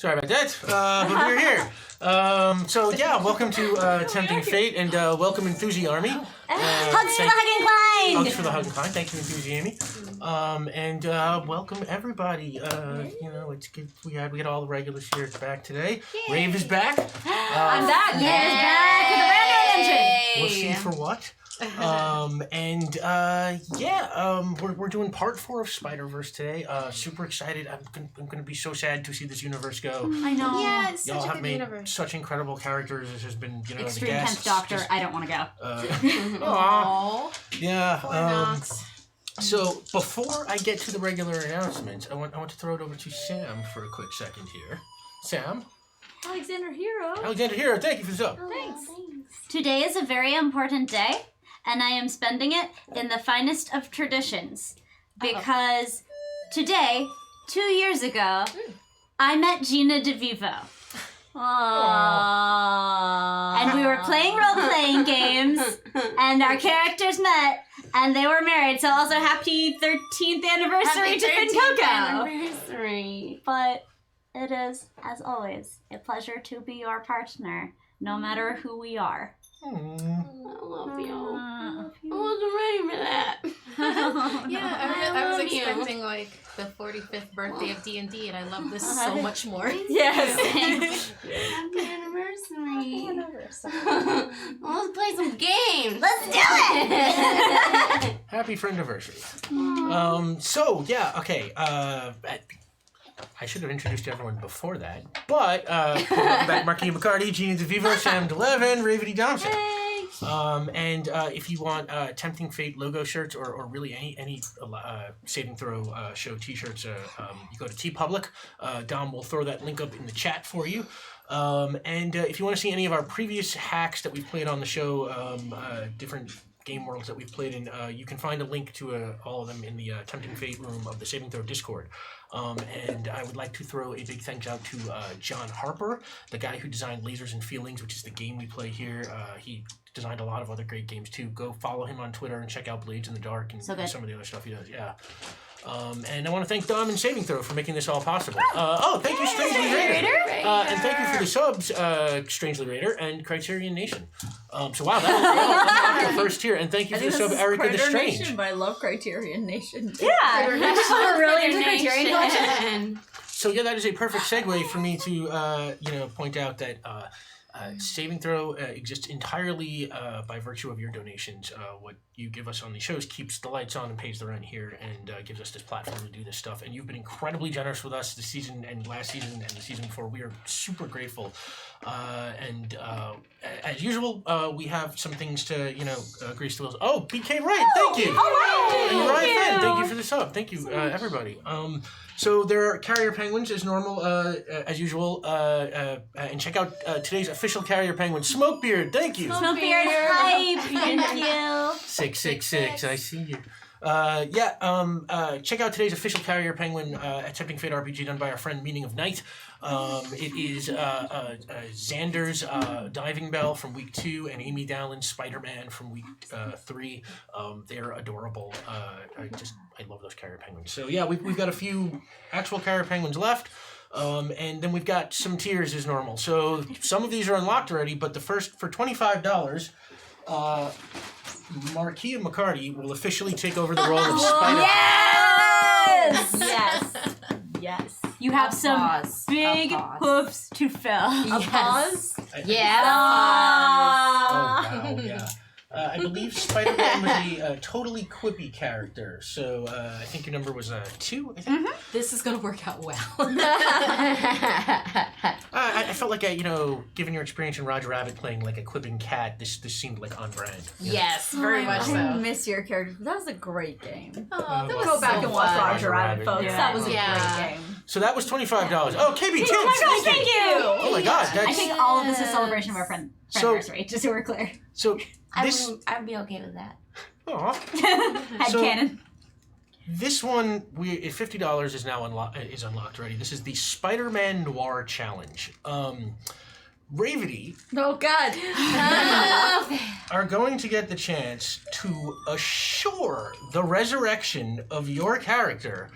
Sorry about that, but we're here. Welcome to Tempting Fate, and welcome Enthusi Army. Hugs for the Hug and Climb! Hugs for the Hug and Climb. Thank you, Enthusi Amy. Welcome everybody. It's good. We had all the regulars here back today. Yay. Rave is back. I'm back. Rave is back with a random entry. We'll see for what. We're doing part 4 of SpiderVerse today. Super excited. I'm gonna be so sad to see this universe go. I know. Yeah, it's such Y'all a have good made universe. such incredible characters. This has been, Extreme the guests. 10th Doctor. I don't want to go. Aww. Yeah. So before I get to the regular announcements, I want to throw it over to Sam for a quick second here. Sam. Alexander Hero, thank you for the sub. Thanks. Today is a very important day, and I am spending it in the finest of traditions. Because today, 2 years ago, I met Gina DeVivo. Aww. And we were playing role-playing games, and our characters met, and they were married. So also happy 13th anniversary to Finn Coco. Anniversary. But it is, as always, a pleasure to be your partner, no matter who we are. I love you. I wasn't ready for that. Yeah, I was expecting like the 45th birthday of D&D, and I love this so much more. Yes. Happy anniversary. Let's play some games. Let's do it! Happy friendiversary. I should have introduced everyone before that, but welcome back, Marquis McCarty, Gina DeVivo, Sam DeLevin, Ravity Thompson. If you want Tempting Fate logo shirts or really any Saving Throw show t-shirts, you go to TeePublic. Dom will throw that link up in the chat for you. If you want to see any of our previous hacks that we've played on the show, different game worlds that we've played in, you can find a link to all of them in the Tempting Fate room of the Saving Throw Discord. And I would like to throw a big thanks out to John Harper, the guy who designed Lasers and Feelings, which is the game we play here. He designed a lot of other great games too. Go follow him on Twitter and check out Blades in the Dark and some of the other stuff he does. Yeah. And I want to thank Dom and Saving Throw for making this all possible. Thank you, Strangely Raider. And thank you for the subs, Strangely Raider and Criterion Nation. That was the first tier. And thank you for the sub, Erica the Strange. Nation, but I love Criterion Nation. Yeah, we're really into Criterion Collection. So that is a perfect segue for me to point out that Saving Throw exists entirely by virtue of your donations. What you give us on these shows keeps the lights on and pays the rent here, and gives us this platform to do this stuff. And you've been incredibly generous with us this season and last season and the season before. We are super grateful. As usual, we have some things to grease the wheels. Oh, BK Wright, thank you. Oh, wow. And Ryan Fenn, thank you for the sub. Thank you, everybody. So there are Carrier Penguins as normal, as usual, and check out today's official Carrier Penguin, Smokebeard. Thank you. Smokebeard hype. Thank you. 666. I see you. Check out today's official Carrier Penguin at Tempting Fate RPG done by our friend Meaning of Night. It is Xander's Diving Bell from week 2 and Amy Dowlin's Spider-Man from week 3. They're adorable. I love those Carrier Penguins. So yeah, we've got a few actual Carrier Penguins left. And then we've got some tiers as normal. So some of these are unlocked already, but the first for $25, Marquis McCarty will officially take over the role of Spider-Man. Yes. You have some big hoofs to fill. Pause? Yeah. Oh, wow, yeah. I believe Spider-Man was a totally quippy character, so I think your number was 2, I think? Mm-hmm. This is going to work out well. I felt like, given your experience in Roger Rabbit playing like a quipping cat, this seemed like on brand. Yes, very much so. I miss your character. That was a great game. Go back and watch Roger Rabbit, folks. Yeah. That was a great game. So that was $25. Oh, KB Tips, Thank you. Oh my God, that's... I think all of this is a celebration of our friendiversary, just so we're clear. So this... I'd be okay with that. Aw. Headcanon. This one, $50 is now unlocked already. This is the Spider-Man Noir Challenge. Ravity Oh, God. are going to get the chance to assure the resurrection of your character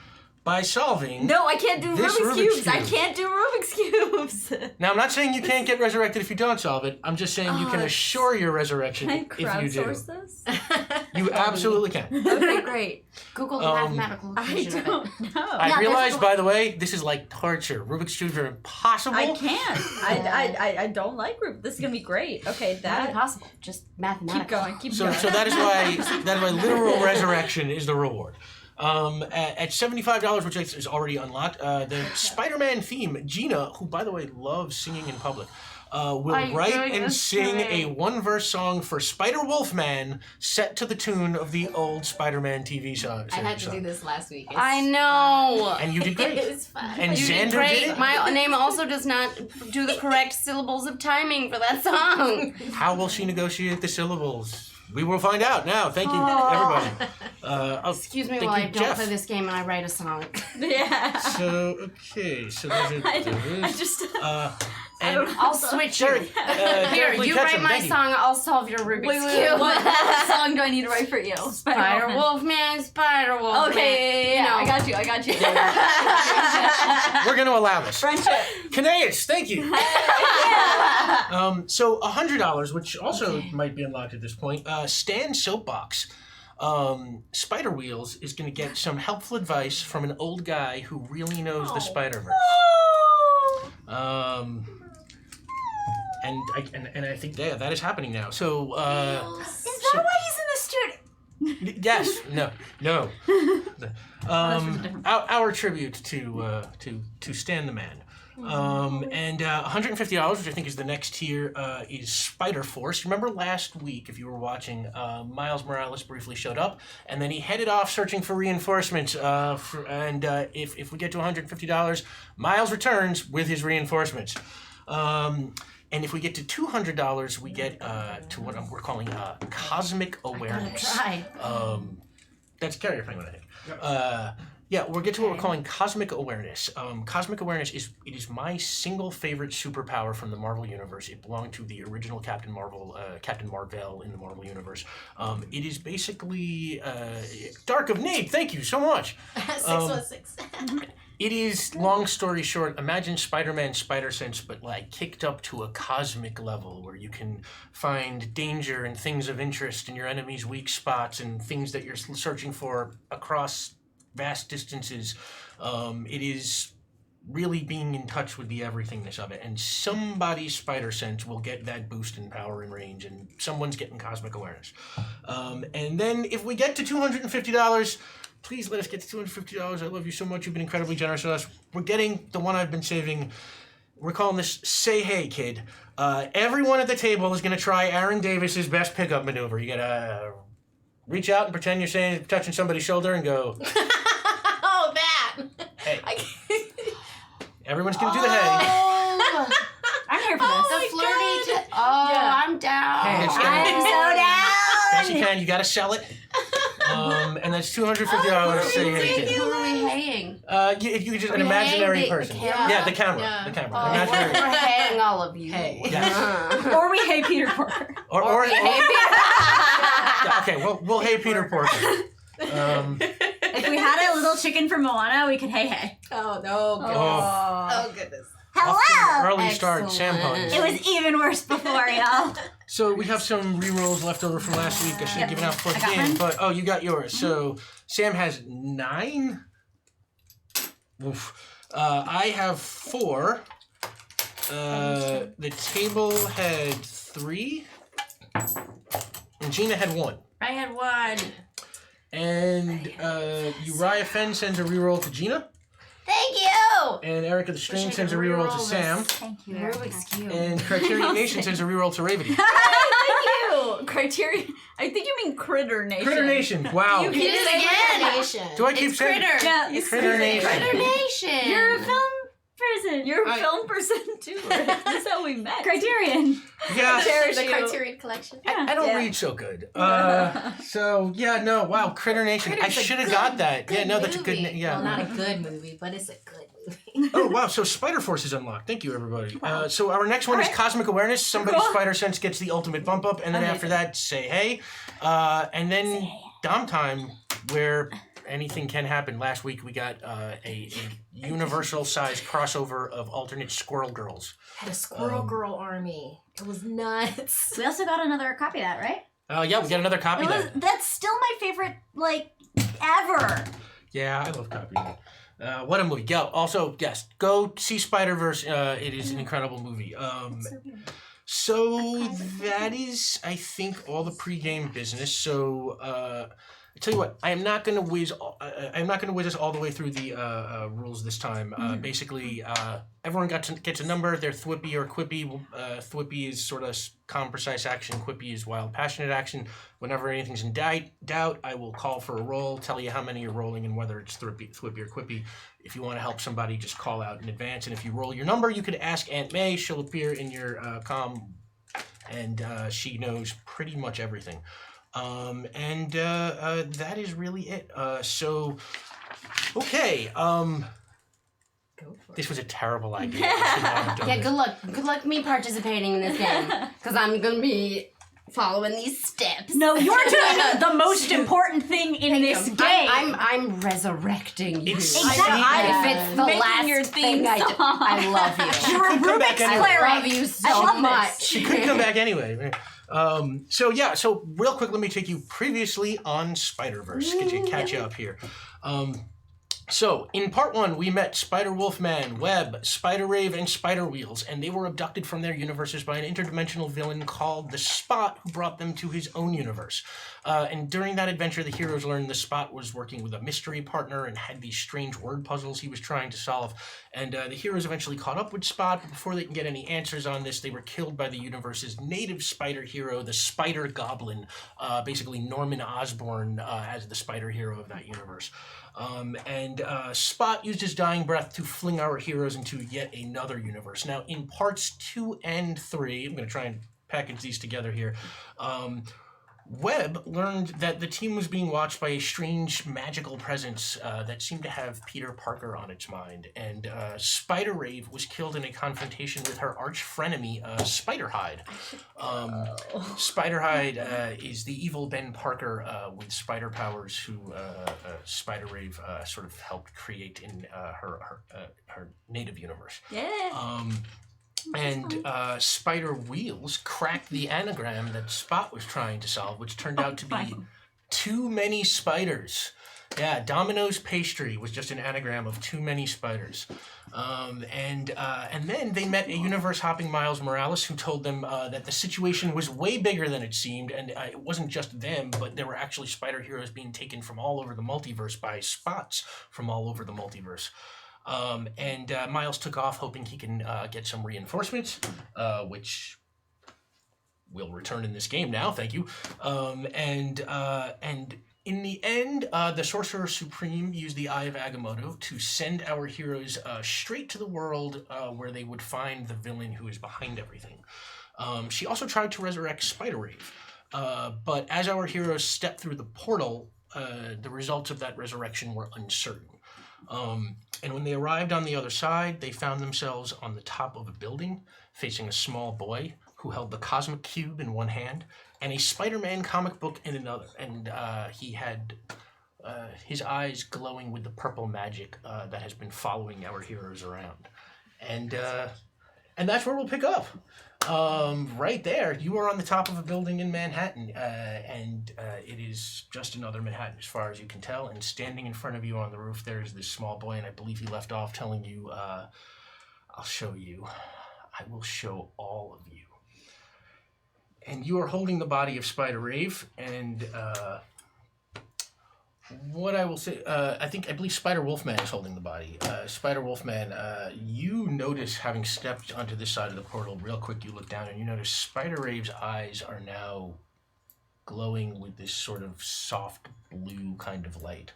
by solving. No, I can't do This Rubik's Rubik's Cubes. I Cube. can't do Rubik's Cubes. Now, I'm not saying you can't get resurrected if you don't solve it. I'm just saying you can assure your resurrection Can I if you do. crowdsource this? You absolutely can. Okay, great. Google the mathematical I equation of it. don't know. I realized, by the way, this is like torture. Rubik's Cubes are impossible. I can't. I don't like Rubik. This is gonna be great. Okay, Not that. impossible. Just mathematical. Keep going. Keep So, going. so that is why literal resurrection is the reward. At $75, which is already unlocked, the Spider-Man theme, Gina, who by the way loves singing in public, will write and sing a one-verse song for Spider-Wolf Man set to the tune of the old Spider-Man TV song. I had to do this last week. I know. And you did great. It's fun. And You Xander great. did it? My name also does not do the correct syllables of timing for that song. How will she negotiate the syllables? We will find out now. Thank you, everybody. Excuse me thank while you, I don't Jeff. play this game and I write a song. Yeah. So, okay, so those are I those. just. And I'll switch you. Derek, Here, Derek Lee you Ketchum, write my thank you. song, I'll solve your Rubik's Cube. What song do I need to write for you? Spider Wolf Man, Spider Wolf Okay, Man. yeah, I got you. I got you. We're going to allow this. Friendship. Caneus, thank you. So $100, which also might be unlocked at this point. Stan Soapbox. Spider Wheels is going to get some helpful advice from an old guy who really knows the SpiderVerse. And I think that is happening now. So Is that why he's in the studio? yes, no. Our tribute to Stan the Man. And $150, which I think is the next tier, is Spider Force. Remember last week, if you were watching, Miles Morales briefly showed up, and then he headed off searching for reinforcements. If we get to $150, Miles returns with his reinforcements. And if we get to $200, we get to what we're calling cosmic awareness. Try. That's Carrier Penguin, I think. Yeah, we'll get to what we're calling cosmic awareness. Cosmic awareness is my single favorite superpower from the Marvel Universe. It belonged to the original Captain Marvel in the Marvel Universe. It is basically Dark of Nade. Thank you so much. 616. It is, long story short, imagine Spider-Man's spider sense, but like kicked up to a cosmic level where you can find danger and things of interest in your enemy's weak spots and things that you're searching for across vast distances. It is really being in touch with the everythingness of it, and somebody's spider sense will get that boost in power and range, and someone's getting cosmic awareness. And then if we get to $250, please let us get to $250. I love you so much. You've been incredibly generous with us. We're getting the one I've been saving. We're calling this Say Hey Kid. Everyone at the table is going to try Aaron Davis's best pickup maneuver. You got to reach out and pretend you're touching somebody's shoulder and go, Oh, that. hey. Everyone's going to do the hey. Oh, I'm here for this. the flirty. I'm down. Hey, it's I'm so down. Yes, you can. You got to sell it. And that's $250. Say Hey Kid. Who are we haying? You could just an imaginary the person. camera? Yeah, the camera. Yeah. The camera. Oh, Imaginary. we're haying all of you. Hey. Yes. Or we hate Peter Porker. Or We hay okay, well, we'll hey Peter Porker. If we had a little chicken from Moana, we could hey. Oh, no. Goodness. Oh. Oh, goodness. Off to an Hello! early start, Sam Excellent. puns. It was even worse before, y'all. So we have some rerolls left over from last week. I should have given out for the I got game, mine. but you got yours. So Sam has 9. Oof. I have 4. The table had 3. And Gina had 1. I had one. And Uriah Fenn sends a reroll to Gina. Thank you. And Erica the Strange sends a reroll to Sam. Thank you. Rubik's Cube. And Criterion Nation sends a reroll to Ravity. Thank you. Criterion. I think you mean Critter Nation. Critter Nation. Wow. You did it again. Nation. Do I keep It's saying Critter. Yeah, It's Critter Nation? Critter Nation. You're a film person. You're a I- film person too. Right? That's how we met. Criterion. Yeah. Cherish The you. Criterion Collection. I don't Yeah. read so good. So yeah, no, wow, Critter Nation. I Critter's a should have good- got that. Yeah, good no, that's a good. movie. Yeah. Well, not a good movie, but it's a good movie. Oh wow, so Spider Force is unlocked. Thank you, everybody. So our next one is Alright. Cosmic Awareness. Somebody's Cool. spider sense gets the ultimate bump up, and then Amazing. after that, say hey, and then Dom Time, where anything can happen. Last week we got a universal-sized crossover of alternate Squirrel Girls. Had a Squirrel Girl army. It was nuts. We also got another copy of that, right? Yeah, we got another copy of that. That's still my favorite, like, ever. Yeah, I love copying it. What a movie. Also, yes, go see SpiderVerse. It is an incredible movie. So that is, I think, all the pregame business. So I tell you what, I'm not gonna whiz us all the way through the rules this time. Basically, everyone gets a number. They're Thwippy or Quippy. Thwippy is sort of calm, precise action. Quippy is wild, passionate action. Whenever anything's in doubt, I will call for a roll, tell you how many you're rolling, and whether it's Thwippy or Quippy. If you want to help somebody, just call out in advance. And if you roll your number, you could ask Aunt May. She'll appear in your comm, and she knows pretty much everything. That is really it. Okay. This was a terrible idea. Yeah, good luck me participating in this game. Because I'm going to be following these steps. No, you're doing the most important thing in this game. I'm resurrecting you. Exactly. If it's the Making last your thing theme I do. song. I love you. You're a Rubik's cleric. I love you so I love much. She could come back anyway. So real quick, let me take you previously on SpiderVerse. Catch you up here. So, in part 1, we met Spider-Wolfman, Web, Spider-Rave, and Spider-Wheels, and they were abducted from their universes by an interdimensional villain called the Spot, who brought them to his own universe. And during that adventure, the heroes learned the Spot was working with a mystery partner and had these strange word puzzles he was trying to solve. And the heroes eventually caught up with Spot, but before they can get any answers on this, they were killed by the universe's native spider hero, the Spider Goblin, basically Norman Osborn as the spider hero of that universe. Spot used his dying breath to fling our heroes into yet another universe. Now, in parts 2 and 3, I'm going to try and package these together here. Webb learned that the team was being watched by a strange magical presence that seemed to have Peter Parker on its mind. And Spider-Rave was killed in a confrontation with her arch-frenemy, Spider-Hide. Spider-Hide is the evil Ben Parker with spider powers who Spider-Rave sort of helped create in her native universe. Yeah. Spider-Wheels cracked the anagram that Spot was trying to solve, which turned out to be too many spiders. Yeah, Domino's pastry was just an anagram of too many spiders. And then they met a universe-hopping Miles Morales who told them that the situation was way bigger than it seemed, and it wasn't just them, but there were actually spider heroes being taken from all over the multiverse by Spots from all over the multiverse. Miles took off hoping he can get some reinforcements, which will return in this game now, thank you. In the end, the Sorcerer Supreme used the Eye of Agamotto to send our heroes straight to the world where they would find the villain who is behind everything. She also tried to resurrect Spider-Rave, but as our heroes stepped through the portal, the results of that resurrection were uncertain. And when they arrived on the other side, they found themselves on the top of a building, facing a small boy who held the Cosmic Cube in one hand and a Spider-Man comic book in another. And he had his eyes glowing with the purple magic that has been following our heroes around. And that's where we'll pick up. Right there, you are on the top of a building in Manhattan, and it is just another Manhattan as far as you can tell, and standing in front of you on the roof there is this small boy, and I believe he left off telling you, I'll show you. I will show all of you. And you are holding the body of Spider-Rave, and what I will say, I believe Spider-Wolfman is holding the body. Spider-Wolfman, you notice, having stepped onto this side of the portal, real quick you look down and you notice Spider-Rave's eyes are now glowing with this sort of soft blue kind of light.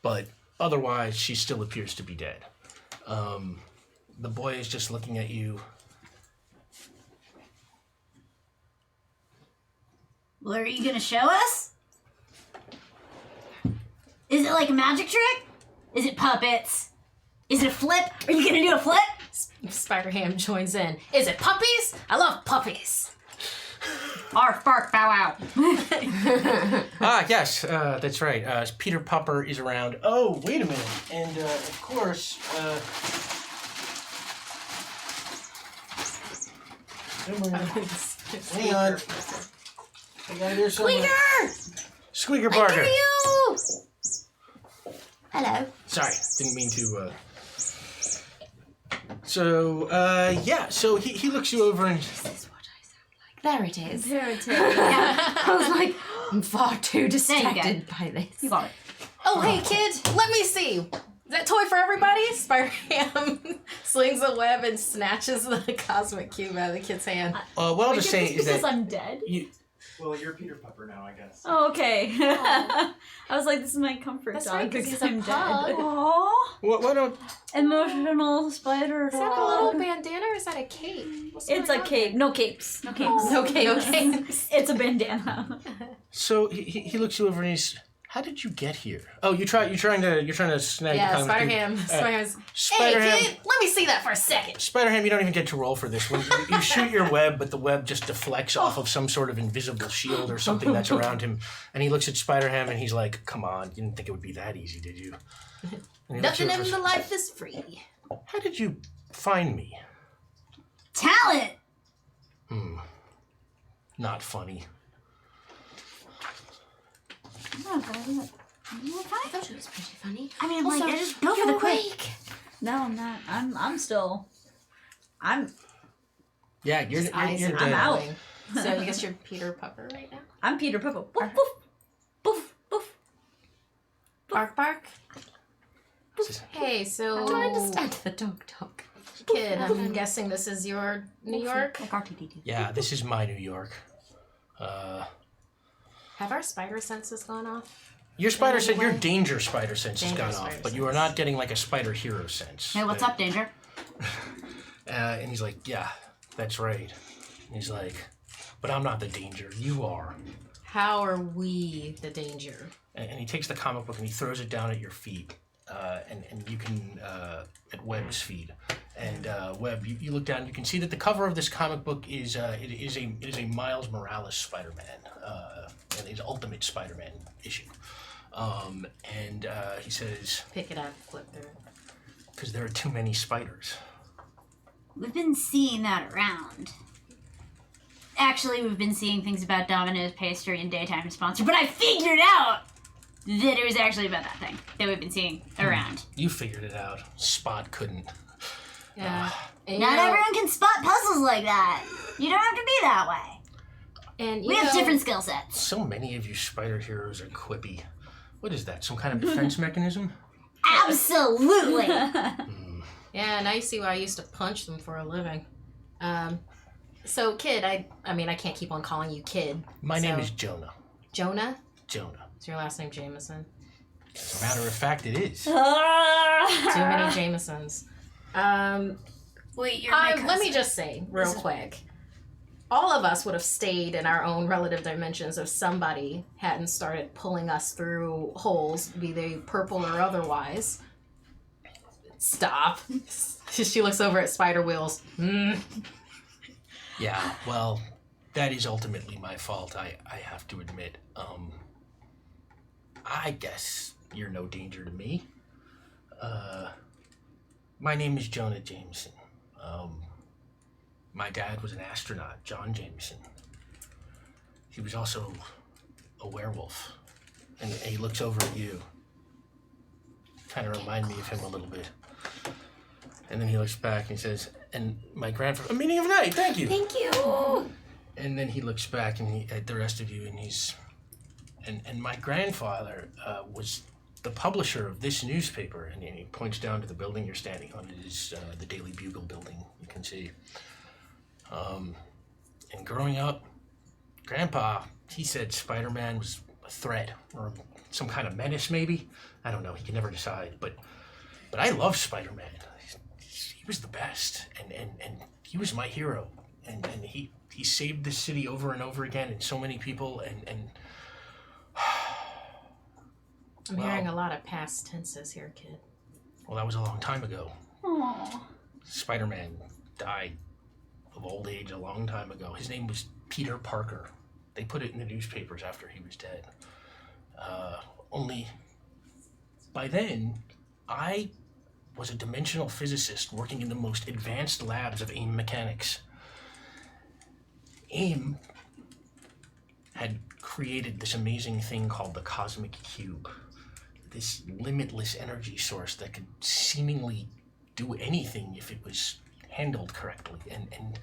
But otherwise, she still appears to be dead. The boy is just looking at you. What are you gonna show us? Is it like a magic trick? Is it puppets? Is it a flip? Are you gonna do a flip? Spider-Ham joins in. Is it puppies? I love puppies. Arf, bark, bow wow. Yes, that's right. Peter Pupper is around. Oh, wait a minute. And, of course, hang on. I gotta do something. Squeaker Barker. you! Hello. Sorry, didn't mean to, So, so he looks you over and... This is what I sound like. There it is. There it is. I was like, I'm far too There you distracted by this. You got it. Oh, hey, kid, let me see. Is that toy for everybody? Spider-Ham slings a web and snatches the cosmic cube out of the kid's hand. what I'll just say is because that... I'm dead? Well, you're Peter Pupper now, I guess. Oh, okay. I was like, this is my comfort That's dog right, 'cause because he's a I'm pug. dead. Aww. What don't... Emotional spider Is that a dog. little bandana or is that a cape? What's It's going a on cape. No capes. No capes. there? Okay. It's a bandana. So he looks you over and he's... How did you get here? Oh, you're trying to snag Yeah, the comic Spider-Ham. cube. Spider-Ham's, Spider-Ham. hey, kid, let me see that for a second. Spider-Ham, you don't even get to roll for this one. You shoot your web, but the web just deflects off of some sort of invisible shield or something that's around him. And he looks at Spider-Ham and he's like, come on, you didn't think it would be that easy, did you? And he looks Nothing you in over- the life is free. How did you find me? Talent! Not funny. I thought it was pretty funny. I mean, Also, like, I just go for you're the quick. awake. No, I'm not. I'm still. Yeah, you're Eyes and dead. out. So I guess you're Peter Pupper right now? I'm Peter Pupper. Woof, woof. Boof, boof. Bark, bark. Hey, I so don't understand the dog talk. kid, I'm guessing this is your New York? Like RTD. Yeah, this is my New York. Have our spider senses gone off? Your spider any sense, your way? danger spider sense has Danger gone off, spider but you are not getting like a spider hero sense. Hey, what's up, Danger? And he's like, yeah, that's right. And he's like, but I'm not the danger, you are. How are we the danger? And he takes the comic book and he throws it down at your feet. And you can, at Webb's feet. And Webb, you look down, you can see that the cover of this comic book is it is a Miles Morales Spider-Man, and his Ultimate Spider-Man issue. And he says, Pick it up, flip through. because there are too many spiders. We've been seeing that around. Actually, we've been seeing things about Domino's pastry and daytime sponsor, but I figured out that it was actually about that thing that we've been seeing around. You figured it out. Spot couldn't. Yeah. And, Not everyone can spot puzzles like that. You don't have to be that way. And We have different skill sets. So many of you spider heroes are quippy. What is that? Some kind of defense mechanism? Absolutely. Yeah, now you see why I used to punch them for a living. So kid, I mean I can't keep on calling you kid. My name is Jonah. Jonah? Jonah. Is your last name Jameson? As a matter of fact, it is. Too many Jamesons. Wait, you're my Let me just say real quick. All of us would have stayed in our own relative dimensions if somebody hadn't started pulling us through holes, be they purple or otherwise. Stop. She looks over at Spider Wheels. Yeah, well, that is ultimately my fault, I have to admit. I guess you're no danger to me. My name is Jonah Jameson. My dad was an astronaut, John Jameson. He was also a werewolf. And he looks over at you. Kind of remind me of him a little bit. And then he looks back and he says, and my grandfather, a meaning of night, thank you. Thank you. And then he looks back and at the rest of you and he's, and my grandfather was the publisher of this newspaper, and he points down to the building you're standing on. It is the Daily Bugle building, you can see. And growing up, Grandpa, he said Spider-Man was a threat or some kind of menace, maybe. I don't know. He can never decide. But I love Spider-Man. He was the best, and he was my hero. And he saved this city over and over again, and so many people. And I'm hearing a lot of past tenses here, kid. well, that was a long time ago. Aww. Spider-Man died of old age a long time ago. His name was Peter Parker. They put it in the newspapers after he was dead. Only by then, I was a dimensional physicist working in the most advanced labs of AIM mechanics. AIM had created this amazing thing called the cosmic cube. This limitless energy source that could seemingly do anything if it was handled correctly. And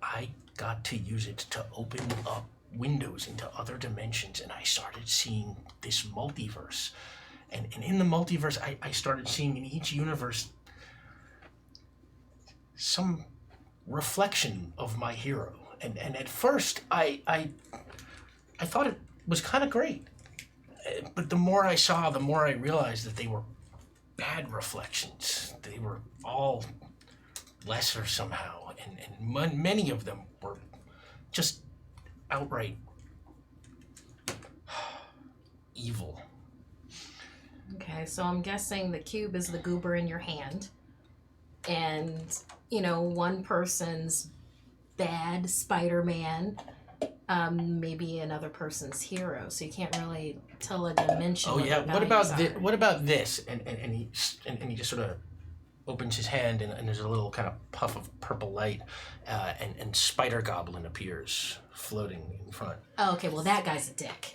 I got to use it to open up windows into other dimensions, and I started seeing this multiverse. And in the multiverse, I started seeing in each universe some reflection of my hero. And at first, I thought it was kind of great. But the more I saw, the more I realized that they were bad reflections. They were all lesser somehow, and many of them were just outright evil. Okay, so I'm guessing the cube is the goober in your hand, and one person's bad Spider-Man, maybe another person's hero. So you can't really tell a dimension. Oh yeah, what about this? And he just sort of opens his hand, and there's a little kind of puff of purple light, and Spider Goblin appears floating in front. Oh, okay, well that guy's a dick.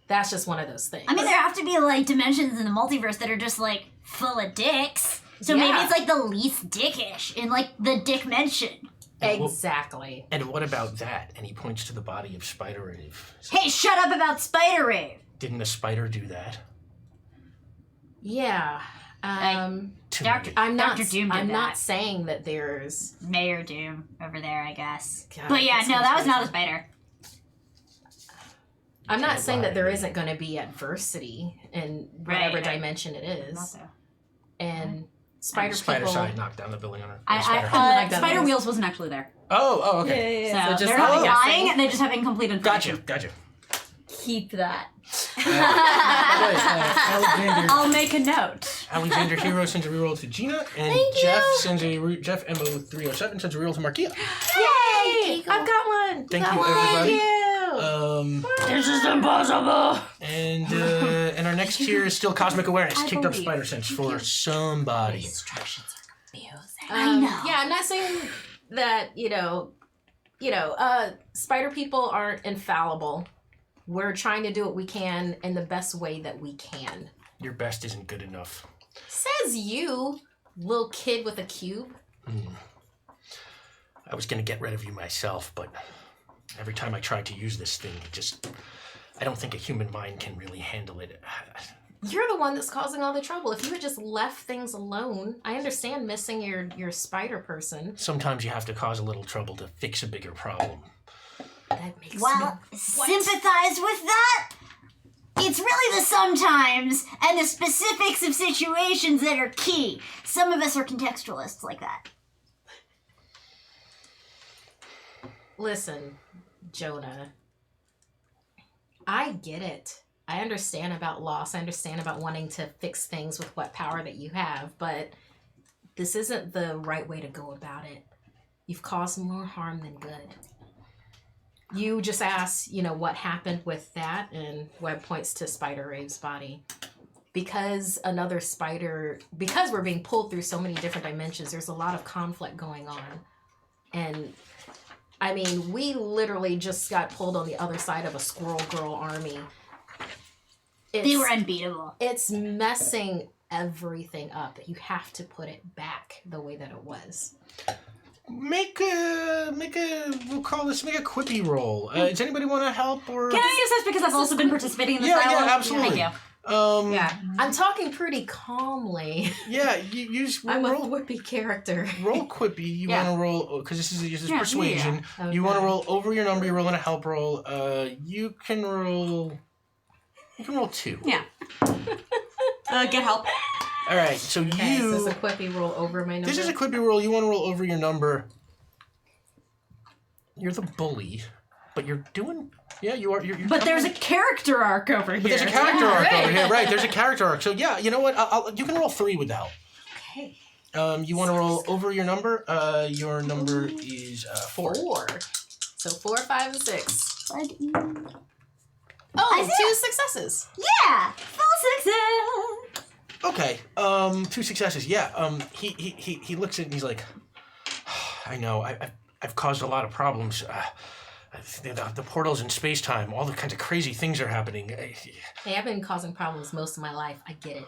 That's just one of those things. I mean, there have to be like dimensions in the multiverse that are just like full of dicks. So maybe it's like the least dickish in like the dick mention. Exactly. And what about that? And he points to the body of SpiderRave. Hey, shut up about SpiderRave. Didn't a spider do that? Yeah. Dr. I'm not. Dr. Doom did I'm that. not saying that there's Mayor Doom over there, I guess. God, but yeah, no, that was not a spider. I'm not saying that there isn't going to be adversity in whatever Right. dimension it is. Not so. And spider Spider people. side knocked down the building on her. Spider Wheels wasn't actually there. Oh, okay. Yeah. So just they're not guessing. lying, they just have incomplete information. Gotcha. Keep that. Alexander. I'll make a note. Alexander Hero sends a reroll to Gina, and Jeff sends Jeff MO307 sends a reroll to Markia. Yay! I've got one. Thank you, everybody. This is impossible. And our next tier is still Cosmic Awareness. Kicked up Spider Sense for somebody. Instructions are confusing. I know. Yeah, I'm not saying that spider people aren't infallible. We're trying to do what we can in the best way that we can. Your best isn't good enough. Says you, little kid with a cube. I was gonna get rid of you myself, but every time I try to use this thing, I don't think a human mind can really handle it. You're the one that's causing all the trouble. If you had just left things alone, I understand missing your spider person. Sometimes you have to cause a little trouble to fix a bigger problem. That makes Well, sympathize with that? It's really the sometimes and the specifics of situations that are key. Some of us are contextualists like that. Listen, Jonah, I get it. I understand about loss. I understand about wanting to fix things with what power that you have, but this isn't the right way to go about it. You've caused more harm than good. You just asked, what happened with that, and Webb points to SpiderRave's body. Because we're being pulled through so many different dimensions, there's a lot of conflict going on. And I mean, we literally just got pulled on the other side of a Squirrel Girl army. They were unbeatable. It's messing everything up. You have to put it back the way that it was. Make a quippy roll. Does anybody want to help or? Can I use this because I've also been participating in this Yeah, dialogue? absolutely. Thank you. Yeah. I'm talking pretty calmly. Yeah, you use I'm a roll whippy character. roll quippy. You Yeah. want to roll because this is Yeah, persuasion. yeah. You want to Okay. roll over your number. You're rolling a help roll. You can roll 2. Yeah. Get help. All right, so Okay, you. so it's a quippy roll over my number. This is a quippy roll. You want to roll over your number. You're the bully, but you're doing. Yeah, you are. You're But there's a character arc over here. But there's a character arc over here, right? There's a character arc. So yeah, you know what? You can roll 3 with the help. Okay. You want to roll over your number? Your number is 4. 4. So 4, 5, and 6. I Oh, 2 successes. Yeah, full success. Okay. 2 successes. Yeah. He looks at it and he's like, I know. I've caused a lot of problems. The portals in space time. All the kinds of crazy things are happening. Hey, I've been causing problems most of my life. I get it.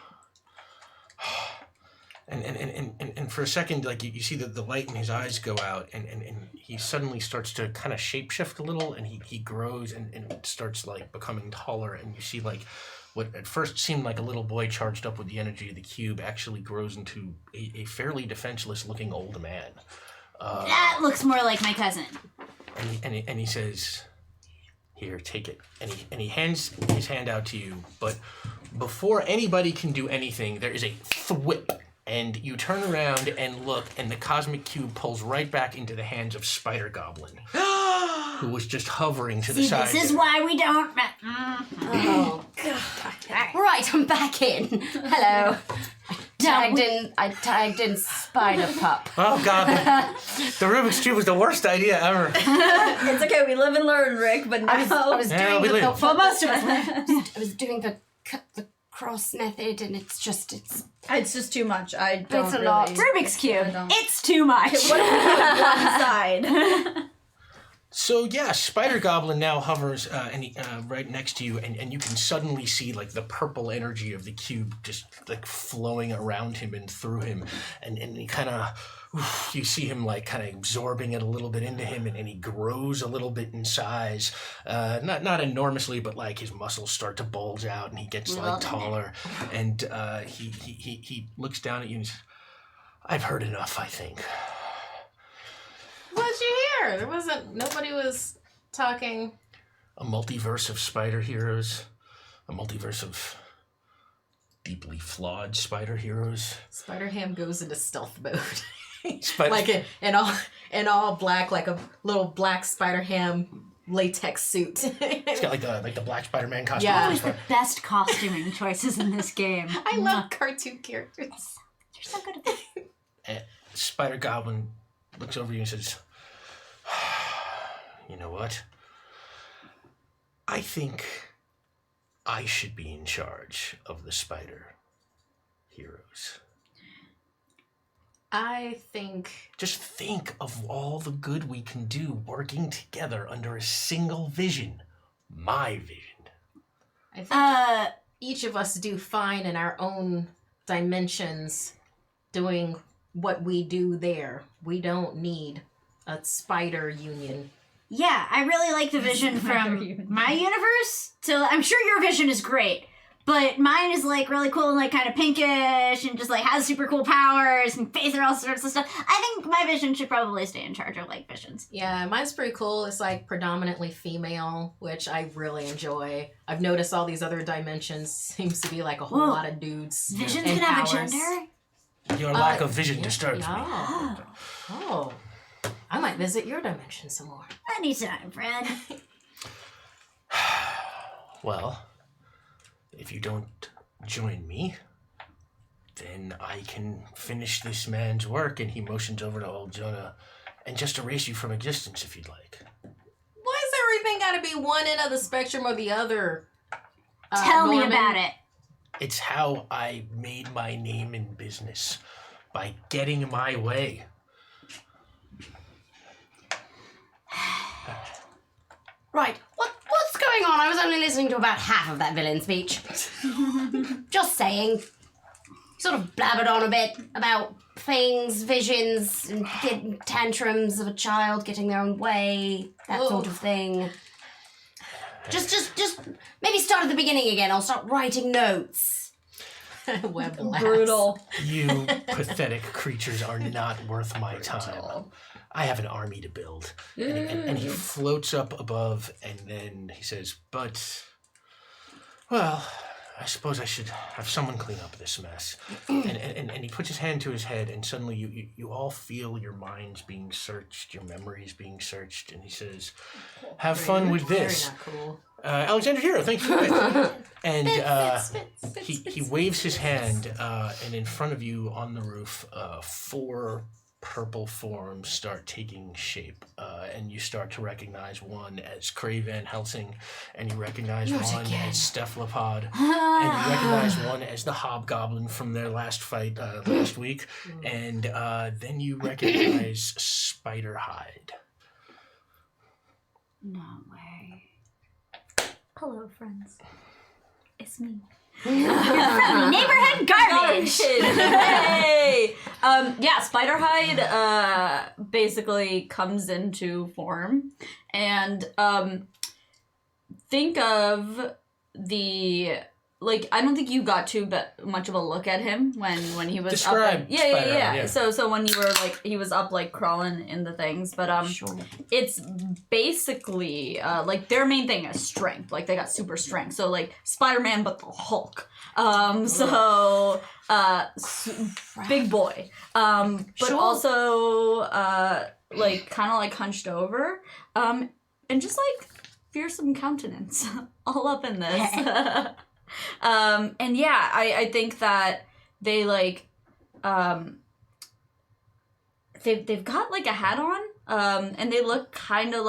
And for a second, like you see the light in his eyes go out, and he suddenly starts to kind of shapeshift a little, and he grows and starts like becoming taller, and you see like what at first seemed like a little boy charged up with the energy of the cube actually grows into a fairly defenseless looking old man. That looks more like my cousin. And he says, "Here, take it." And he hands his hand out to you, but before anybody can do anything, there is a thwip. And you turn around and look, and the cosmic cube pulls right back into the hands of Spider Goblin, who was just hovering to the side. This is why we don't. Oh, God. Right, I'm back in. Hello. I tagged in Spider Pup. Oh God, the Rubik's Cube was the worst idea ever. It's okay, we live and learn, Rick, but now... I was Yeah, doing we the live. Well, most of us. I was doing the cut the cross method, and it's It's just too much. I don't It's a really... lot. Rubik's Cube. I don't- It's too much. What if we do it one side? So yeah, Spider Goblin now hovers right next to you, and you can suddenly see like the purple energy of the cube just like flowing around him and through him, and he kind of, you see him like kind of absorbing it a little bit into him, and he grows a little bit in size, not enormously, but like his muscles start to bulge out, and he gets like taller, and he looks down at you and says, "I've heard enough, I think." What'd you hear? Nobody was talking. A multiverse of spider heroes, a multiverse of deeply flawed spider heroes. Spider-Ham goes into stealth mode. Spider- Like in all black, like a little black Spider-Ham latex suit. It's got like the Black Spider-Man costume. Yeah. Always the best costuming choices in this game. I love cartoon characters. You're so good at that. And Spider Goblin looks over you and says, "You know what? I think I should be in charge of the spider heroes. I think Just think of all the good we can do working together under a single vision. My vision." I think each of us do fine in our own dimensions doing what we do there. We don't need a spider union. Yeah, I really like the vision from my universe. So I'm sure your vision is great. But mine is like really cool and like kind of pinkish and just like has super cool powers and face and all sorts of stuff. I think my vision should probably stay in charge of like visions. Yeah, mine's pretty cool. It's like predominantly female, which I really enjoy. I've noticed all these other dimensions seems to be like a whole Whoa. lot of dudes. Visions and can have a powers. gender? Your lack of vision disturbs me. Oh, I might visit your dimension some more. Anytime, friend. Well, if you don't join me, then I can finish this man's work. And he motions over to old Jonah and just erase you from existence if you'd like. Why is everything got to be one end of the spectrum or the other? Tell me Norman? about it. It's how I made my name in business, by getting my way. Right, what's going on? I was only listening to about half of that villain speech. Just saying. Sort of blabbered on a bit about things, visions, and tantrums of a child getting their own way, that sort of thing. Just maybe start at the beginning again. I'll start writing notes. Web blast. Brutal. You pathetic creatures are not worth my time. I have an army to build. And he floats up above, and then he says, "But, well, I suppose I should have someone clean up this mess." And he puts his hand to his head, and suddenly you all feel your minds being searched, your memories being searched, and he says, "Have fun with this. Very not cool. Alexander Hero, thank you. And he waves his hand, and in front of you on the roof, 4 purple forms start taking shape, and you start to recognize one as Cray Van Helsing, and you recognize one as Cephalopod, and you recognize one as the Hobgoblin from their last fight last week, and then you recognize Spiderhide. No way. Hello, friends. It's me. Neighborhood garbage. Hey. Yeah, Spiderhide basically comes into form, and think of the I don't think you got too much of a look at him when he was Describe up. Yeah. yeah. So when you were he was up crawling in the things, but it's basically their main thing is strength. They got super strength. So Spider-Man, but the Hulk. Big boy. But also kind of hunched over. And just fearsome countenance all up in this. And yeah, I think that they they've got a hat on, and they look kind of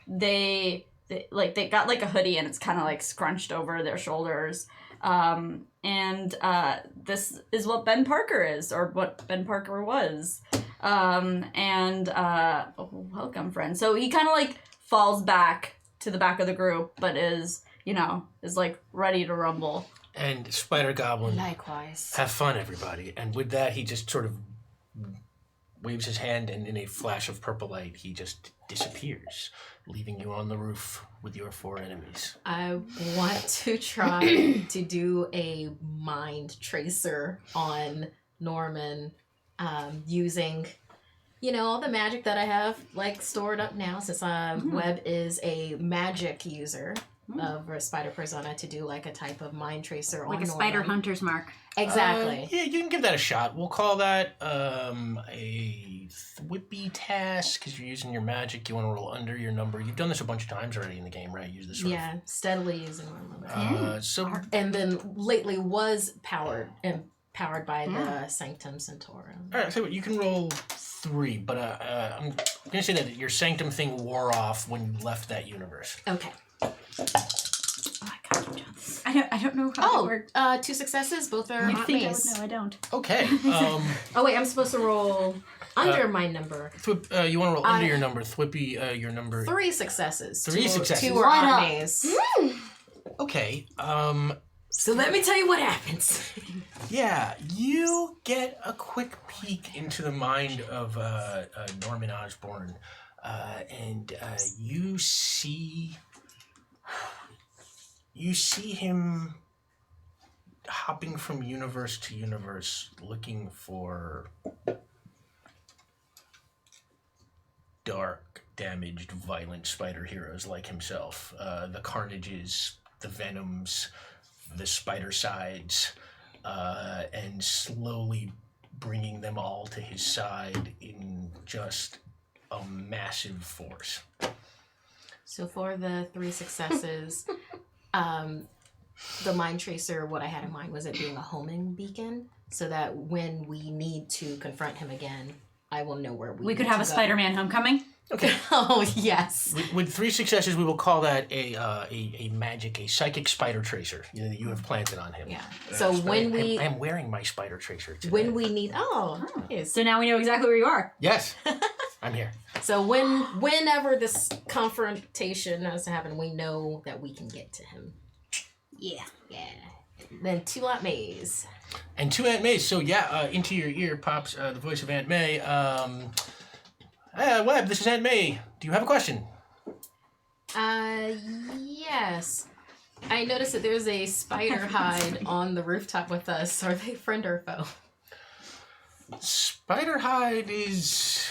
they got a hoodie and it's kind of scrunched over their shoulders. And this is what Ben Parker is, or what Ben Parker was. Welcome, friend. So he kind of falls back to the back of the group, but is ready to rumble. And Spider Goblin. Likewise. Have fun, everybody. And with that, he just sort of waves his hand, and in a flash of purple light, he just disappears, leaving you on the roof with your 4 enemies. I want to try to do a mind tracer on Norman, using, all the magic that I have stored up now, since Webb is a magic user of a spider persona, to do a type of mind tracer on Like a Norman. spider hunter's mark. Exactly. Yeah, you can give that a shot. We'll call that a Thwippy task, because you're using your magic. You want to roll under your number. You've done this a bunch of times already in the game, right? Use this sort Yeah, steadily using my number. of... And then lately was powered by the Sanctum Sanctorum. All right, so you can roll 3, but I'm going to say that your Sanctum thing wore off when you left that universe. Okay. I don't know how it works. 2 successes. Both are I hot think I maze. would know. I don't. Okay. Oh wait, I'm supposed to roll under my number. You want to roll under your number. Thwippy, your number... 3 successes. 3 successes. 2 are hot maze. Okay. So let me tell you what happens. Yeah, you get a quick peek into the mind of Norman Osborn, and you see him hopping from universe to universe, looking for dark, damaged, violent spider heroes like himself. The Carnages, the Venoms, the Spider Sides, and slowly bringing them all to his side in just a massive force. So for the 3 successes, the mind tracer, what I had in mind was it being a homing beacon, so that when we need to confront him again, I will know where we could have a Spider-Man homecoming. Okay. Oh yes. With 3 successes, we will call that a psychic spider tracer. You have planted on him. Yeah. So when I am wearing my spider tracer today. when we need yes. So now we know exactly where you are. Yes, I'm here. So whenever this confrontation has to happen, we know that we can get to him. Yeah. Yeah. Then 2 Aunt Mays. And 2 Aunt Mays. So yeah, into your ear pops the voice of Aunt May. Webb, this is Aunt May. Do you have a question? Yes. I noticed that there's a spider hide on the rooftop with us. Are they friend or foe? Spiderhide is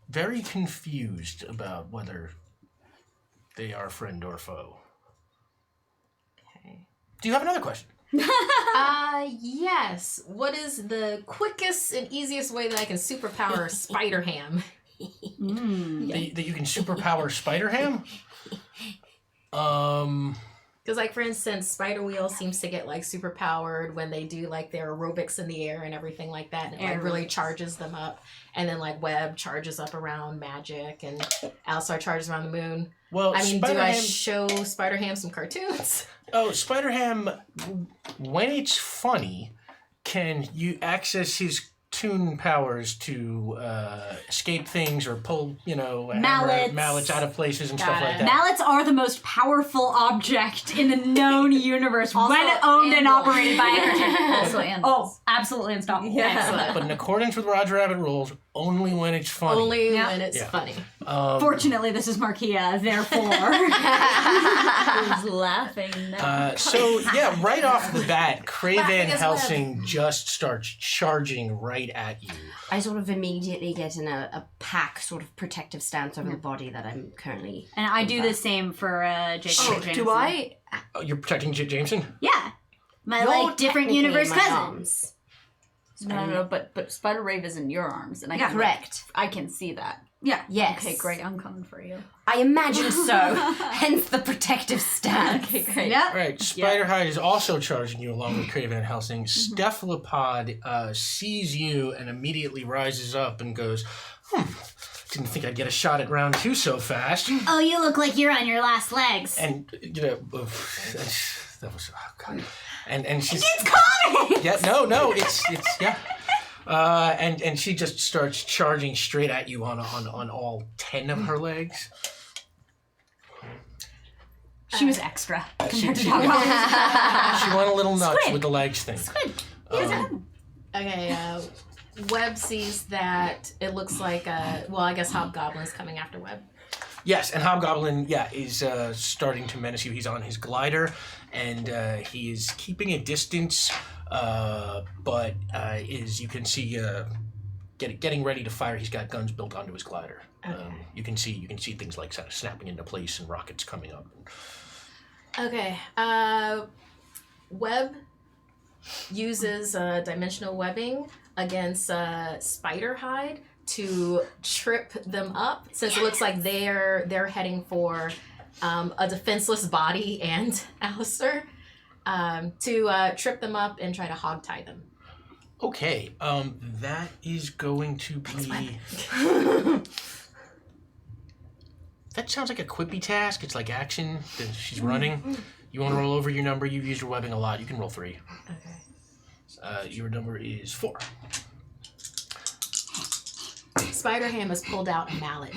very confused about whether they are friend or foe. Okay. Do you have another question? Yes. What is the quickest and easiest way that I can superpower Spider Ham? That you can superpower Spider Ham? Because, like, for instance, Spider Wheel seems to get, like, super powered when they do, like, their aerobics in the air and everything like that. And it, like, really charges them up. And then, like, Web charges up around magic and Alistar charges around the moon. Well, I mean, do I Spider-Ham... show Spider-Ham some cartoons? Oh, Spider-Ham, when it's funny, can you access his toon powers to escape things or pull, mallets out of places and stuff like that. Mallets are the most powerful object in the known universe when owned and operated by Also animals. Oh, absolutely unstoppable. Yeah. But in accordance with Roger Rabbit rules, only when it's funny. Only when it's funny. Fortunately, this is Markia, therefore. Who's laughing now? So, yeah, right off the bat, Cray Van Laughing as Helsing just starts charging right at you. I sort of immediately get in a pack sort of protective stance over the body that I'm currently... And I do the same for Jacob Jameson. Do I? Oh, you're protecting Jameson? Yeah. My, You're different technically universe in my cousin. arms. No, but Spider Rave is in your arms, and Correct. I can see that. Yeah. Yes. Okay, great. I'm coming for you. I imagine so. Hence the protective stance. Okay, great. Yep. All right, Spider-Hide is also charging you along with Cray Van Helsing. Cephalopod sees you and immediately rises up and goes, didn't think I'd get a shot at round 2 so fast. Oh, you look like you're on your last legs. And, that was, oh, God. And she's... It's coming! Yeah, no, it's yeah. And she just starts charging straight at you on all 10 of her legs. She was extra. She went a little nuts with the legs thing. Okay, Web sees that it looks like, I guess Hobgoblin's coming after Web. Yes, and Hobgoblin, is starting to menace you. He's on his glider, and he is keeping a distance, but is, you can see, getting ready to fire. He's got guns built onto his glider. Okay. You can see things like sort of snapping into place and rockets coming up. Okay, Web uses dimensional webbing against Spiderhide to trip them up, since it looks like they're heading for a defenseless body and Alistar, to trip them up and try to hogtie them. Okay, that is going to be... That sounds like a quippy task. It's like action. She's running. You want to roll over your number. You've used your webbing a lot. You can roll 3. Okay. Your number is 4. Spider-Ham has pulled out a mallet.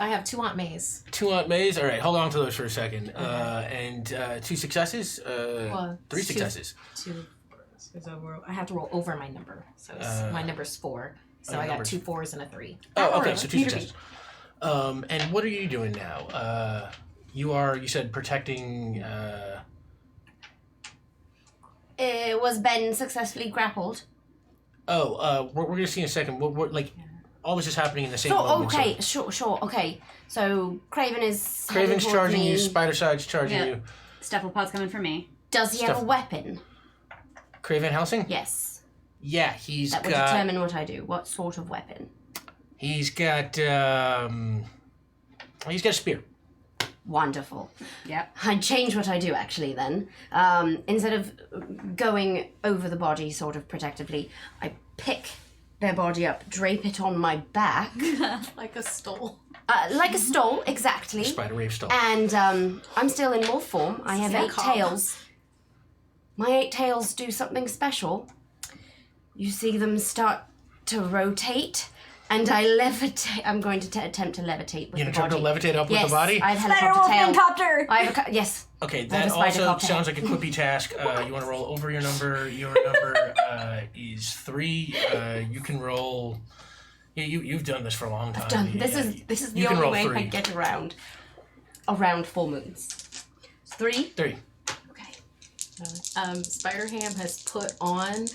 I have 2 Aunt Mays. 2 Aunt Mays. All right, hold on to those for a second. And 2 successes. 3 successes. 2. I have to roll over my number. So my number's 4. So I got 2 4s and a 3. Oh, okay. So 2 successes. And what are you doing now? You said protecting. Was Ben successfully grappled? We're gonna see in a second. What all this is happening in the same moment. Okay, sure, okay. So Craven's charging me. you. Spider-Side's charging you. Cephalopod's coming for me. Does he have a weapon? Cray Van Helsing? Yes. Yeah, he's that would determine what I do. What sort of weapon? He's got a spear. Wonderful. Yep. I'd change what I do actually then. Instead of going over the body sort of protectively, I pick their body up, drape it on my back. Like a stole. Like a stole, exactly. Spider Rave stole. And I'm still in wolf form. I have 8 tails. My 8 tails do something special. You see them start to rotate. And I levitate. I'm going to attempt to levitate with the body. You're going to levitate up with the body? Yes, I have helicopter tail. Helicopter! I have yes. Okay, that also sounds like a quippy task. You want to roll over your number. Your number is 3. You can roll... Yeah, you've done this for a long time. This is the only way I get around full moons. 3? 3. Spider-Ham has put on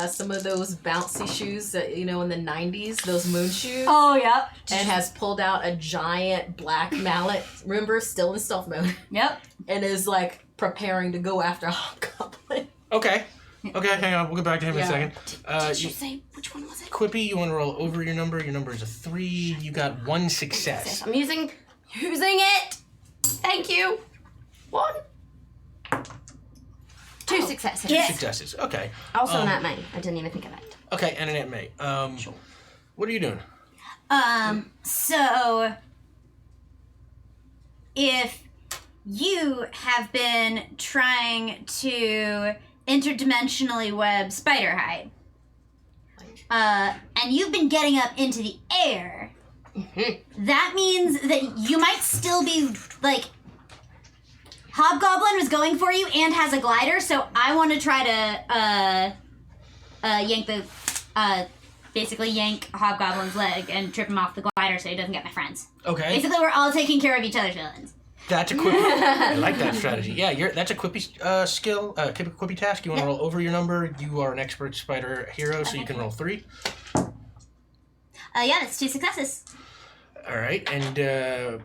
some of those bouncy shoes that, in the 90s, those moon shoes. Oh, yeah. And has pulled out a giant black mallet. Remember, still in stealth mode. Yep. And is, preparing to go after Hobgoblin. Okay, hang on. We'll get back to him in a second. Did you say, which one was it? Quippy, you want to roll over your number. Your number is a 3. You got 1 success. I'm using it. Thank you. 1. 2 successes. Two successes. Okay. Also an Aunt May. I didn't even think of that. Okay, and an Aunt May. What are you doing? So if you have been trying to interdimensionally web Spiderhide, and you've been getting up into the air, that means that you might still be, like, Hobgoblin was going for you and has a glider, so I want to try to, basically yank Hobgoblin's leg and trip him off the glider so he doesn't get my friends. Okay. Basically, we're all taking care of each other's villains. That's a quippy. I like that strategy. Yeah, that's a quippy skill, quippy task. You want to roll over your number. You are an expert spider hero, so you can roll 3. Yeah, that's 2 successes. All right, and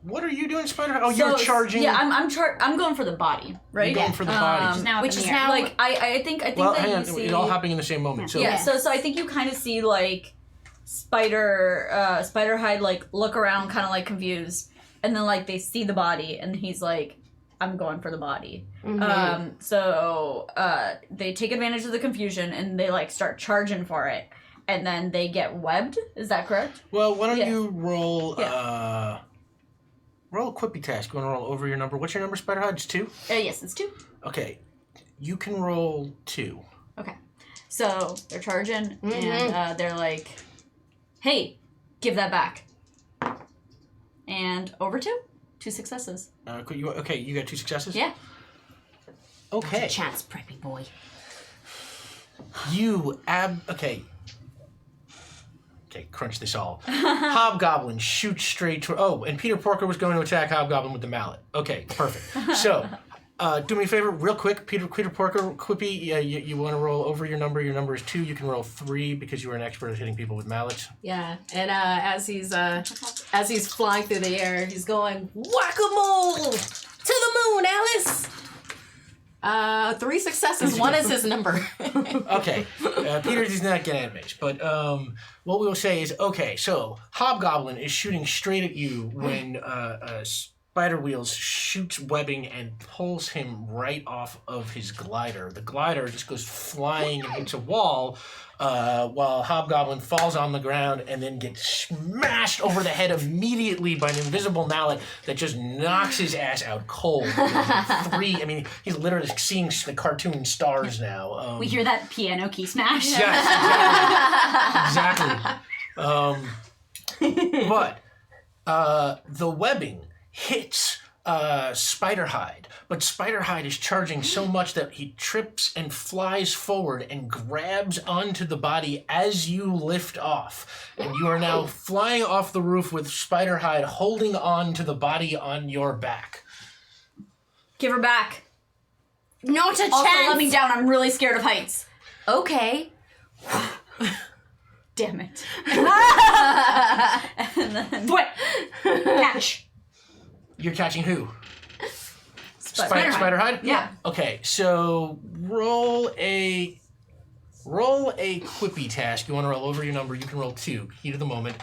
what are you doing, Spider? Oh, you're charging. Yeah, I'm going for the body, right? You're going for the body. Now which up in is the air. now like I think Well, that hang you on. see It's all happening in the same moment. So yeah. So I think you kind of see like Spiderhide like look around, kind of like confused, and then like they see the body, and he's like, "I'm going for the body." So they take advantage of the confusion and they like start charging for it, and then they get webbed. Is that correct? Well, why don't Yeah. you roll roll a quippy task. You want to roll over your number. What's your number, Spiderhide? It's 2? Yes, it's 2. Okay. You can roll 2. Okay. So they're charging, and they're like, "Hey, give that back." And over 2 successes. You got 2 successes? Yeah. Okay. Chance, preppy boy. Okay, crunch this all. Hobgoblin shoots straight to... Oh, and Peter Porker was going to attack Hobgoblin with the mallet. Okay, perfect. So, do me a favor, real quick. Peter Porker, quippy, you want to roll over your number. Your number is 2. You can roll 3 because you are an expert at hitting people with mallets. Yeah, and as he's flying through the air, he's going whack-a-mole to the moon, Alice. 3 successes. 1 is his number. Okay, Peter does not get animated, but what we will say is, okay, so Hobgoblin is shooting straight at you when Spider Wheels shoots webbing and pulls him right off of his glider. The glider just goes flying and hits a wall, while Hobgoblin falls on the ground and then gets smashed over the head immediately by an invisible mallet that just knocks his ass out cold. 3, I mean, he's literally seeing the cartoon stars now. We hear that piano key smash. Yes, exactly. But the webbing hits Spiderhide, but Spiderhide is charging so much that he trips and flies forward and grabs onto the body as you lift off. And you are now flying off the roof with Spiderhide holding on to the body on your back. Give her back. Not a Also, chance. let me down. I'm really scared of heights. Okay. Damn it. And then Catch. You're catching who? Spiderhide. Spiderhide? Yeah. Okay, so roll a quippy task. You want to roll over your number. You can roll 2. Heat of the moment.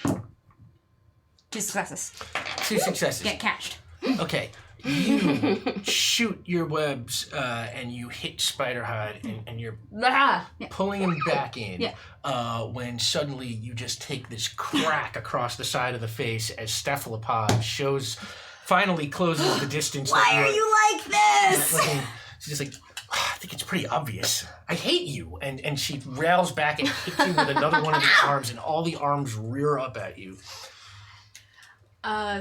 2 successes. 2 successes. Get catched. Okay. You shoot your webs and you hit Spiderhide and you're pulling him back in when suddenly you just take this crack across the side of the face as Cephalopod finally closes the distance. Why are you like this? She's just like, I think it's pretty obvious. I hate you. And she rails back and hits you with another one of the arms, and all the arms rear up at you.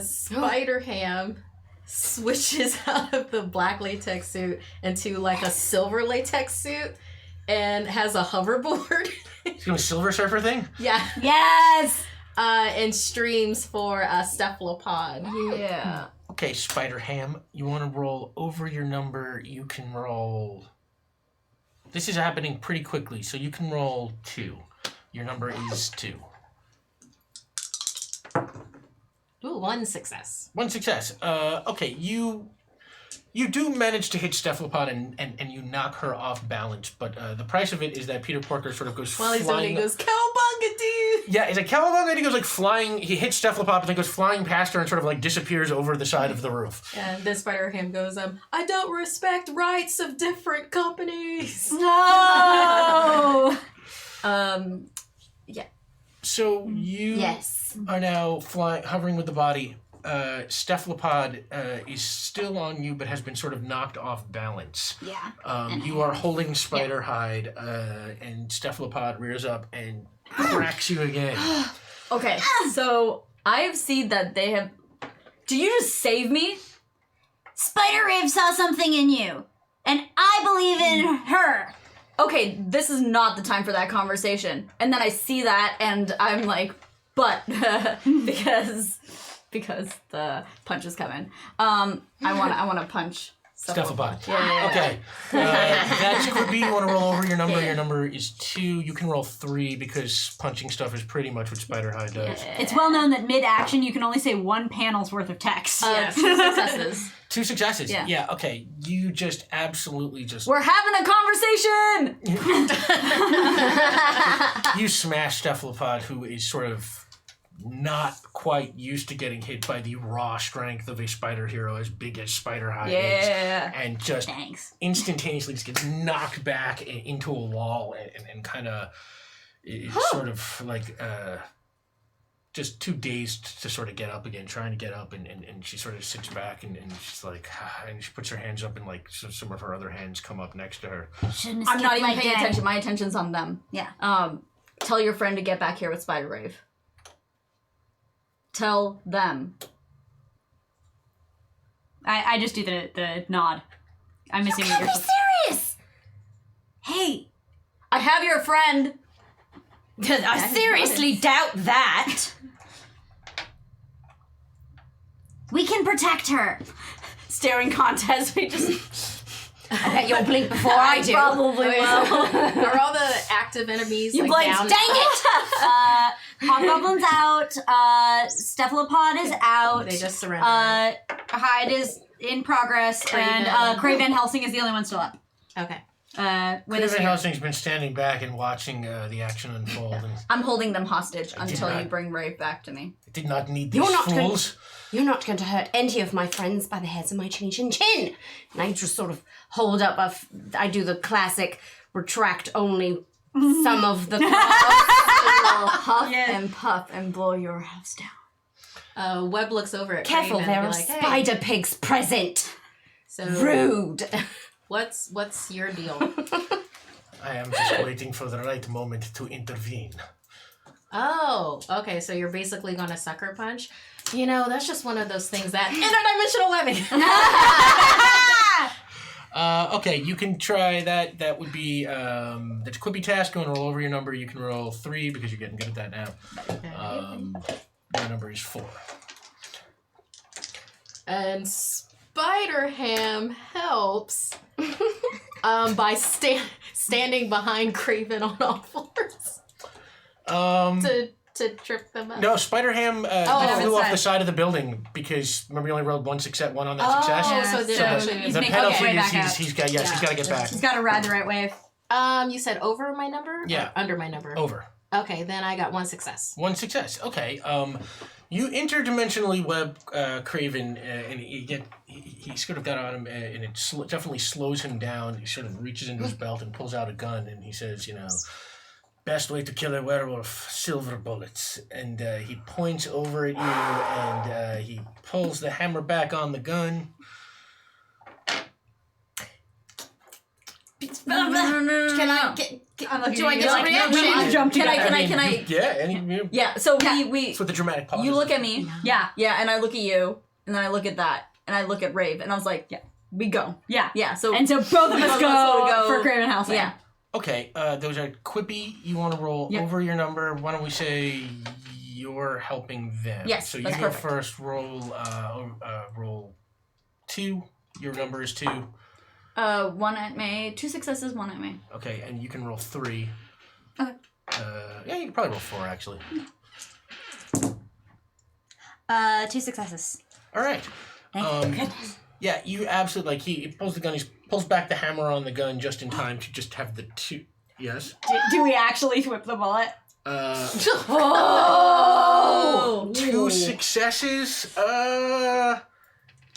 Spider-Ham switches out of the black latex suit into like a silver latex suit and has a hoverboard. She's doing a Silver Surfer thing? Yeah. Yes. And streams for a cephalopod. Yeah. Okay, Spider-Ham, you want to roll over your number. You can roll... This is happening pretty quickly, so you can roll 2. Your number is 2. Ooh, 1 success. 1 success. Okay, you do manage to hit Cephalopod and you knock her off balance, but the price of it is that Peter Porker sort of goes While he's doing flying... it, he goes, cowabunga, dude. Yeah, it's a cowabunga, and he goes like flying. He hits Cephalopod and then goes flying past her and sort of like disappears over the side of the roof. And then Spider-Ham goes, I don't respect rights of different companies. No. So you Yes. are now hovering with the body. Cephalopod is still on you, but has been sort of knocked off balance. Yeah. You are holding Spider Hide, and Cephalopod rears up and cracks you again. Okay, so I have seen that they have. Did you just save me? Spider Rave saw something in you, and I believe in her. Okay, this is not the time for that conversation. And then I see that, and I'm like, but because the punch is coming. I want to punch Cephalopod. Yeah. Okay. That's Quippy. You want to roll over your number. Your number is 2. You can roll 3 because punching stuff is pretty much what Spider Hide does. It's well known that mid-action you can only say 1 panel's worth of text. 2 successes. 2 successes. Yeah. Okay. You just absolutely just. We're having a conversation. You smash Cephalopod, who is sort of not quite used to getting hit by the raw strength of a spider hero as big as Spider Hide is, and just Thanks. instantaneously just gets knocked back into a wall and kind of is sort of like just too dazed to sort of get up again, trying to get up, and she sort of sits back and she's like, and she puts her hands up and like some of her other hands come up next to her. Shouldn't I'm not even like paying that. attention. My attention's on them. Yeah. Tell your friend to get back here with Spider Rave. Tell them. I just do the nod. I'm assuming Can't you're be serious. Hey, I have your friend. I seriously doubt that. we can protect her. Staring contest. We just. I bet you'll blink before I do. Probably will. Are all the active enemies You like blinked. down? Dang it! Hobgoblin's out. Cephalopod is out. They just surrendered. Hyde is in progress, and Cray Van Helsing is the only one still up. Okay. With us Van here. Helsing's been standing back and watching the action unfold, and I'm holding them hostage until not. you bring Rave back to me. did not need these You're not going- fools. You're not going to hurt any of my friends by the hairs of my chinny chin chin. And I just sort of hold up I do the classic retract only some of the Huff and puff and blow your house down. Webb looks over at Careful, Craven there and are be like, hey, spider pigs present. so Rude. what's your deal? I am just waiting for the right moment to intervene. Oh, okay, so you're basically going to sucker punch? You know, that's just one of those things that interdimensional webbing. Okay, you can try that. That would be that's a Quippy task. You want to roll over your number. You can roll 3 because you're getting good at that now. Your number is 4. And Spider-Ham helps by standing behind Craven on all fours to trip them up. No, Spider-Ham flew off the side of the building because remember you only rolled 1 on that success. So So actually he's The making penalty his way is back out. he's got to get back. He's got to ride the right wave. You said over my number? Yeah. Or under my number? Over. Okay, then I got 1 success. 1 success. Okay. You interdimensionally web Craven, and he sort of got on him, and it definitely slows him down. He sort of reaches into his belt and pulls out a gun, and he says, best way to kill a werewolf, silver bullets. And he points over at you, and he pulls the hammer back on the gun. Can I get? Do I get a reaction? Can I? Yeah, Yeah. So we. It's what the dramatic pause You is. look at me. Yeah. Yeah, and I look at you, and then I look at that, and I look at Rave, and I was like, yeah, we go. Yeah. Yeah. So And so both of us go for Craven Helsing. Yeah. Okay, those are Quippy. You want to roll over your number. Why don't we say you're helping them? Yes, So you that's go perfect. first. Roll 2. Your number is 2. 1 at me, 2 successes, 1 at me. Okay, and you can roll 3. Okay. Yeah, you can probably roll 4 actually. 2 successes. All right. Thank goodness. Yeah, you absolutely he pulls the gun. He pulls back the hammer on the gun just in time to just have the 2. Yes. Do we actually whip the bullet? Oh! 2 successes.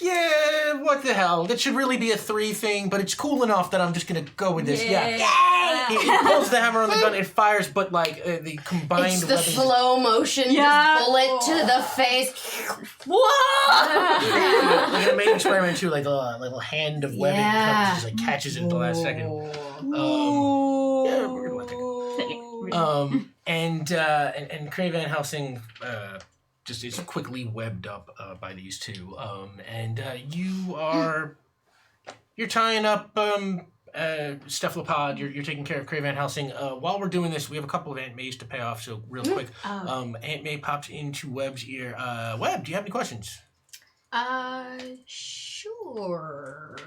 Yeah, what the hell? That should really be a 3 thing, but it's cool enough that I'm just gonna go with this. Yeah. He pulls the hammer on the gun, it fires, but like the combined It's the weapons. slow motion just bullet to the face. Whoa! Like an Amazing Spider-Man 2, like a little hand of webbing comes, just like catches it at the last second. Yeah, we're gonna let that go. And Cray Van Helsing just is quickly webbed up by these two. You're tying up Cephalopod. You're taking care of Cray Van Helsing. While we're doing this, we have a couple of Aunt Mays to pay off. So real quick, Aunt May pops into Webb's ear. Webb, do you have any questions? Sure.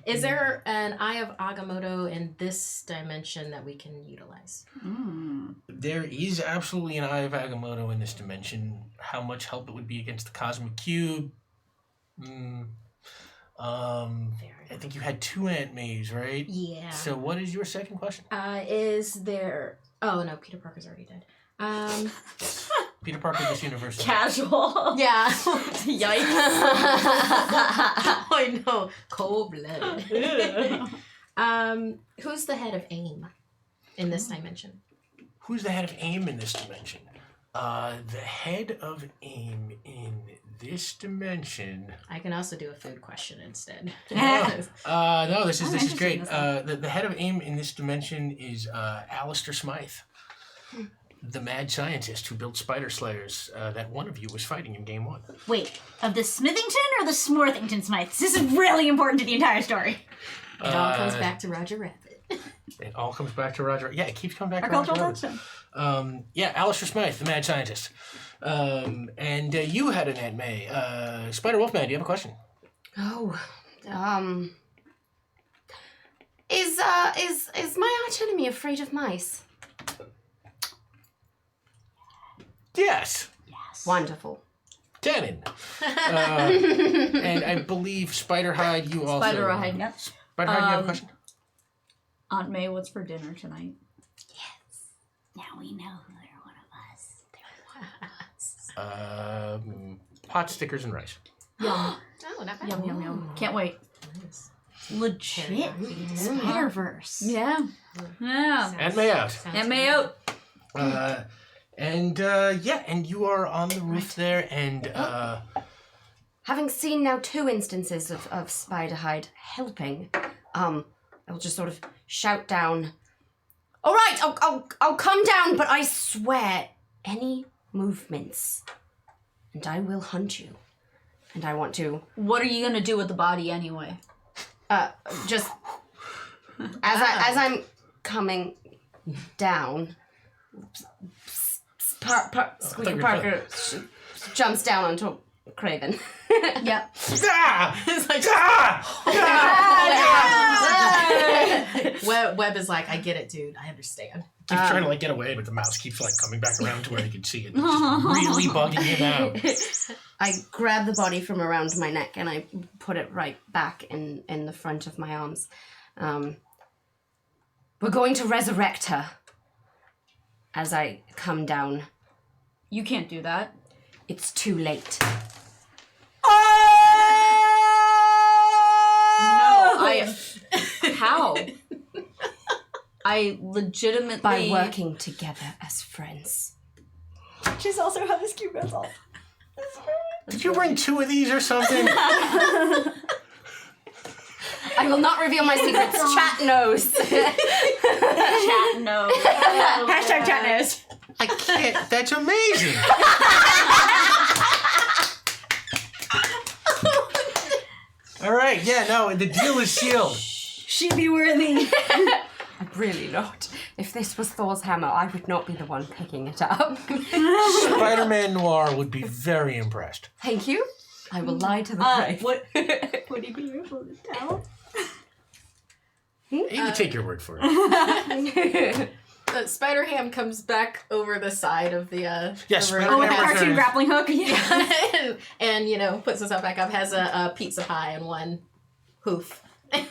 Is there an Eye of Agamotto in this dimension that we can utilize? There is absolutely an Eye of Agamotto in this dimension. How much help it would be against the Cosmic Cube? I think you had 2 Aunt Mays, right? Yeah. So what is your second question? Is there... Oh, no, Peter Parker's already dead. Peter Parker, this universe. Casual. Yeah. Yikes. I know. Cold blood. Who's the head of AIM in this dimension? Who's the head of AIM in this dimension? The head of AIM in this dimension. I can also do a food question instead. No, this is great. interested The head of AIM in this dimension is Alistair Smythe, the mad scientist who built spider slayers that one of you was fighting in Game 1. Wait, of the Smithington or the Smorthington Smythes? This is really important to the entire story. It all comes back to Roger Rabbit. It all comes back to Roger. Yeah, it keeps coming back Our to Roger cultural Rabbit. touchstone. Alistair Smythe, the mad scientist. And you had an Aunt May. Spider Wolfman, do you have a question? Oh, is my arch enemy afraid of mice? Yes. Wonderful. Cannon. And I believe Spiderhide, you also. Spiderhide, yep. Spiderhide, you have a question? Aunt May, what's for dinner tonight? Now we know who they're one of us. Pot stickers and rice. Yum. Oh, not bad. Yum, yum, yum. Can't wait. Legit SpiderVerse. Yeah. Yeah. And May out. Aunt May out. And you are on the roof there, and Having seen now 2 instances of Spiderhide helping, I will just sort of shout down, "All right, I'll come down, but I swear, any movements, and I will hunt you. And I want to What are you gonna do with the body anyway? just as I'm coming down, Squeaky Parker jumps down onto Craven. Yep. It's like, Webb is like, I get it, dude. I understand. keeps trying to get away, but the mouse keeps coming back around to where he can see it. It's just really bugging him out. I grab the body from around my neck and I put it right back in the front of my arms. We're going to resurrect her. As I come down. You can't do that. It's too late. No, how? I legitimately... By working together as friends. She's also how this cube goes off. Did you bring 2 of these or something? I will not reveal my secrets. Chat knows. Chat no. Hashtag chat knows. I can't. That's amazing. All right. Yeah. No. The deal is sealed. She be worthy. I'm really not. If this was Thor's hammer, I would not be the one picking it up. Spider-Man Noir would be very impressed. Thank you. I will lie to the brave. Would he be able to tell? You can take your word for it. Spider-Ham comes back over the side of the Yes, the room. Spider-Ham Oh, with the returns. cartoon grappling hook? Yeah. and puts himself back up, has a pizza pie and one hoof. Well,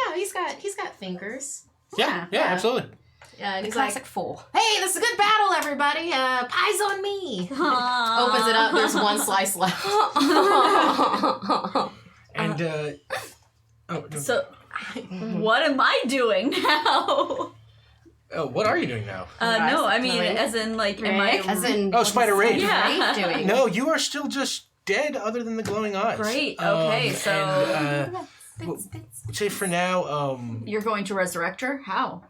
no, he's got fingers. Yeah, absolutely. Yeah, and he's Classic like, 4. "Hey, this is a good battle, everybody. Pies on me." Opens it up. There's one slice left. And So, what am I doing now? oh, what are you doing now? No, I mean, Right. as in, like, am I... As in, Oh, Spider Rage. Yeah. doing? No, you are still just dead, other than the glowing eyes. Great, okay, so... And, say for now, You're going to resurrect her? How?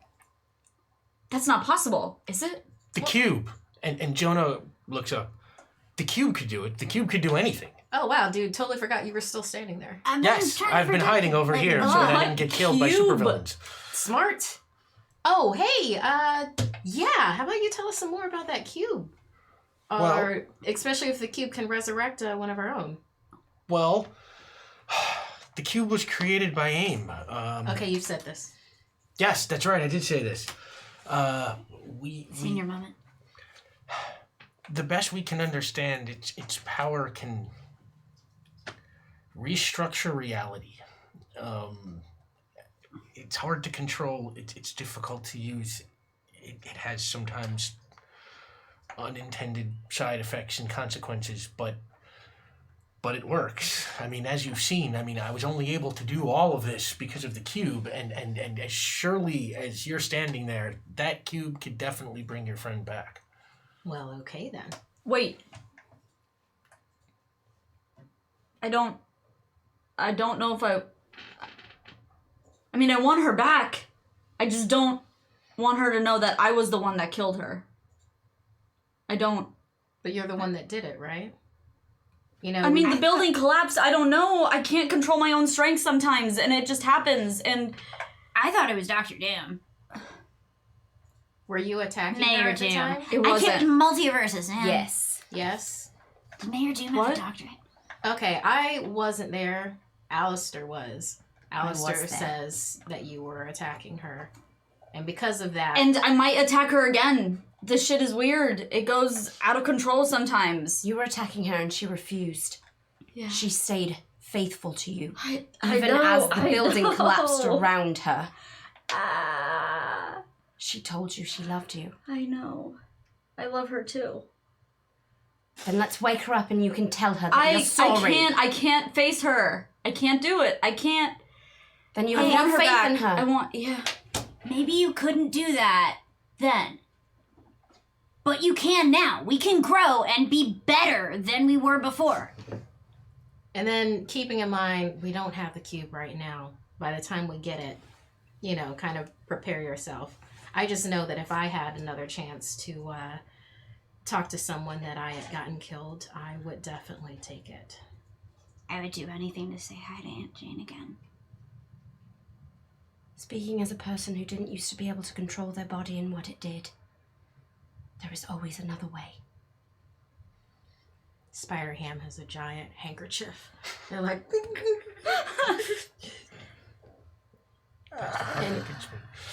That's not possible, is it? the cube. And Jonah looks up. The cube could do it. The cube could do anything. Oh wow, dude, totally forgot you were stiw standing there. Yes, I've been hiding over here so that I didn't get killed by cube. supervillains. Smart. Oh, hey, yeah, how about you tell us some more about that cube? Or, Well- especially if the cube can resurrect one of our own. Well, the cube was created by AIM. Okay, you've said this. Yes, that's right. I did say this. Senior moment. The best we can understand, its power can restructure reality. It's hard to control. It's difficult to use. It has sometimes unintended side effects and consequences, but it works. I mean, as you've seen, I mean, I was only able to do all of this because of the cube, and as surely as you're standing there, that cube could definitely bring your friend back. Well, okay then. Wait. I don't know if I mean, I want her back. I just don't want her to know that I was the one that killed her. I don't... But you're the one that did it, right? You know, I mean, the building collapsed. I don't know. I can't control my own strength sometimes, and it just happens, and... I thought it was Dr. Doom. were you attacking Mayor her at the Doom. time? It I kept wasn't. multiverses in. Yes. Yes. Did Mayor Doom What? have a doctorate? Okay, I wasn't there. Alistair was. Alistair there. says that you were attacking her. And because of that... And I might attack her again. This shit is weird. It goes out of control sometimes. You were attacking her and she refused. Yeah. She stayed faithful to you. I Even know, as the I building know. collapsed around her. Ah, She told you she loved you. I know. I love her too. Then let's wake her up and you can tell her that you're sorry. I can't face her. I can't do it. I can't. Then you I have want no her faith back. in her. I want, yeah. Maybe you couldn't do that then. But you can now. We can grow and be better than we were before. And then keeping in mind, we don't have the cube right now. By the time we get it, you know, kind of prepare yourself. I just know that if I had another chance to talk to someone that I had gotten killed, I would definitely take it. I would do anything to say hi to Aunt Jane again. Speaking as a person who didn't used to be able to control their body and what it did, there is always another way. Spider Ham has a giant handkerchief. They're like,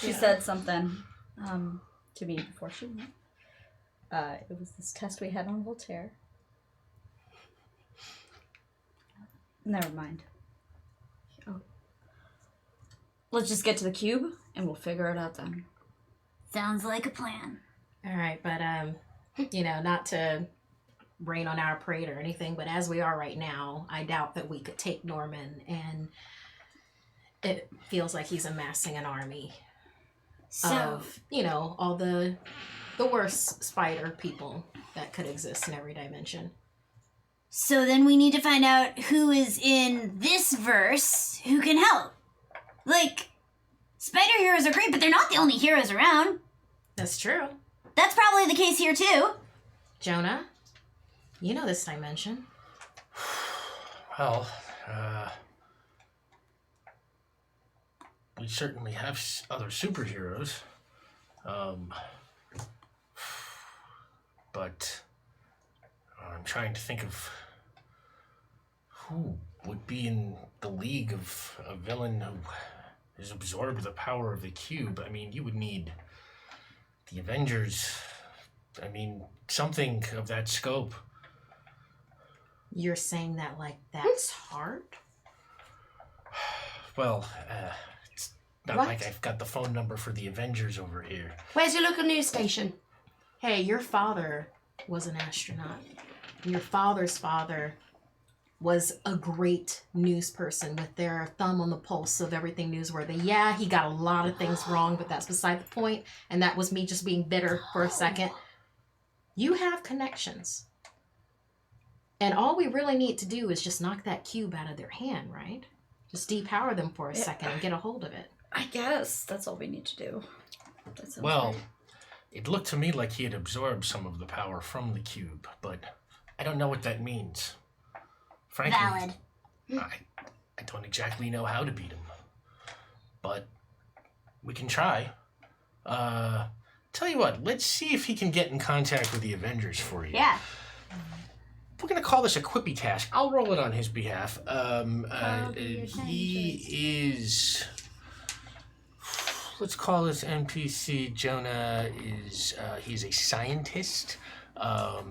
She said something to me before she went. It was this test we had on Voltaire. Never mind. Oh. Let's just get to the cube and we'll figure it out then. Sounds like a plan. all right, but you know, not to rain on our parade or anything, but as we are right now, I doubt that we could take Norman, and it feels like he's amassing an army So, of, you know, all the worst spider people that could exist in every dimension. so then we need to find out who is in this verse who can help. Like, spider heroes are great, but they're not the only heroes around. That's true. That's probably the case here too. Jonah, you know this dimension. Well, we certainly have other superheroes. But I'm trying to think of who would be in the league of a villain who has absorbed the power of the cube. I mean, you would need the Avengers. I mean, something of that scope. You're saying that like that's hard? Well, Not What? like I've got the phone number for the Avengers over here. Where's your local news station? Hey, your father was an astronaut. Your father's father was a great news person with their thumb on the pulse of everything newsworthy. Yeah, he got a lot of things wrong, but that's beside the point. And that was me just being bitter for a second. You have connections. And all we really need to do is just knock that cube out of their hand, right? Just depower them for a second and get a hold of it. I guess that's all we need to do. That sounds Well, great. it looked to me like he had absorbed some of the power from the cube, but I don't know what that means. Frankly, Valid. I don't exactly know how to beat him. But we can try. Tell you what, let's see if he can get in contact with the Avengers for you. Yeah. We're gonna call this a quippy task. I'll roll it on his behalf. your He is. Let's call this NPC. Jonah is. He's a scientist.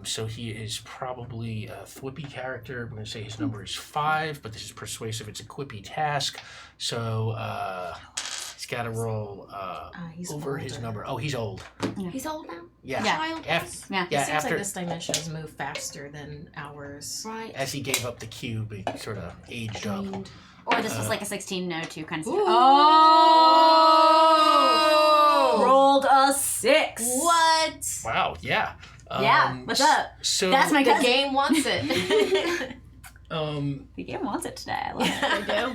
So he is probably a thwippy character. We're gonna say his number is 5, but this is persuasive. It's a quippy task. So he's got to roll He's over his older. number. Oh, he's old. He's old now. Yeah. Child. Yeah. It Yeah. seems After like this dimension has moved faster than ours. Right. as he gave up the cube, he sort of aged up. Drained. Or this was like a 1602 kind of situation. Oh! Rolled a 6. What? Wow. Yeah. Yeah, what's up? So That's my The cousin. game wants it. The game wants it today. I love it. I do.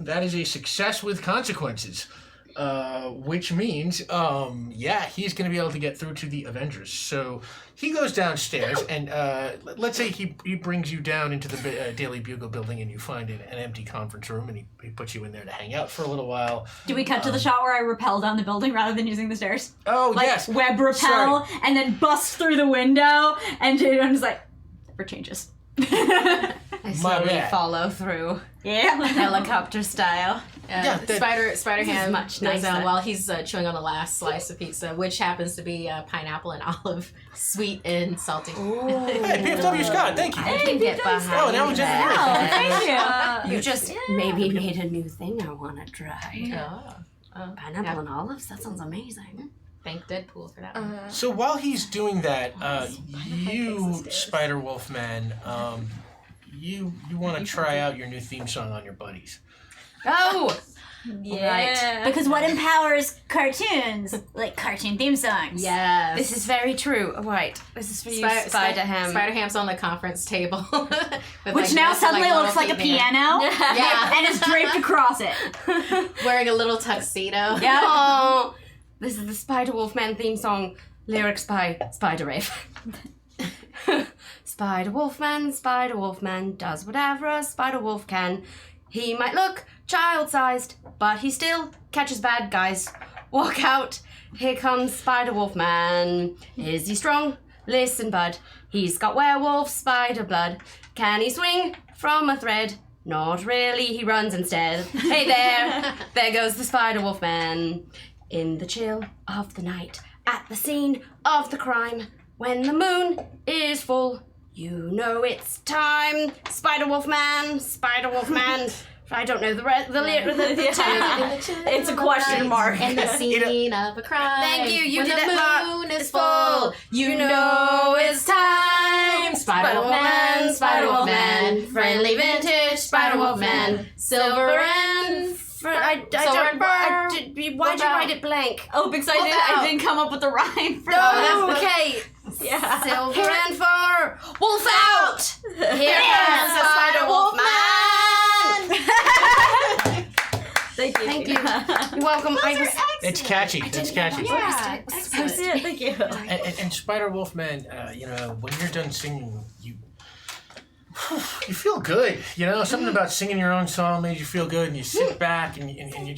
that is a success with consequences, which means he's going to be able to get through to the Avengers. So he goes downstairs, and let's say he brings you down into the Daily Bugle building, and you find an empty conference room, and he puts you in there to hang out for a little while. Do we cut to the shot where I rappel down the building rather than using the stairs? Oh Like yes, web rappel Sorry. and then bust through the window, and Jadon's like, for changes. I slowly bad. follow through, Yeah. helicopter style. Yeah, that- Spider Ham much goes down nicer. while he's chewing on the last slice of pizza, which happens to be pineapple and olive, sweet and salty. Hey, PFW Scott, thank you. I can get behind Oh, now we just that. Thank you. You just maybe made a new thing I want to try. Oh, Pineapple and olives? That sounds amazing. thank Deadpool for that one. So while he's doing that, you, Spider Wolf Man, you want to try out your new theme song on your buddies. Oh! Yeah. Because what empowers cartoons? Like cartoon theme songs. Yes. This is very true. Right. This is for you, Spider-Ham. Spider Ham's on the conference table. with, Which like, now this, suddenly little looks like a feet man. piano. Yeah. And is draped across it. Wearing a little tuxedo. Yeah. Oh, this is the Spider Wolf Man theme song, lyrics by Spider Rave. Spider Wolf Man does whatever a Spider Wolf can. He might look child-sized, but he still catches bad guys. Walk out, here comes Spider Wolf Man. Is he strong? Listen, bud. He's got werewolf spider blood. Can he swing from a thread? Not really, he runs instead. Hey there, there goes the Spider Wolf Man. In the chill of the night, at the scene of the crime, when the moon is full, you know it's time. Spider Wolf Man, Spider Wolf Man. I don't know the It's a question mark. In the scene of a crime. Thank you, you when did the it, moon Mark. is full. You know it's time. Spider Wolf Man, Spider Wolf Man. Friendly vintage Spider Wolf Man. Silver and... why'd you write it blank? Oh, because I didn't come up with the rhyme for Oh, okay. Yeah. Silver and fur. Wolf out. Here comes the Spider Wolf Man. Thank you. Thank you. You're welcome. It's catchy. It's catchy. Yeah. Thank you. And Spider Wolf Man, when you're done singing, you feel good. Something about singing your own song made you feel good, and you sit back and you're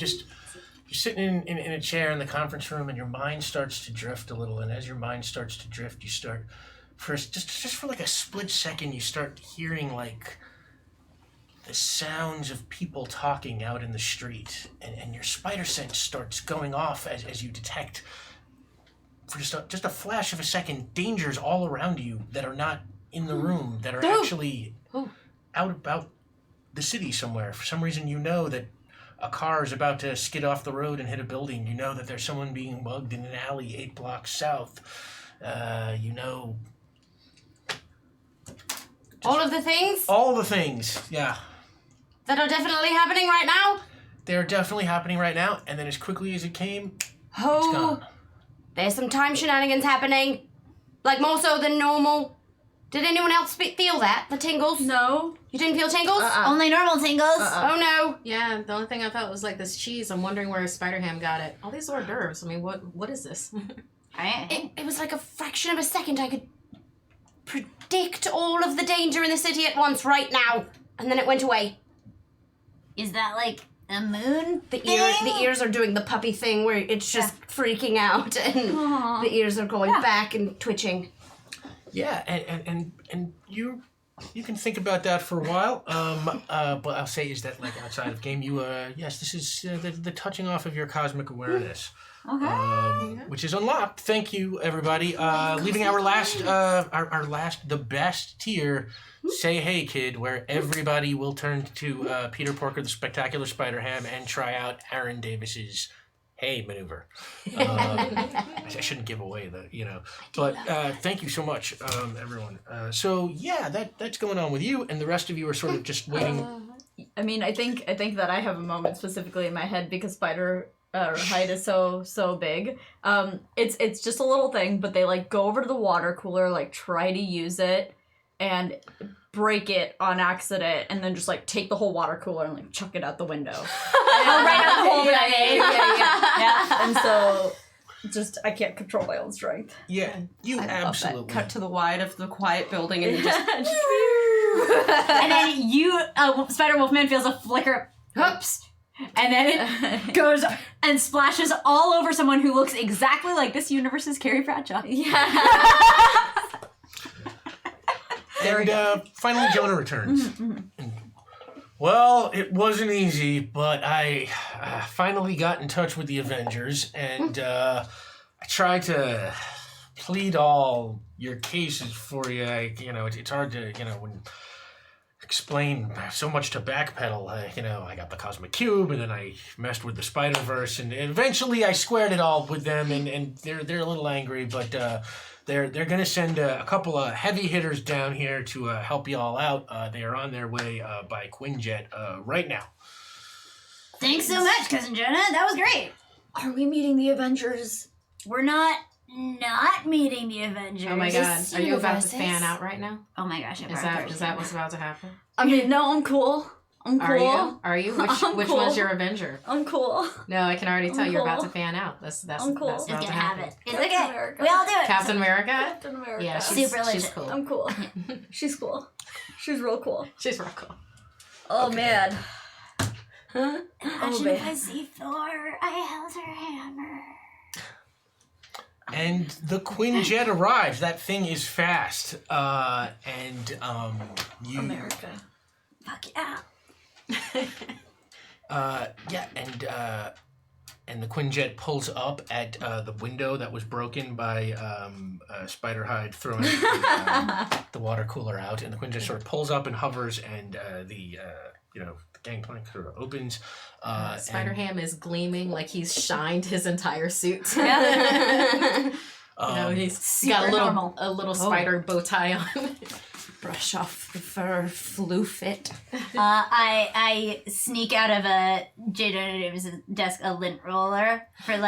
sitting in a chair in the conference room, and your mind starts to drift a little. And as your mind starts to drift, you start just for like a split second, you start hearing like the sounds of people talking out in the street, and your spider sense starts going off as you detect, for just a flash of a second, dangers all around you that are not in the room, that are actually out about the city somewhere. For some reason, you know that a car is about to skid off the road and hit a building, you know that there's someone being mugged in an alley 8 blocks south. You know... All of the things All the things, yeah. that are definitely happening right now? They're definitely happening right now, and then as quickly as it came, it's Oh, gone. there's some time shenanigans happening. Like, more so than normal. Did anyone else feel that? The tingles? No. You didn't feel tingles? Only normal tingles. Oh, no. Yeah, the only thing I felt was like this cheese. I'm wondering where Spider-Ham got it. All these hors d'oeuvres. I mean, what is this? It was like a fraction of a second. I could predict all of the danger in the city at once right now. And then it went away. Is that like a moon? The ears are doing the puppy thing where it's just freaking out and the ears are going back and twitching. Yeah, and you can think about that for a while. But I'll say is that like outside of game, you yes, this is the touching off of your cosmic awareness, which is unlocked. Thank you, everybody. Leaving our last the best tier. Say hey, kid, where everybody will turn to Peter Porker, the Spectacular Spider-Ham, and try out Aaron Davis's hey maneuver. I shouldn't give away but thank you so much, everyone. So yeah, that's going on with you, and the rest of you are sort of just waiting. I mean, I think that I have a moment specifically in my head because Spider Hide is so big. It's just a little thing, but they like go over to the water cooler, like try to use it, and break it on accident, and then just like take the whole water cooler and like chuck it out the window. Right out the hole that I made. And so, just I can't control my own strength. Yeah, you absolutely. Cut to the wide of the quiet building and just... And then you, Spider Wolfman feels a flicker. Oops. And then it goes and splashes all over someone who looks exactly like this universe's Carrie Bradshaw. Yeah. And finally, Jonah returns. Well, it wasn't easy, but I finally got in touch with the Avengers, and I tried to plead all your cases for you. It's hard to, explain so much to backpedal. I got the Cosmic Cube, and then I messed with the SpiderVerse, and eventually I squared it all with them, and they're a little angry, but they're gonna send a couple of heavy hitters down here to help you all out. They are on their way by Quinjet right now. Thanks so much, Cousin Jonah. That was great. Are we meeting the Avengers? We're not meeting the Avengers. Oh my god, are you about to fan out right now? Oh my gosh, Is that what's about to happen? I mean, no, I'm cool. I'm cool. Are you? Which cool. one's your Avenger? I'm cool. No, I can already tell I'm you're about cool. to fan out. That's I'm cool. That's It's about gonna to have happen. it. It's Captain okay. America. We all do it. Captain America? Captain America. Yeah, Super legit. she's cool. I'm cool. She's cool. She's real cool. She's real cool. Oh man. Imagine babe. if I see Thor, I held her hammer. And the Quinjet arrives. That thing is fast. You... America. Fuck yeah. And the Quinjet pulls up at the window that was broken by Spider-Hide throwing the water cooler out, and the Quinjet sort of pulls up and hovers, and the gangplank sort of opens. Spider-Ham is gleaming like he's shined his entire suit together. He's got a little spider bow tie on. Brush off the fur, flew fit. I sneak out of J. Jonah Davis' desk a lint roller for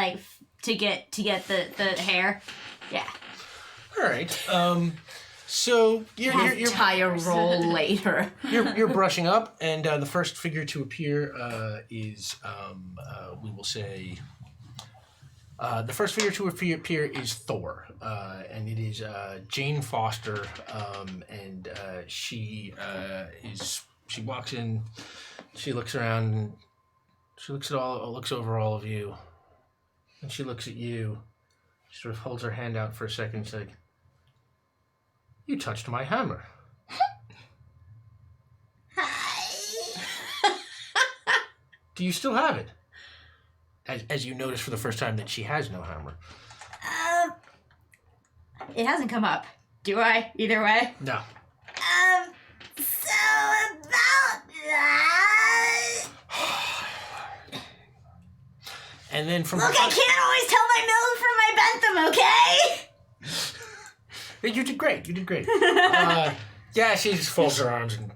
to get the hair. Yeah. All right. So you're Tire roll later. you're brushing up, and the first figure to appear is we will say. The first figure to appear is Thor, and it is Jane Foster, and she walks in, she looks around, and she looks over all of you, and she looks at you. She sort of holds her hand out for a second. She's like, "You touched my hammer." Do you still have it? As you notice for the first time that she has no hammer. It hasn't come up. Do I? Either way? No. So about that... and then from Look, I can't always tell my milk from my Bentham, okay? You did great. You did great. Yeah, she just folds her arms and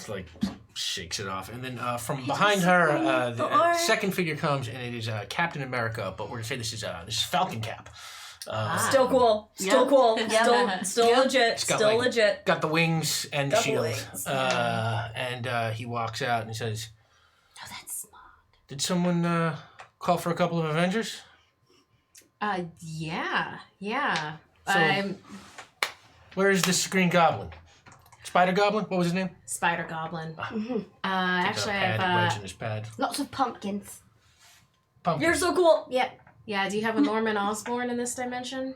like shakes it off, and then from behind her, the second figure comes, and it is Captain America. But we're gonna say this is Falcon Cap. Still cool. Still cool. Still legit. Got, Still legit. Got the wings and the Got the shield. wings. And he walks out and he says, Oh, that's smart. "Did someone call for a couple of Avengers?" Yeah. So- Where is this Green Goblin? Spider Goblin? What was his name? Spider Goblin. Actually, I pad, have. wedge in his pad. Lots of pumpkins. Pumpkin. You're so cool. Yep. Yeah, do you have a Norman Osborn in this dimension?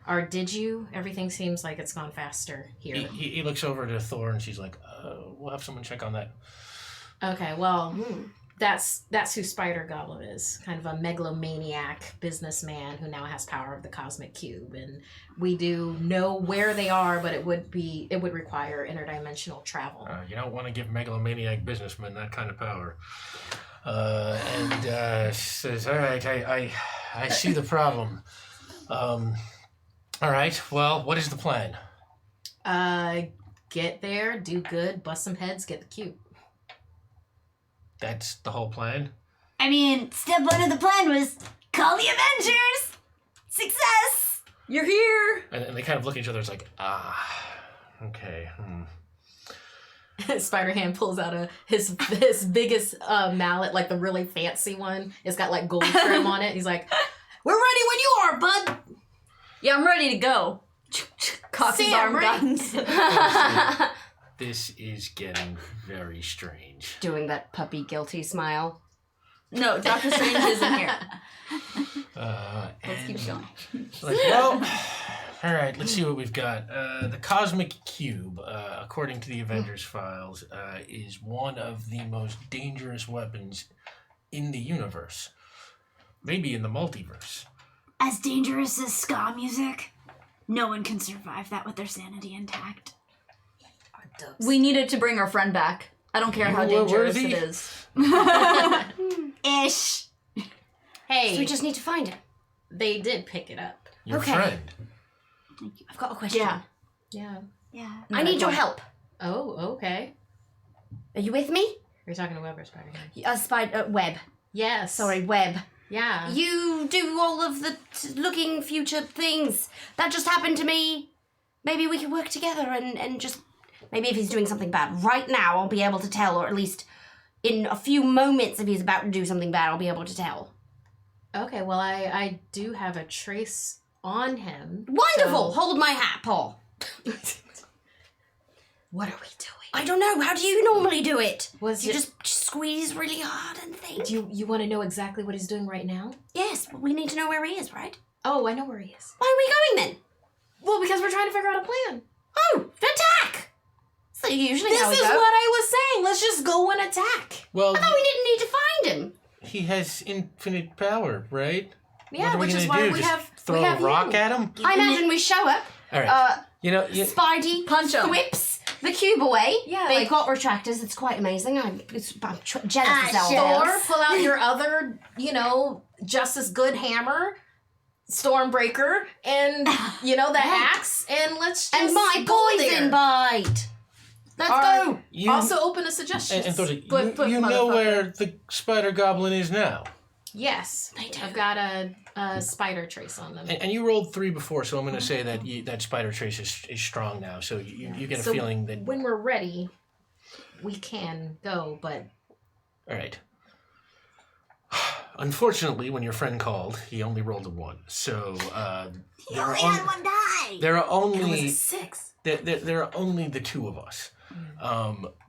Or did you? Everything seems like it's gone faster here. He looks over to Thor and she's like, "We'll have someone check on that." Okay, well, that's who Spider Goblin is. Kind of a megalomaniac businessman who now has power of the cosmic cube, and we do know where they are, but it would require interdimensional travel. You don't want to give megalomaniac businessmen that kind of power. And she says, "All right, I see the problem. All right, well, what is the plan?" Get there, do good, bust some heads, get the cube. That's the whole plan? I mean, step 1 of the plan was call the Avengers! Success! You're here. And they kind of look at each other. It's like, okay. Spider-Ham pulls out his biggest mallet, like the really fancy one. It's got like gold trim on it. He's like, "We're ready when you are, bud." Yeah, I'm ready to go. Cocks his arm guns. This is getting very strange. Doing that puppy guilty smile. No, Doctor Strange isn't here. Let's keep going. Like, well, all right, let's see what we've got. The Cosmic Cube, according to the Avengers files, is one of the most dangerous weapons in the universe. Maybe in the multiverse. As dangerous as ska music, no one can survive that with their sanity intact. We needed to bring our friend back. I don't care how You were dangerous worthy. it is. Ish. Hey, So we just need to find him. they did pick it up. Your Okay. friend. I've got a question. Yeah. Yeah. Yeah. I need your help. Oh, okay. Are you with me? You're talking to Web or Spider-Man? Web. Yes. Sorry, Web. Yeah. You do all of the looking future things. That just happened to me. Maybe we could work together and just... Maybe if he's doing something bad right now, I'll be able to tell. Or at least in a few moments, if he's about to do something bad, I'll be able to tell. Okay, well, I do have a trace on him. Wonderful! so- Hold my hat, Paul. What are we doing? I don't know. How do you normally do it? Was You it- just squeeze really hard and think? Do you want to know exactly what he's doing right now? Yes, but we need to know where he is, right? Oh, I know where he is. Why are we going then? Well, because we're trying to figure out a plan. Oh, attack! So usually This how we is go. what I was saying. Let's just go and attack. Well, I thought we didn't need to find him. he has infinite power, right? Yeah, what are we which is gonna why do? we Just have throw we have a rock you. at him? I imagine we show up. All right. You Spidey Punch 'em. whips the cube away. Yeah, They've like- got retractors. It's quite amazing. I'm jealous Ah, as hell. shit. Or pull out your other, just as good hammer, Stormbreaker, and the axe, and let's just And my go poison there. bite. Let's Or- go. you Also open a suggestion. and Thor's like, But you know where the Spider Goblin is now. Yes, They do. I've got a spider trace on them. And you rolled 3 before, so I'm going to say that that Spider Trace is strong now. So you get a So feeling that... when we're ready, we can go, but All right. Unfortunately, when your friend called, he only rolled a 1. So He only had one die. there are it was a only 6. there are only the 2 of us.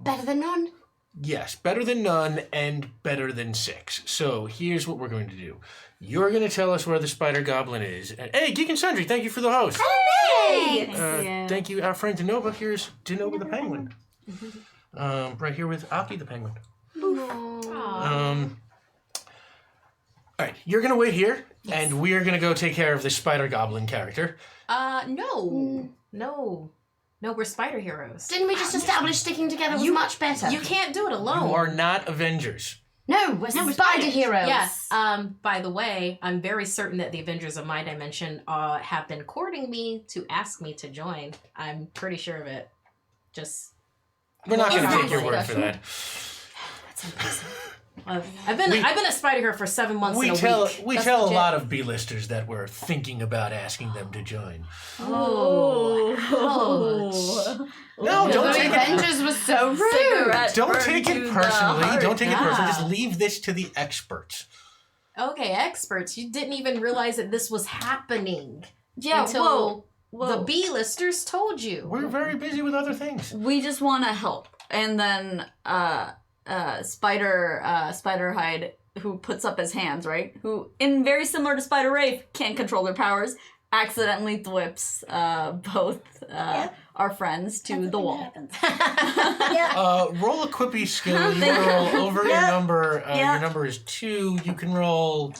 Better than none. Yes, better than none and better than 6. So here's what we're going to do. You're going to tell us where the Spider Goblin is. And, hey, Geek and Sundry, thank you for the host. Hey! Thank you, our friend Denova. Here's Denova the Penguin. Right here with Aki the Penguin. All right, you're going to wait here, and we're going to go take care of this Spider Goblin character. No, we're spider heroes. Didn't we just establish sticking together was much better? You can't do it alone. You are not Avengers. No, we're spider heroes. Yes. By the way, I'm very certain that the Avengers of my dimension have been courting me to ask me to join. I'm pretty sure of it. Just We're not going to Is take your that word for that. that's impressive. I've been a spider here for 7 months We in a tell week. we That's tell legit. a lot of B-listers that we're thinking about asking them to join. Oh. No, don't The take it. Avengers was so rude. Cigarette Don't burned take to it the personally. heart. Don't take it personally. Just Yeah. leave this to the experts. Okay, experts. You didn't even realize that this was happening Yeah, until whoa. the B-listers told you. We're very busy with other things. We just want to help. And then Spiderhide, who puts up his hands, right? Who, in very similar to Spider Wraith, can't control their powers, accidentally thwips both our friends to the wall. Roll a quippy skill. You can roll over your number. Your Yeah. number is 2. You can roll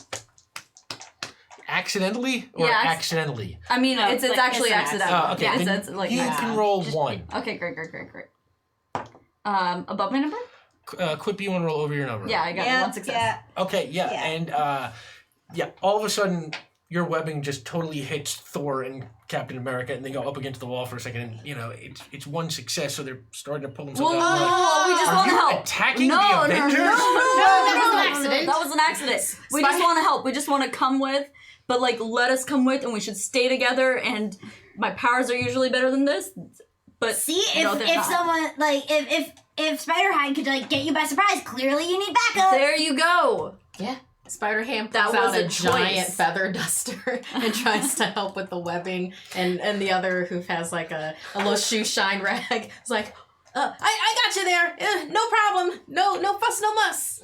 accidentally or Yeah, accidentally. I mean, No, it's like, actually it's an accidental. Oh, okay. Yeah, Then it's like you yeah. can roll Just- 1. Okay, great. Above my number? Quippy, you want to roll over your number? Yeah, I got one success. Okay, yeah, Yeah. and all of a sudden your webbing just totally hits Thor and Captain America, and they go up against the wall for a second, and it's one success, so they're starting to pull themselves Whoa, out. we just Are want to you help. attacking no, the no, Avengers? No, that was an accident. That was an accident. We just want to help. We just want to come with, but like let us come with, and we should stay together. And my powers are usually better than this. But See, no, if they're not. someone like if Spider-Hide could like get you by surprise, clearly you need backup. There you go. Yeah. Spider-Ham That pulls out was a a giant choice. feather duster and tries to help with the webbing, and the other who has like a little shoe shine rag is like, I got you there. No problem. No fuss, no muss.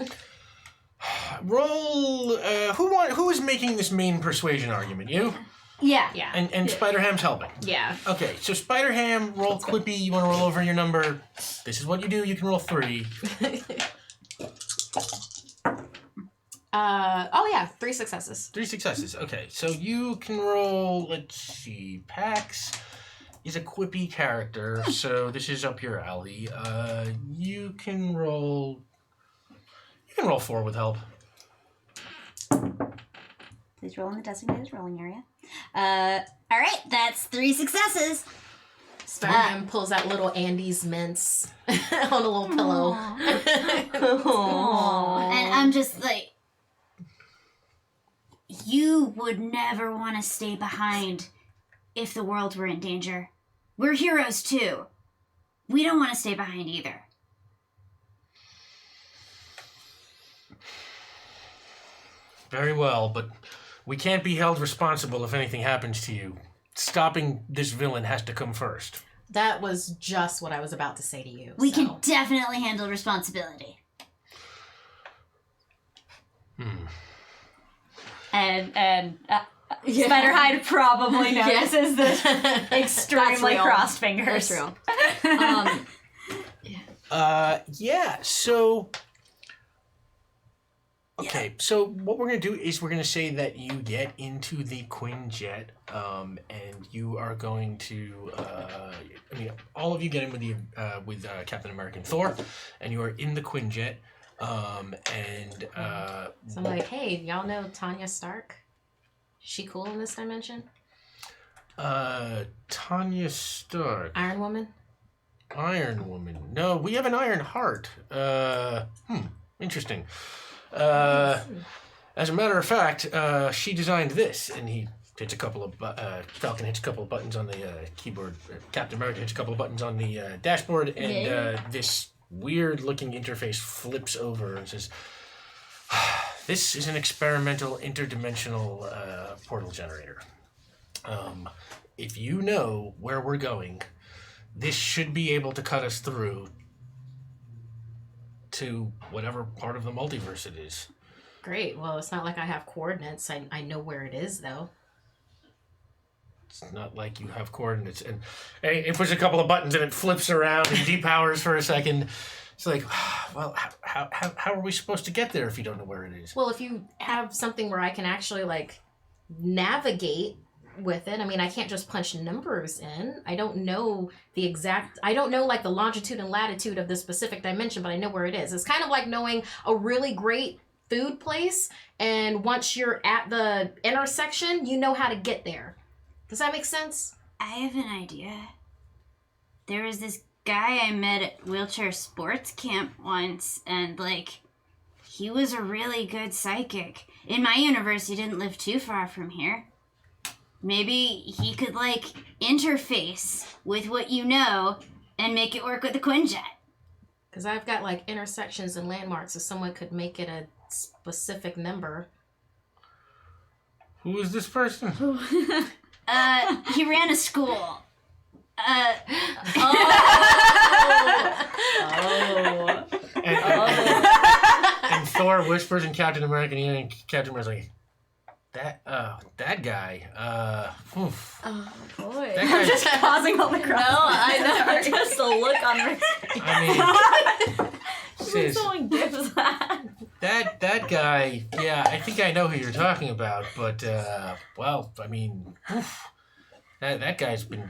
Roll. Who is making this main persuasion argument? You Yeah. Yeah. and Spider-Ham's helping. Yeah. Okay, so Spider-Ham, roll Quippy. You want to roll over your number. This is what you do. You can roll 3. Oh yeah, 3 successes. 3 successes. Okay, so you can roll. Let's see. Pax is a quippy character, so this is up your alley. You can roll. You can roll 4 with help. Please roll in the designated rolling area. All right, that's 3 successes. Spider-Man pulls out little Andy's mints on a little pillow. And I'm just like, you would never want to stay behind if the world were in danger. We're heroes too. We don't want to stay behind either. Very well, but we can't be held responsible if anything happens to you. Stopping this villain has to come first. That was just what I was about to say to you. We so. can definitely handle responsibility. And Spider-Hide probably notices this extremely real. crossed fingers. That's real. Yeah, so... Okay, so what we're going to do is we're going to say that you get into the Quinjet, and you are going to, all of you get in with Captain America and Thor, and you are in the Quinjet, and... So I'm like, hey, y'all know Tanya Stark? Is she cool in this dimension? Tanya Stark. Iron Woman? Iron Woman. No, we have an Iron Heart. Interesting. As a matter of fact, she designed this, and he hits a couple of Falcon hits a couple of buttons on the keyboard. Captain America hits a couple of buttons on the dashboard, and this weird-looking interface flips over and says, "This is an experimental interdimensional portal generator. If you know where we're going, this should be able to cut us through to whatever part of the multiverse it is." Great. Well, it's not like I have coordinates. I know where it is, though. It's not like you have coordinates. And it pushes a couple of buttons and it flips around and depowers for a second. It's like, well, how are we supposed to get there if you don't know where it is? Well, if you have something where I can actually, like, navigate with it. I mean, I can't just punch numbers in. I don't know like the longitude and latitude of the specific dimension, but I know where it is. It's kind of like knowing a really great food place, and once you're at the intersection, you know how to get there. Does that make sense? I have an idea. There was this guy I met at wheelchair sports camp once, and he was a really good psychic. In my universe, he didn't live too far from here. Maybe he could interface with what you know and make it work with the Quinjet. Because I've got intersections and landmarks, if someone could make it a specific number. Who is this person? He ran a school. And Thor whispers in Captain American ear, and Captain America's like, that guy. Oof. Oh boy. That guy, Just causing all the crowd. No, I know. Just a look on Rick's face. I mean, sis, Someone gives that. that guy. Yeah, I think I know who you're talking about. But oof, that guy's been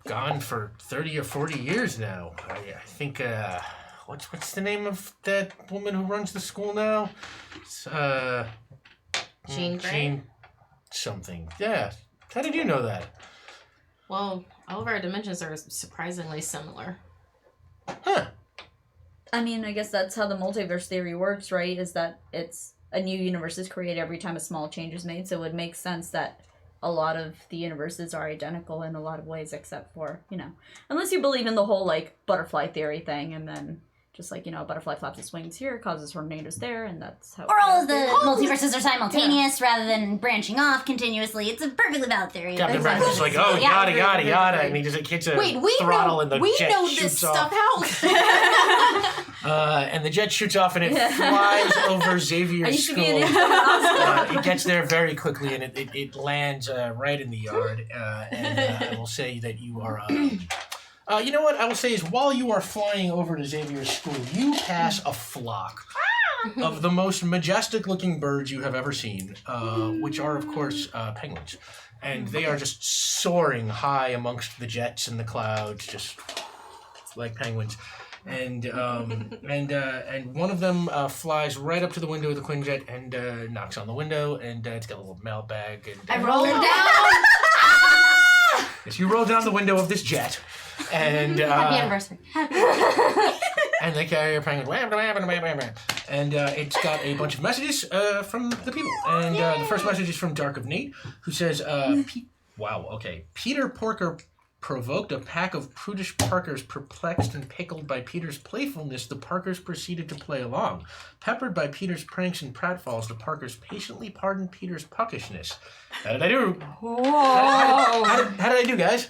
gone for 30 or 40 years now. I think. What's the name of that woman who runs the school now? It's, Jean Grey? Jean something. Yeah. How did you know that? Well, all of our dimensions are surprisingly similar. Huh. I mean, I guess that's how the multiverse theory works, right? Is that it's a new universe is created every time a small change is made, so it would make sense that a lot of the universes are identical in a lot of ways, except for, unless you believe in the whole, butterfly theory thing, and then just a butterfly flaps its wings here, causes tornadoes there, and that's how... Or all of the multiverses are simultaneous rather than branching off continuously. It's a perfectly valid theory. Captain America's just yada, yada, yada, and he just hits a throttle and the jet shoots off. Stuff out. And the jet shoots off and it flies over Xavier's school. It gets there very quickly and it lands right in the yard. And I will say that you are... you know what I will say is while you are flying over to Xavier's school, you pass a flock of the most majestic looking birds you have ever seen, which are, of course, penguins. And they are just soaring high amongst the jets and the clouds, just like penguins. And one of them flies right up to the window of the Quinjet and knocks on the window, and it's got a little mail bag. And, I roll him down. Yes, you roll down the window of this jet. And Happy anniversary. and the carrier penguin, and it's got a bunch of messages from the people. And the first message is from Dark of Nate, who says, Peter Porker provoked a pack of prudish Parkers. Perplexed and pickled by Peter's playfulness, the Parkers proceeded to play along. Peppered by Peter's pranks and pratfalls, the Parkers patiently pardoned Peter's puckishness. How did I do? Whoa. How did I do, guys?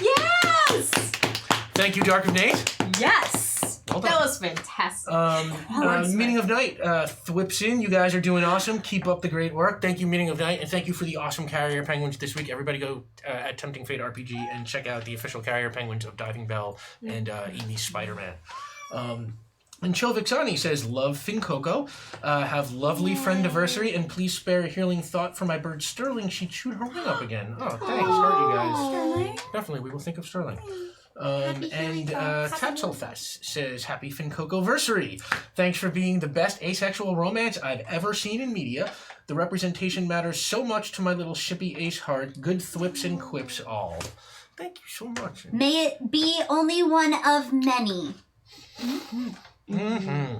Yes! Thank you, Dark of Nate. Yes! Well done. That was fantastic. Meaning of Night thwips in. You guys are doing awesome. Keep up the great work. Thank you, Meaning of Night, and thank you for the awesome Carrier Penguins this week. Everybody go at Tempting Fate RPG and check out the official Carrier Penguins of Diving Bell and Evie's Spider-Man. And Chovixani says, love Fin Coco, have lovely friend-iversary, and please spare a healing thought for my bird Sterling. She chewed her wing up again. Oh, thanks. Heart, you guys. Sterling. Definitely, we will think of Sterling. Tatselfest says, happy Fin Coco-versary. Thanks for being the best asexual romance I've ever seen in media. The representation matters so much to my little shippy ace heart. Good thwips and quips all. Thank you so much. May it be only one of many. Mm-hmm.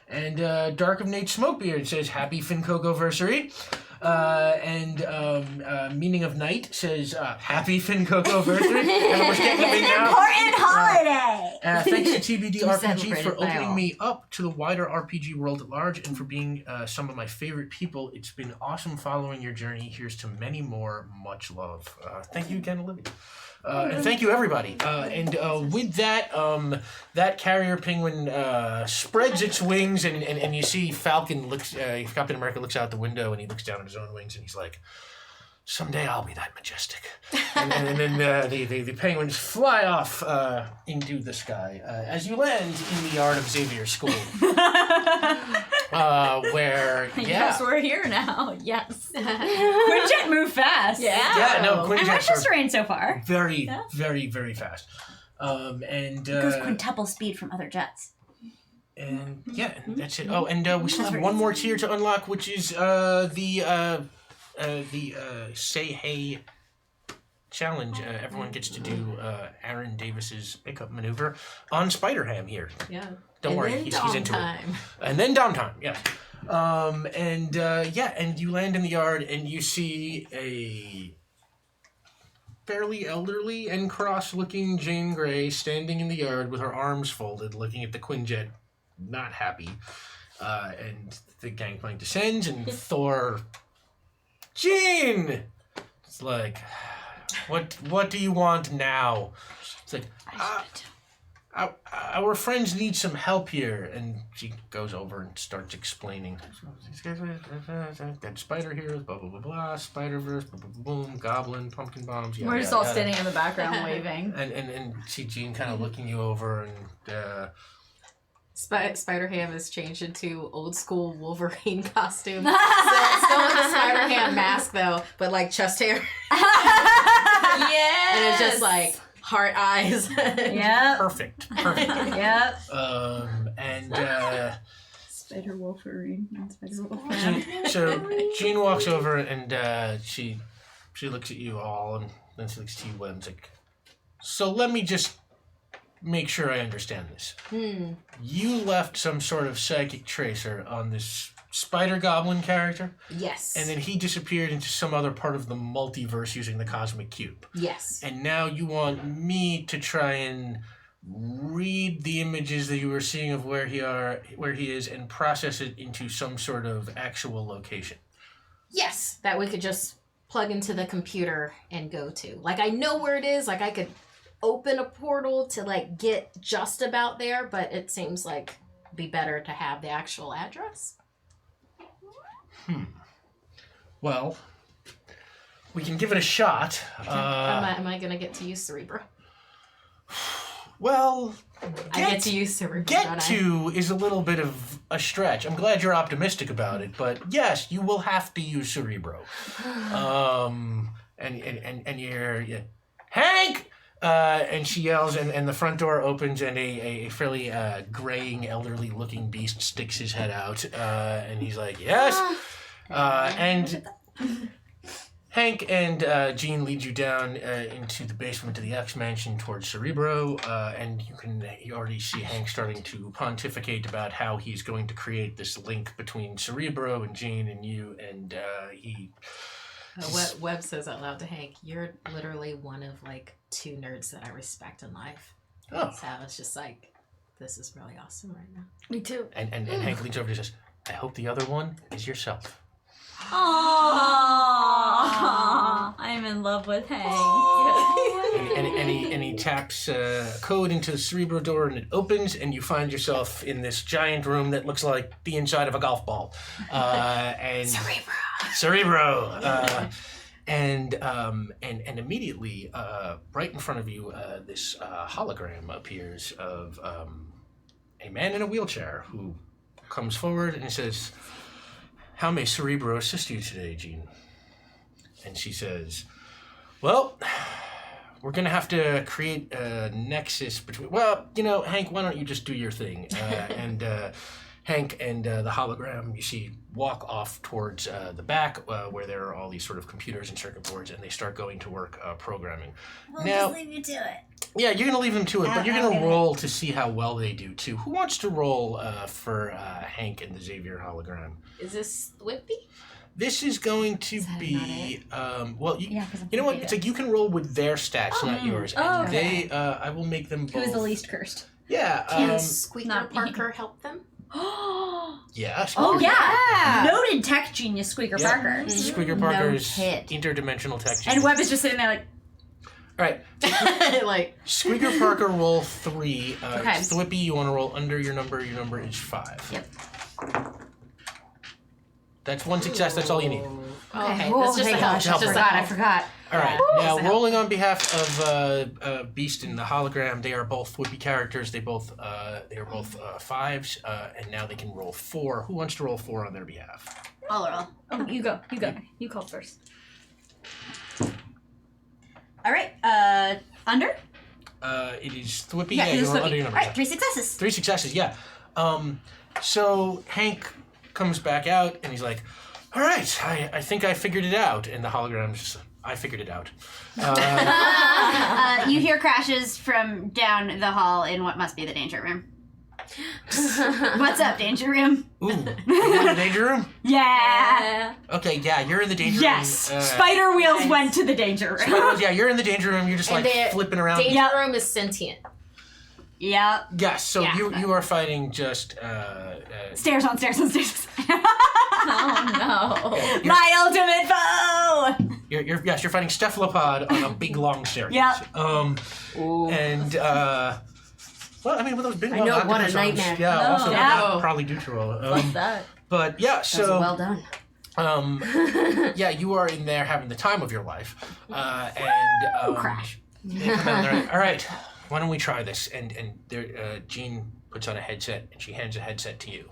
And Dark of Nate Smokebeard says, happy Fin Coco-versary. Meaning of Night says, happy Fin Coco-versary. It's an important holiday. Thanks to TBD RPG celebrated for by opening all. me up to the wider RPG world at large and for being some of my favorite people. It's been awesome following your journey. Here's to many more. Much love. Thank you again, Olivia. And thank you, everybody. With that, that carrier penguin spreads its wings, and you see Falcon looks. Captain America looks out the window, and he looks down at his own wings, and he's like, "Someday I'll be that majestic." and then the penguins fly off into the sky as you land in the yard of Xavier School. where Yes, we're here now. Yes. Quinjet move fast. yeah, no, And what's Quinjets your are terrain so far? very, Yeah. very, very fast. And It goes quintuple speed from other jets. and yeah, that's it. Oh, and we still have one more tier to unlock, which is the Say Hey challenge. Everyone gets to do Aaron Davis's pickup maneuver on Spider-Ham here. Yeah. Don't worry, then he's into it. time. And then downtime, yes. And you land in the yard and you see a fairly elderly and cross-looking Jane Grey standing in the yard with her arms folded, looking at the Quinjet, not happy. And the gangplank descends, and Thor, Jean! It's like, what do you want now? It's like, our friends need some help here. And she goes over and starts explaining. That spider here, blah, blah, blah, blah, SpiderVerse, boom, boom, boom, goblin, pumpkin bombs. We're just all standing in the background waving. And see Jean kind of looking you over and... Spider-Ham has changed into old school Wolverine costume. Still with the Spider-Ham mask though, but like chest hair. Yes. And it's just like heart eyes. Yep. Perfect. Yep. And Spider Wolverine and Spider so Jean walks over and she looks at you all and then she looks to you and like, so let me just make sure I understand this. You left some sort of psychic tracer on this spider goblin character, Yes. and then he disappeared into some other part of the multiverse using the cosmic cube. Yes. And now you want me to try and read the images that you were seeing of where he is and process it into some sort of actual location. Yes. That we could just plug into the computer and go to. Like I know where it is. Like I could open a portal to like get just about there, but it seems like it'd be better to have the actual address. Well, we can give it a shot. Am I gonna get to use Cerebro? Well, I get to use Cerebro. get don't I? to is a little bit of a stretch. I'm glad you're optimistic about it, but yes, you will have to use Cerebro. And you're Hank. And she yells, and the front door opens, and a fairly graying, elderly-looking beast sticks his head out, and he's like, "Yes." And Hank and Jean lead you down into the basement of the X Mansion towards Cerebro, and you already see Hank starting to pontificate about how he's going to create this link between Cerebro and Jean and you, and he. Webb says out loud to Hank, "You're literally one of like 2 nerds that I respect in life." Oh. So it's just like, this is really awesome right now. Me too. And Hank leans over and says, "I hope the other one is yourself." Aww. I'm in love with Hank. And he taps a code into the Cerebro door, and it opens, and you find yourself in this giant room that looks like the inside of a golf ball. And Cerebro. And immediately, right in front of you, this hologram appears of a man in a wheelchair who comes forward and says, "How may Cerebro assist you today, Jean?" And she says, "Well, we're going to have to create a nexus between... Well, Hank, why don't you just do your thing?" And Hank and the hologram, you see, walk off towards the back where there are all these sort of computers and circuit boards, and they start going to work programming. We'll Now, just leave you to it. yeah, you're going to leave them to it, but you're going to roll to see how well they do, too. Who wants to roll for Hank and the Xavier hologram? Is this Wimpy? This is going to be, well, you know what? confused. It's like you can roll with their stats, not yours. And Oh, okay. I will make them both. Who's the least cursed? Yeah. Can Squeaker not me. Parker help them? Yeah. Oh, Squeaker yeah. Noted tech genius Squeaker Yeah. Parker. Squeaker Parker's hit. interdimensional tech. And Webb is just sitting there like, All right. Like, Squeaker Parker, roll 3. Okay. Thwippy, you want to roll under your number. Your number is 5. Yep. That's one success. That's all you need. Okay, Oh, that's just thank a gosh, help. I forgot. All right. Yeah. Now, Just a rolling on behalf of Beast and the hologram, they are both Whoopi characters. They are both 5s, and now they can roll 4. Who wants to roll 4 on their behalf? I'll roll. Oh, you go. You go. You call first. All right. Under? It is Thwippy. Yeah, it you is roll Thwippy. under your All number. right, 3 successes. 3 successes, yeah. So Hank comes back out, and he's like, all right, I think I figured it out. And the hologram's just, I figured it out. You hear crashes from down the hall in what must be the danger room. What's up, danger room? Ooh, are you in the danger room? Yeah. Okay, yeah, you're in the danger Yes. room. Spider Wheels went to the danger room. Yeah, you're in the danger room. You're just And like they're- flipping around. Danger room is sentient. Yep. Yes, so Yeah. you are fighting just Stairs on stairs on stairs. Oh no. My ultimate foe. you're fighting Cephalopod on a big long staircase. Yep. And well, I mean, with those big long know, what a octopus arms, nightmare. yeah, No. also Yeah. probably due to roll. What's that? But yeah, That so was well done. yeah, you are in there having the time of your life, and Crash. They come out and they're like, all right, why don't we try this? And there, Jean puts on a headset and she hands a headset to you,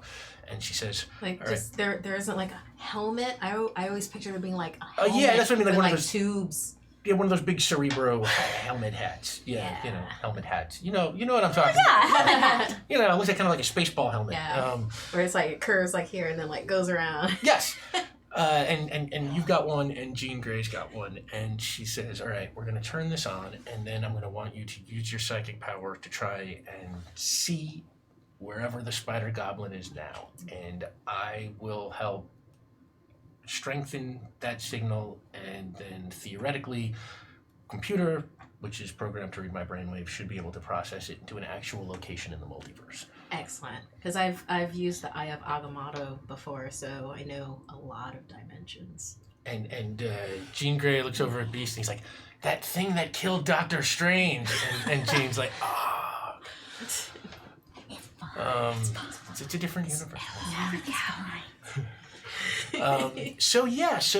and she says, Like, all just there isn't like a helmet. I always picture there being like a helmet yeah, that's what I mean, like with one of like those- tubes. yeah, one of those big Cerebro helmet hats. Yeah, you know, helmet hats. You know what I'm talking about. You know, it looks like kind of like a space-ball helmet. Yeah. Where it's like it curves like here and then like goes around. Yes. And you've got one, and Jean Grey's got one, and she says, all right, we're going to turn this on, and then I'm going to want you to use your psychic power to try and see wherever the spider goblin is now, and I will help strengthen that signal, and then theoretically, computer, which is programmed to read my brainwave, should be able to process it into an actual location in the multiverse. Excellent, because I've used the Eye of Agamotto before, so I know a lot of dimensions. And Jean Grey looks over at Beast and he's like, that thing that killed Doctor Strange. And Jean's like, ah. It's a different universe. So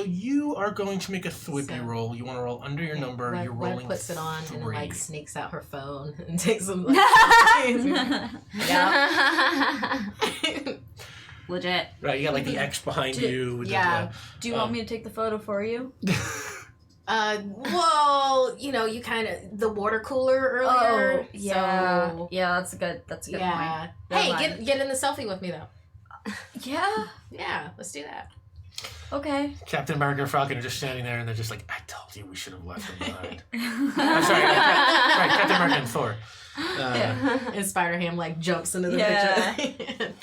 you are going to make a Thwippy roll. You want to roll under your number. You're Web rolling puts it on and then 3. like sneaks out her phone and takes some. Like, yeah. Legit. Right, you got like the X behind you. With yeah. Do you want me to take the photo for you? Well, you kind of the water cooler earlier. yeah. So, Yeah, that's a good yeah. point. Never Hey, mind. get in the selfie with me though. Yeah. Yeah, let's do that. Okay. Captain America and Falcon are just standing there, and they're just like, I told you we should have left him behind. I'm sorry, Captain America and Thor. And Spider-Ham like jumps into the Yeah. picture.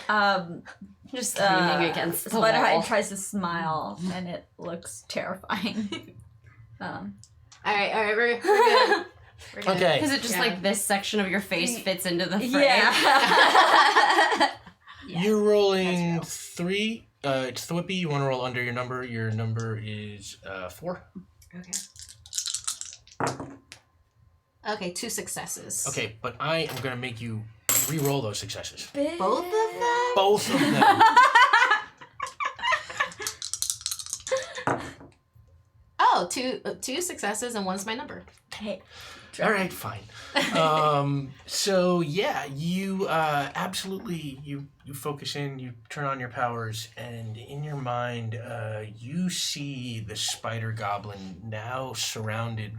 Just leaning against the Spider-Ham wall. tries to smile, and it looks terrifying. All right, we're good. We're good. Okay. Is it just like this section of your face fits into the frame? Yeah. You're rolling 3. It's Thwippy. You want to roll under your number. Your number is 4. Okay, 2 successes. Okay, but I am going to make you re-roll those successes. Both of them? Both of them. Oh, two successes and one's my number. Hey. All right, fine. So yeah, you absolutely you focus in, you turn on your powers, and in your mind, you see the spider goblin now surrounded.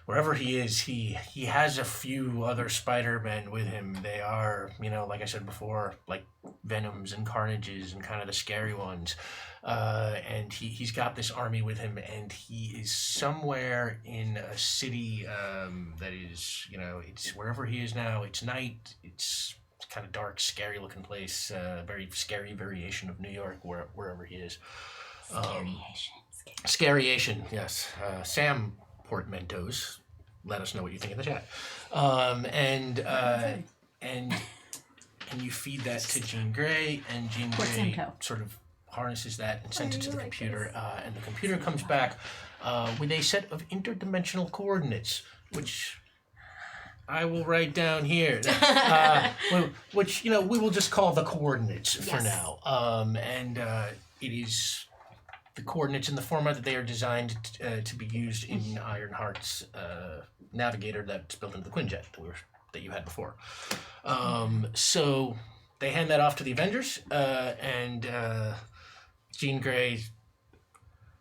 Wherever he is, he has a few other Spider-Men with him. They are, like I said before, like Venoms and Carnages and kind of the scary ones. And he's got this army with him, and he is somewhere in a city that is, it's wherever he is now. It's night. It's kind of dark, scary-looking place. Very scary variation of New York, wherever he is. Scariation, yes. Sam Portmentos, let us know what you think in the chat. And you feed that to Jean Grey, and Jean Grey sort of harnesses that and sends it to the computer, and the computer comes back with a set of interdimensional coordinates, which I will write down here, which we will just call the coordinates for now. And it is the coordinates in the format that they are designed to be used in Ironheart's navigator that's built into the Quinjet that you had before. So they hand that off to the Avengers, and Jean Grey,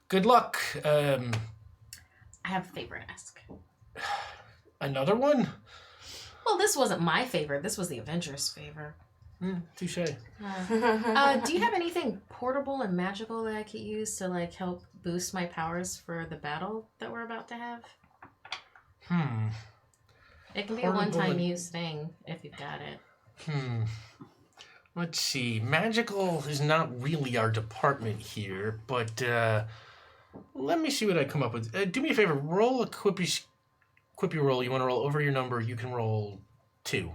good luck. I have a favor to ask. Another one? Well, this wasn't my favor. This was the Avengers' favor. Touche. Do you have anything portable and magical that I could use to like help boost my powers for the battle that we're about to have? It can be Portable a one-time and- use thing if you've got it. Let's see. Magical is not really our department here, but let me see what I come up with. Do me a favor. Roll a quippy roll. You want to roll over your number, you can roll 2.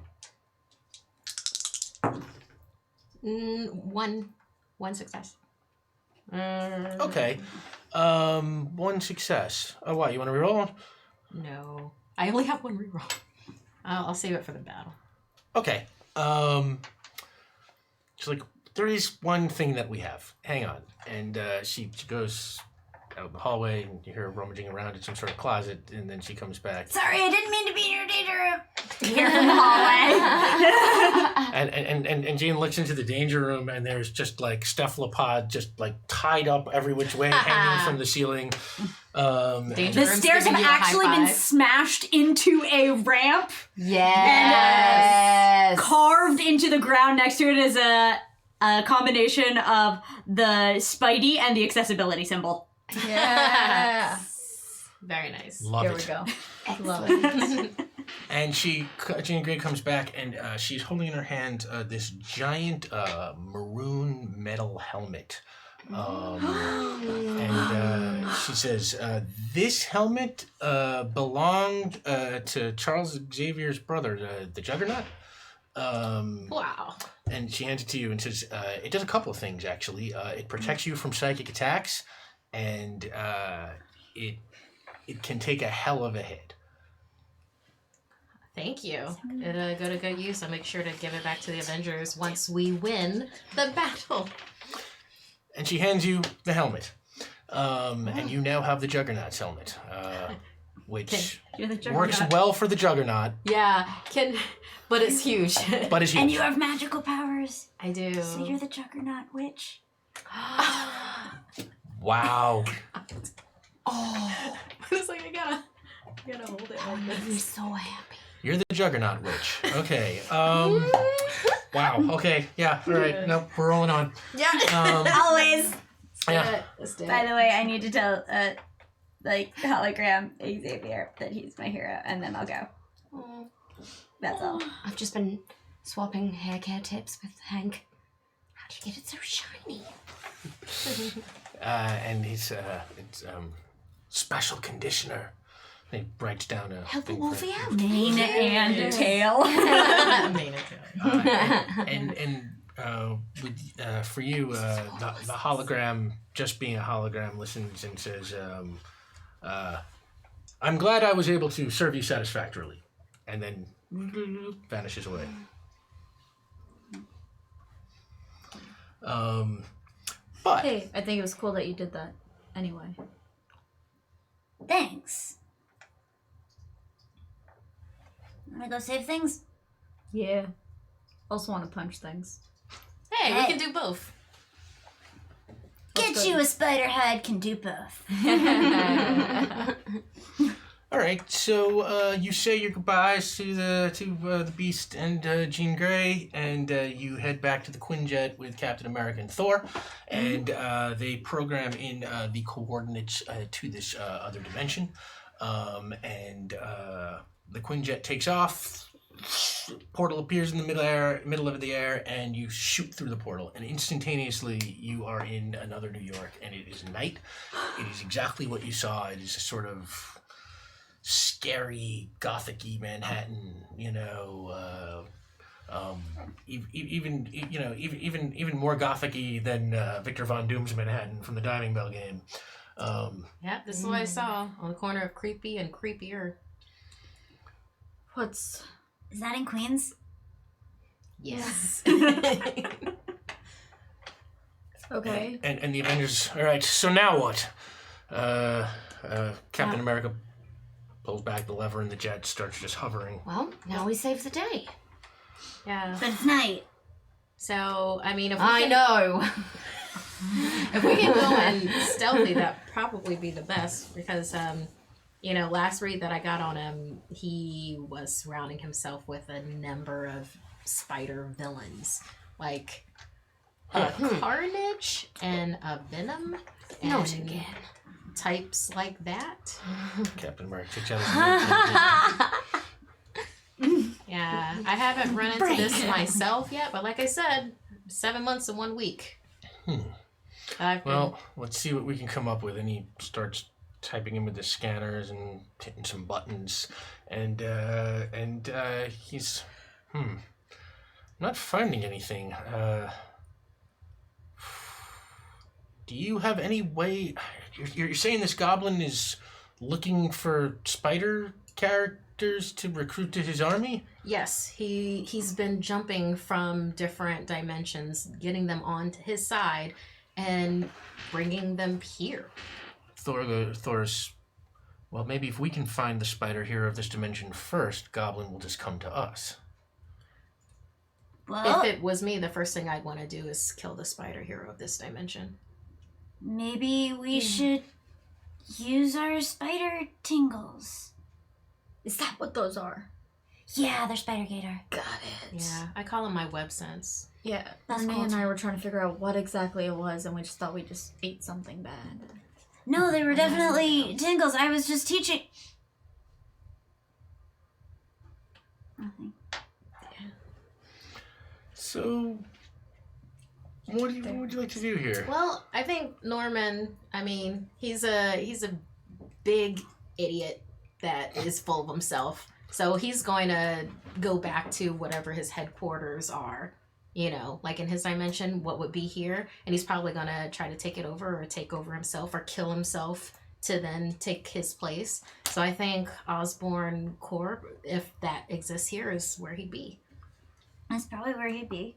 One success. Okay. 1 success. Oh, what? You want to reroll? No, I only have 1 reroll. I'll save it for the battle. Okay. She's like, there is one thing that we have. Hang on. And she goes out the hallway, and you hear her rummaging around in some sort of closet, and then she comes back. Sorry, I didn't mean to be in your danger room. Here from the hallway. And Jean looks into the danger room, and there's just like cephalopod just like tied up every which way, hanging from the ceiling. Danger The room's stairs giving have you a high actually been five. smashed into a ramp. Yes. Carved into the ground next to it is a combination of the Spidey and the accessibility symbol. Yeah. Very nice. Love Here it. we go. Love it. And Jean Grey comes back, and she's holding in her hand this giant maroon metal helmet. And she says, this helmet belonged to Charles Xavier's brother, the Juggernaut. Wow. And she hands it to you and says, it does a couple of things, actually. It protects you from psychic attacks, and it can take a hell of a hit. Thank you. It'll go to good use. I'll make sure to give it back to the Avengers once we win the battle. And she hands you the helmet. And you now have the Juggernaut's helmet, which You're the works Juggernaut. well for the Juggernaut, Yeah, but it's huge. but is huge. And you have magical powers. I do. So you're the Juggernaut witch. Wow. It's like I gotta hold it like I'm this. so happy. You're the Juggernaut witch. Okay. Wow. Okay. Yeah. All right. Nope. We're rolling on. Yeah. Always. Yeah. Let's do By it. the way, I need to tell, hologram Xavier that he's my hero, and then I'll go. That's all. I've just been swapping hair care tips with Hank. How'd you get it so shiny? And it's special conditioner. He writes down a Help a thing wolfie out. Mane and tail. for you, the hologram, just being a hologram, listens and says, I'm glad I was able to serve you satisfactorily. And then vanishes away. But Hey, I think it was cool that you did that. Anyway. Thanks. Wanna go save things? Yeah. Also want to punch things. Hey, we Hey. can do both. Get you a spider hide can do both. all right, so you say your goodbyes to the Beast and Jean Grey, and you head back to the Quinjet with Captain America and Thor, and they program in the coordinates to this other dimension, and the Quinjet takes off. Portal appears in the middle of the air, and you shoot through the portal, and instantaneously you are in another New York, and it is night. It is exactly what you saw. It is a sort of scary, gothic-y Manhattan, even more gothic-y than Victor Von Doom's Manhattan from the Diving Bell game. Yeah, this is what I saw on the corner of creepy and creepier. What's... Is that in Queens? Yes. Okay. And the Avengers. All right. So now what? Captain America pulls back the lever, and the jet starts just hovering. Well, now we save the day. Yeah. But it's night. So, I mean, if we I can, know. if we can go in stealthy, that'd probably be the best because, last read that I got on him, he was surrounding himself with a number of spider villains, like a Carnage and a Venom, and Not again. types like that. Captain America takes out his Yeah, I haven't run into this myself yet, but like I said, 7 months and 1 week. I've been- Well, let's see what we can come up with. And he starts typing in with the scanners and hitting some buttons, and he's I'm not finding anything. Do you have any way? You're saying this goblin is looking for spider characters to recruit to his army? Yes, he's been jumping from different dimensions, getting them onto his side, and bringing them here. Thor's. Well, maybe if we can find the spider hero of this dimension first, Goblin will just come to us. Well, If it was me, the first thing I'd want to do is kill the spider hero of this dimension. maybe we should use our spider tingles. Is that what those are? Yeah, they're spider gator. Got it. Yeah, I call them my web sense. Yeah. That's Renee cool and I too. were trying to figure out what exactly it was, and we just thought we just ate something bad. No, they were definitely tingles. I was just teaching. Nothing. So, what would you like to do here? Well, I think Norman, I mean, he's a big idiot that is full of himself. So he's going to go back to whatever his headquarters are, like in his dimension, what would be here. And he's probably going to try to take it over or take over himself or kill himself to then take his place. So I think Osborne Corp, if that exists here, is where he'd be. That's probably where he'd be.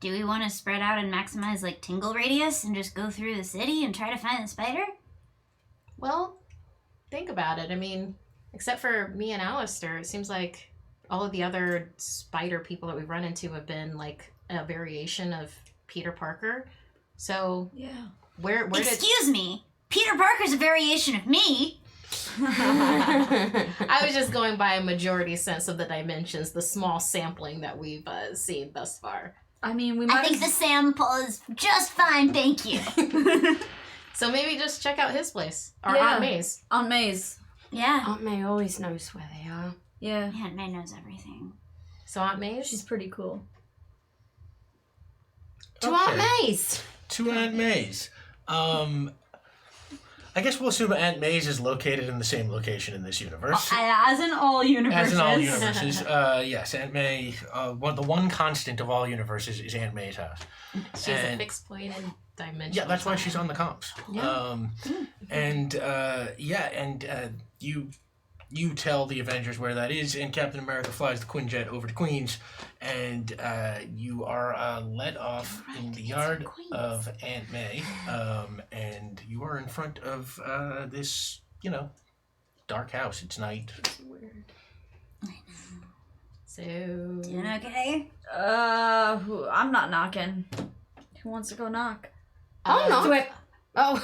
Do we want to spread out and maximize like tingle radius and just go through the city and try to find the spider? Well, think about it. I mean, except for me and Alistair, it seems like all of the other spider people that we've run into have been like a variation of Peter Parker. So Yeah. where did Excuse me, Peter Parker's a variation of me. I was just going by a majority sense of the dimensions, the small sampling that we've seen thus far. I mean, we I might. think the sample is just fine, thank you. So maybe just check out his place or Yeah. Aunt May's. On Maze. Yeah. Aunt May always knows where they are. Yeah. Aunt May knows everything. So Aunt May's. She's pretty cool. To Okay. Aunt May's. To Aunt May's. I guess we'll assume Aunt May's is located in the same location in this universe. As in all universes. As in all universes. Yes, Aunt May, the one constant of all universes is Aunt May's house. She's a And- fixed point in dimension. Yeah, that's why she's on the comps. Yeah. You tell the Avengers where that is, and Captain America flies the Quinjet over to Queens, and you are let off in the yard of Aunt May, and you are in front of this, dark house. It's night. So Doing okay? I'm not knocking. Who wants to go knock? Oh, no. Do it. Oh.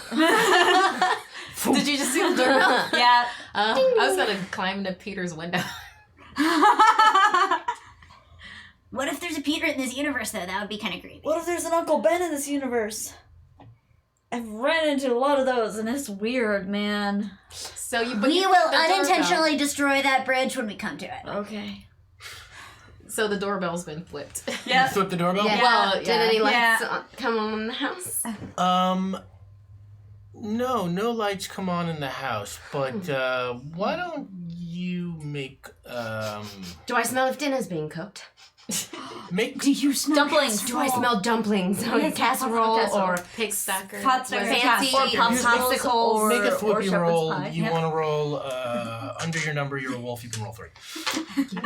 did you just see the doorbell? Yeah. I was gonna climb into Peter's window. What if there's a Peter in this universe, though? That would be kind of creepy. What if there's an Uncle Ben in this universe? I've ran into a lot of those, and it's weird, man. So you. We will unintentionally destroy that bridge when we come to it. Okay. So the doorbell's been flipped. Yeah. You flip the doorbell? Yeah. Well, Did yeah. any lights Yeah. come on in the house? No lights come on in the house, but why don't you make Do I smell if dinner's being cooked? Do you smell Dumplings. Do I smell dumplings or casserole or Pig stacker. Hot stacker. fancy Or popsicles Popsicles. or make a flippy shepherd's roll? pie. You want to roll under your number? You're a wolf. You can roll 3.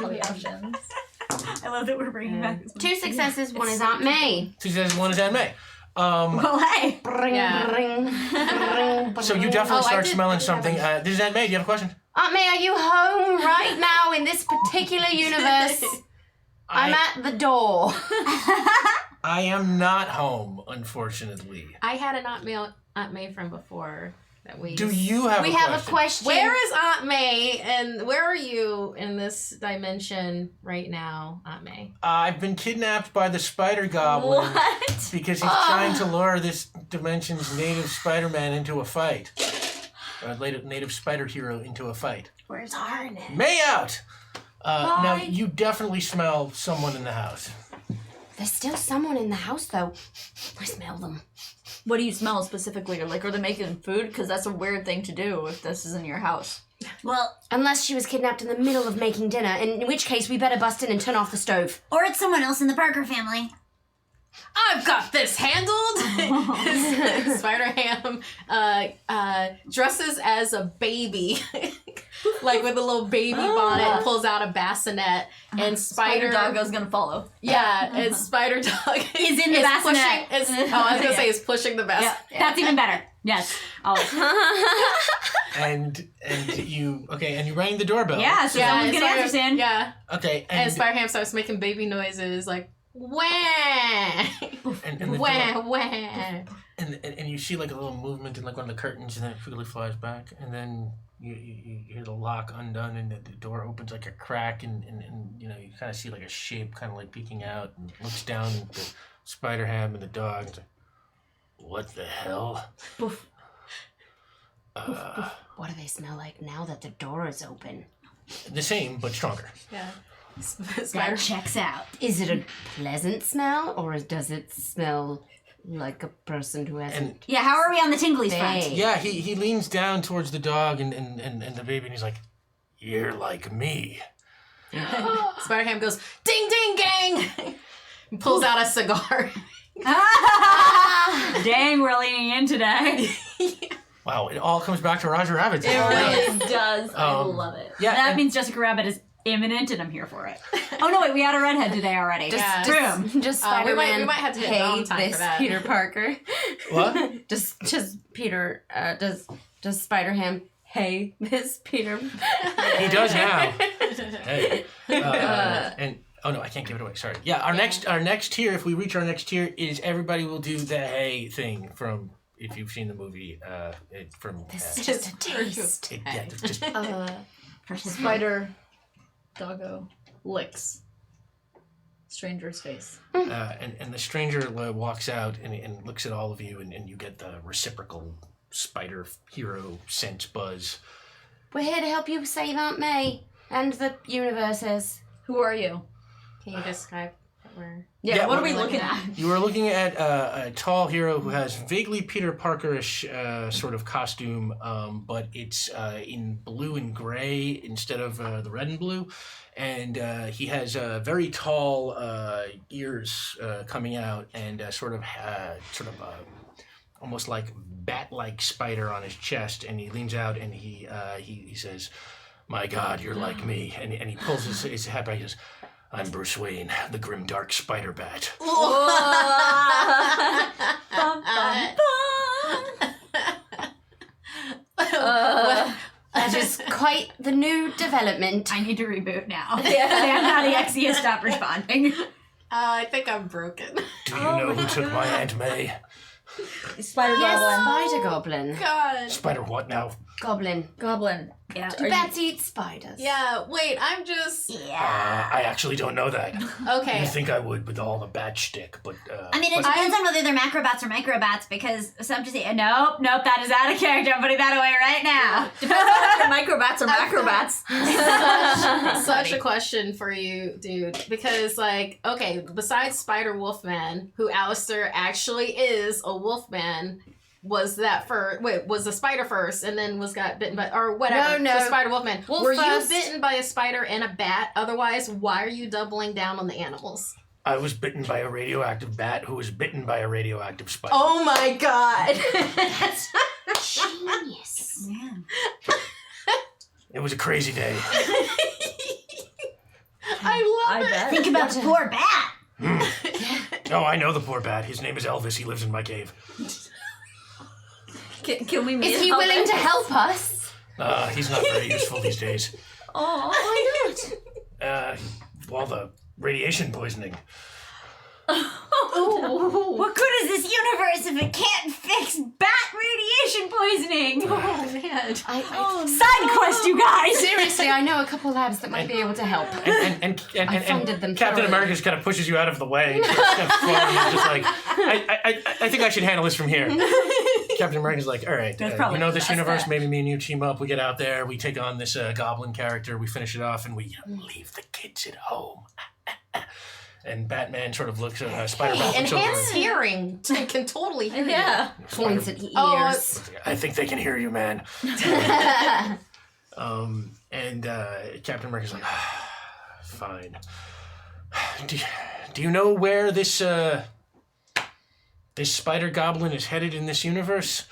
All the options. I love that we're bringing back this 2 successes, 1 is Aunt May. 2 says 1 is Aunt May. Well, hey. Bring, Yeah. bring. So you definitely I start did- smelling I did have something. This is Aunt May. Do you have a question? Aunt May, are you home right now in this particular universe? I'm at the door. I am not home, unfortunately. I had an Aunt May from before that we. Do you have We a have question? a question. Where is Aunt May, and where are you in this dimension right now, Aunt May? I've been kidnapped by the spider goblin What? because he's trying to lure this dimension's native Spider-Man into a fight. Native spider hero into a fight. Where's Arne? May out! Now, you definitely smell someone in the house. There's still someone in the house, though. I smell them. What do you smell specifically? Or like, are they making food? Because that's a weird thing to do if this is in your house. Well, Unless she was kidnapped in the middle of making dinner, in which case we better bust in and turn off the stove. or it's someone else in the Parker family. I've got this handled. Spider-Ham dresses as a baby, like with a little baby bonnet, pulls out a bassinet, and Spider Doggo's gonna follow. Yeah, and Spider Dog Is in the bassinet. I was gonna say is pushing the bassinet. Yeah, that's even better. Yes. Always. And you rang the doorbell. Yeah, so someone's gonna answer soon. Yeah, Okay, and and Spider-Ham starts making baby noises like wah, and the wah, door, wah. and you see like a little movement in like one of the curtains, and then it quickly flies back, and then you hear the lock undone, and the door opens like a crack, and you know you kind of see like a shape kind of like peeking out, and looks down at the Spider-Ham and the dog. It's like, what the hell? Boof. What do they smell like now that the door is open? The same but stronger. Yeah. That Spider checks out. Is it a pleasant smell, or does it smell like a person who hasn't... Yeah, how are we on the tinglies front? Hey. Yeah, he leans down towards the dog and the baby, and he's like, "You're like me." Spider-Ham goes ding ding gang, and pulls out a cigar. Dang, we're leaning in today. Wow, it all comes back to Roger Rabbit. It really does. I love it. Yeah, That and- means Jessica Rabbit is imminent, and I'm here for it. Oh no, wait, we had a redhead today already. Boom. Just we Spider-Man. might have to hit hey, Valentine this for that. Peter Parker. What? Just Peter. Does Spider-Ham? Hey, this Peter. He does now. Hey. And oh no, I can't give it away. Sorry. Yeah, our next tier, if we reach our next tier, is everybody will do the hey thing from, if you've seen the movie, This is just a taste. just Spider Doggo licks stranger's face. and the stranger walks out and looks at all of you, and you get the reciprocal spider hero sense buzz. We're here to help you save Aunt May and the universes. Who are you? Can you describe what we're? Yeah, what are what we are we looking at? You are looking at a tall hero who has vaguely Peter Parker-ish sort of costume, but it's in blue and gray instead of the red and blue. And he has very tall ears coming out, and almost like bat-like spider on his chest. And he leans out and he says, "My God, you're like me." And he pulls his hat back. He says, "I'm Bruce Wayne, the grim dark spider bat." That is quite the new development. I need to reboot now. Sam.exe has stopped responding. I think I'm broken. Do you know who took my Aunt May? Spider Yes, Goblin. Spider Goblin. God. Spider what now? Goblin. Goblin. Yeah. Do bats eat spiders? Yeah. Wait. I'm just. I actually don't know that. Okay. You think I would with all the bat shtick, but I mean, it but- depends on whether they're macrobats or microbats, because some just say, nope, that is out of character. I'm putting that away right now. Depends on if they're microbats or macrobats. Such a question for you, dude. Because, like, okay, besides Spider Wolfman, who Alistair actually is a Wolfman, was the spider first and then got bitten by, or whatever. No. The Spider Wolfman. Wolf Were first. you bitten by a spider and a bat? Otherwise, why are you doubling down on the animals? I was bitten by a radioactive bat who was bitten by a radioactive spider. Oh my god. Genius. Yeah. It was a crazy day. I love it. bet. Think about the poor bat. Oh, I know the poor bat. His name is Elvis. He lives in my cave. Can we meet Is he Elvis? willing to help us? He's not very useful these days. Oh, Why not? Well, the radiation poisoning. What good is this universe if it can't fix bat radiation poisoning? Oh man. Side quest, you guys. Seriously, I know a couple labs that might be able to help. And funded them Captain thoroughly. America just kind of pushes you out of the way. And steps forward and is just like, I think I should handle this from here. Captain America's like, all right, probably you know this best universe, bet. maybe me and you team up, we get out there, we take on this goblin character, we finish it off, and we leave the kids at home. And Batman sort of looks at Spider-Man. Enhanced hearing can totally hear you. yeah. Points at ears. I think they can hear you, man. And Captain America's like, fine. Do you know where this spider goblin is headed in this universe?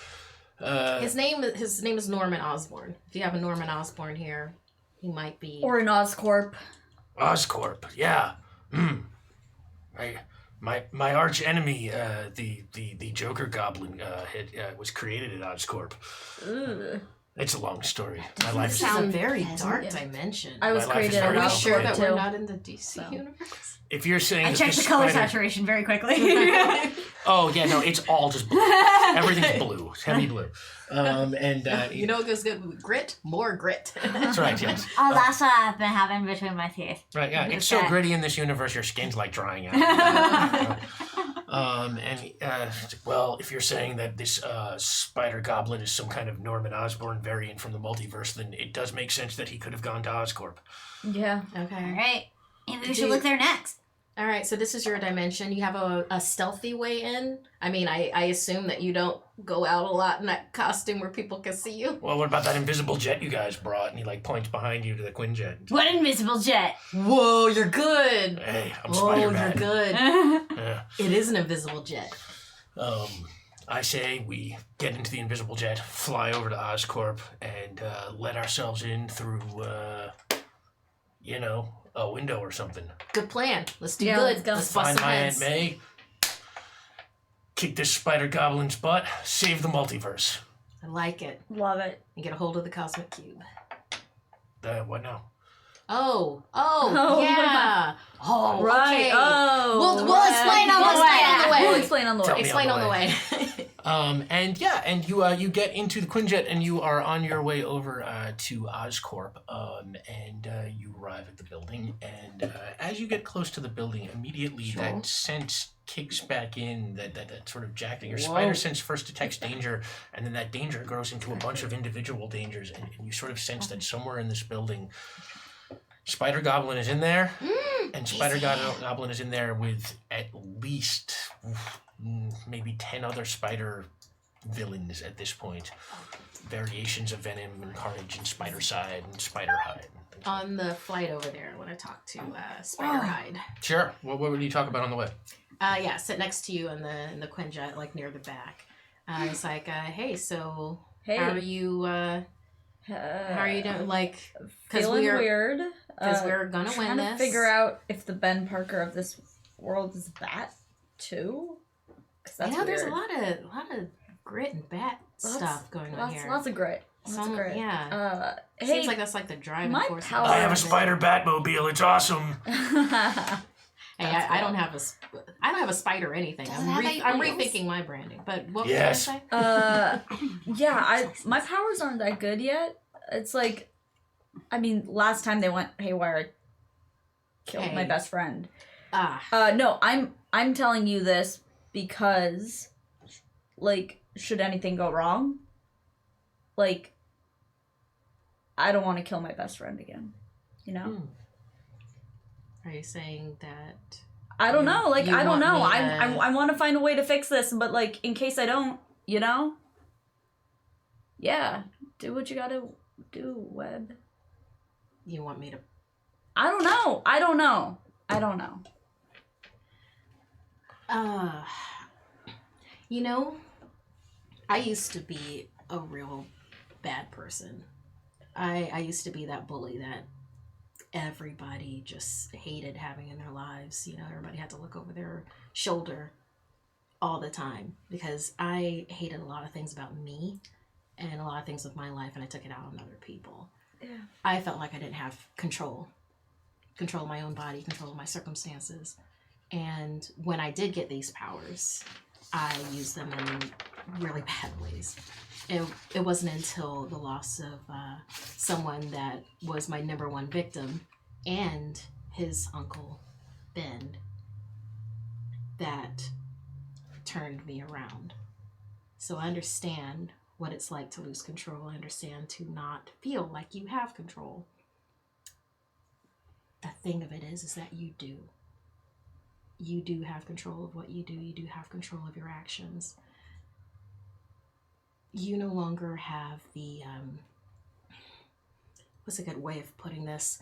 His name is Norman Osborn. If you have a Norman Osborn here, he might be. Or an Oscorp. Oscorp, yeah. My arch enemy, the Joker Goblin, was created at Oscorp. Ugh. It's a long story. My life is This is a Sound very pleasant. dark dimension. I was My life is created very at Are we complicated. sure that Oscorp we're too. not in the DC universe? If you're saying I that checked this the color spider- saturation very quickly. Oh yeah, no, it's all just blue. Everything's blue. It's heavy blue. And You know what goes good with grit? More grit. that's right. Yes. Oh, that's what I've been having between my teeth. Right. Yeah. It's so Okay. gritty in this universe, your skin's like drying out. Well, if you're saying that this spider goblin is some kind of Norman Osborn variant from the multiverse, then it does make sense that he could have gone to Oscorp. Yeah. Okay. All right. Maybe we should Dude. look there next. All right, so this is your dimension. You have a stealthy way in. I mean, I assume that you don't go out a lot in that costume where people can see you. Well, what about that invisible jet you guys brought? And he like points behind you to the Quinjet. What invisible jet? Whoa, you're good. Hey, I'm Oh, Spider-Man. you're good. Yeah. It is an invisible jet. I say we get into the invisible jet, fly over to Oscorp, and let ourselves in through, a window or something. Good plan. Let's do Yeah, good. let's go. Let's bust Find some my heads. Aunt May, kick this spider goblin's butt, save the multiverse. I like it. Love it. And get a hold of the cosmic cube. What now? Oh, Oh, yeah. Oh, Right. okay. Oh. We'll right. explain on the way. We'll explain on the Tell way. me Explain on on the the way. And you get into the Quinjet and you are on your way over to Oscorp. And you arrive at the building. And as you get close to the building, immediately that sense kicks back in. That sort of jack. Your spider sense first detects danger, and then that danger grows into a bunch of individual dangers, and you sort of sense that somewhere in this building, Spider Goblin is in there, and Spider Goblin is in there with at least maybe 10 other spider villains at this point. Variations of Venom and Carnage and Spider Side and Spider Hide. On the flight over there, I want to talk to Spider-Hide. Sure. What would you talk about on the way? Yeah, sit next to you in the Quinjet, like near the back. It's like, hey, so Hey. how are you? How are you doing? Like, because Feeling we're weird. we're gonna win trying this. to figure out if the Ben Parker of this world is that too. 'Cause that's yeah, there's weird. a lot of grit and bat stuff going on here. Lots of grit. Lots of grit. Yeah. Hey, Seems like that's like the driving my force. of power- it. I have a Spider Batmobile. It's awesome. Hey, I don't have a spider or anything. Does it have I'm wheels? rethinking my branding. But what Yes. was I gonna say? yeah, my powers aren't that good yet. It's like, I mean, last time they went haywire, I killed my Hey. best friend. Ah, No, I'm telling you this because, like, should anything go wrong, like, I don't want to kill my best friend again. You know? are you saying that? I don't know. Like, You I don't want know. me I want to find a way to fix this, but like, in case I don't, you know? Yeah, do what you gotta do, Web. You want me to? I don't know. I don't know. You know, I used to be a real bad person. I used to be that bully that everybody just hated having in their lives. You know, everybody had to look over their shoulder all the time because I hated a lot of things about me and a lot of things with my life, and I took it out on other people. Yeah. I felt like I didn't have control of my own body, control of my circumstances. And when I did get these powers, I used them in really bad ways. It wasn't until the loss of someone that was my number one victim and his uncle, Ben, that turned me around. So I understand what it's like to lose control. I understand to not feel like you have control. The thing of it is that you do. You do have control of what you do. You do have control of your actions. You no longer have the, what's a good way of putting this?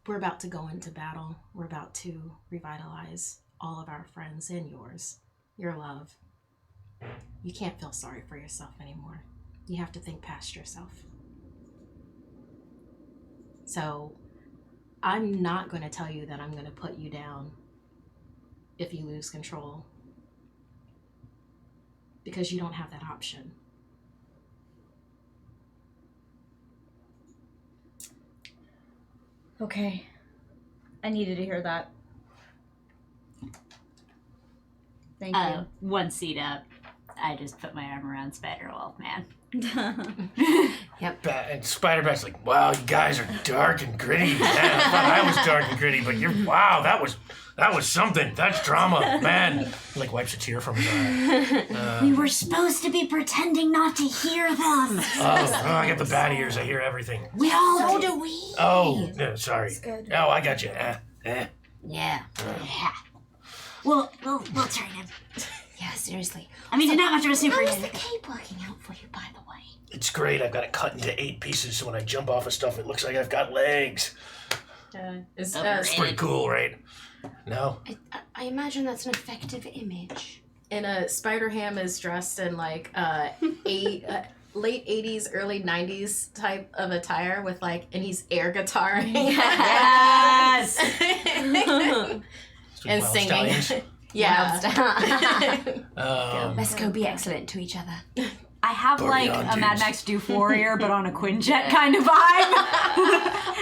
We're about to go into battle. We're about to revitalize all of our friends and yours, your love. You can't feel sorry for yourself anymore. You have to think past yourself. So I'm not going to tell you that I'm going to put you down if you lose control, because you don't have that option. Okay. I needed to hear that. Thank you. One seat up. I just put my arm around Spider-Wolf, man. And Spider-Man's like, wow, you guys are dark and gritty. Man, I thought I was dark and gritty, but wow, that was something. That's drama, man. He like wipes a tear from his eye. We were supposed to be pretending not to hear them. I got the bad ears. I hear everything. We all So do we. Oh, no, sorry. good. Oh, I got you. Yeah. We'll turn him. Yeah, seriously. I mean, you're not much of a How is superhero. the cape working out for you, by the way? It's great. I've got it cut into 8 pieces, so when I jump off of stuff, it looks like I've got legs. It's It's pretty cool, right? No? I imagine that's an effective image. and Spider-Ham is dressed in like late 80s, early 90s type of attire with like, and he's air guitaring. Yes! And Wild singing. Stallions. Yeah. Let's go be excellent to each other. I have Party like on, a Mad dudes. Max Doof Warrior, but on a Quinjet kind of vibe.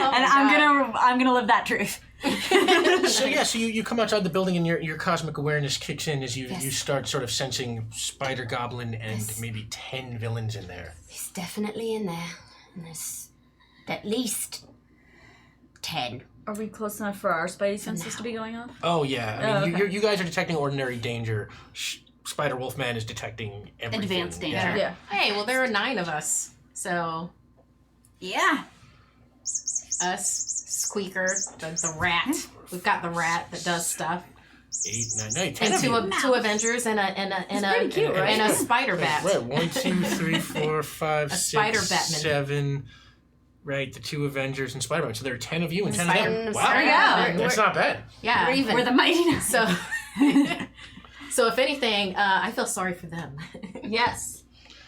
And I'm gonna live that truth. So you come outside the building and your cosmic awareness kicks in as you start sort of sensing Spider Goblin and maybe 10 villains in there. He's definitely in there. And there's at least 10. Are we close enough for our spidey senses to be going off? Oh yeah, I mean okay. you guys are detecting ordinary danger. Spider Wolfman is detecting everything. Advanced danger. Yeah. Hey, well, there are 9 of us. So, Yeah. us, Squeaker, the rat. We've got the rat that does stuff. 8, 9, 9, 10 And of you. two Avengers and pretty cute, right? and a spider bat. Right, 1, 2, 3, 4, 5, A 6, spider Batman. 7. Right, the 2 Avengers and Spider-Man. So there are 10 of you and 10 of them. Wow, Spider- Yeah. that's not bad. Yeah. We're even. We're the mighty Nine. So, so if anything, I feel sorry for them. Yes.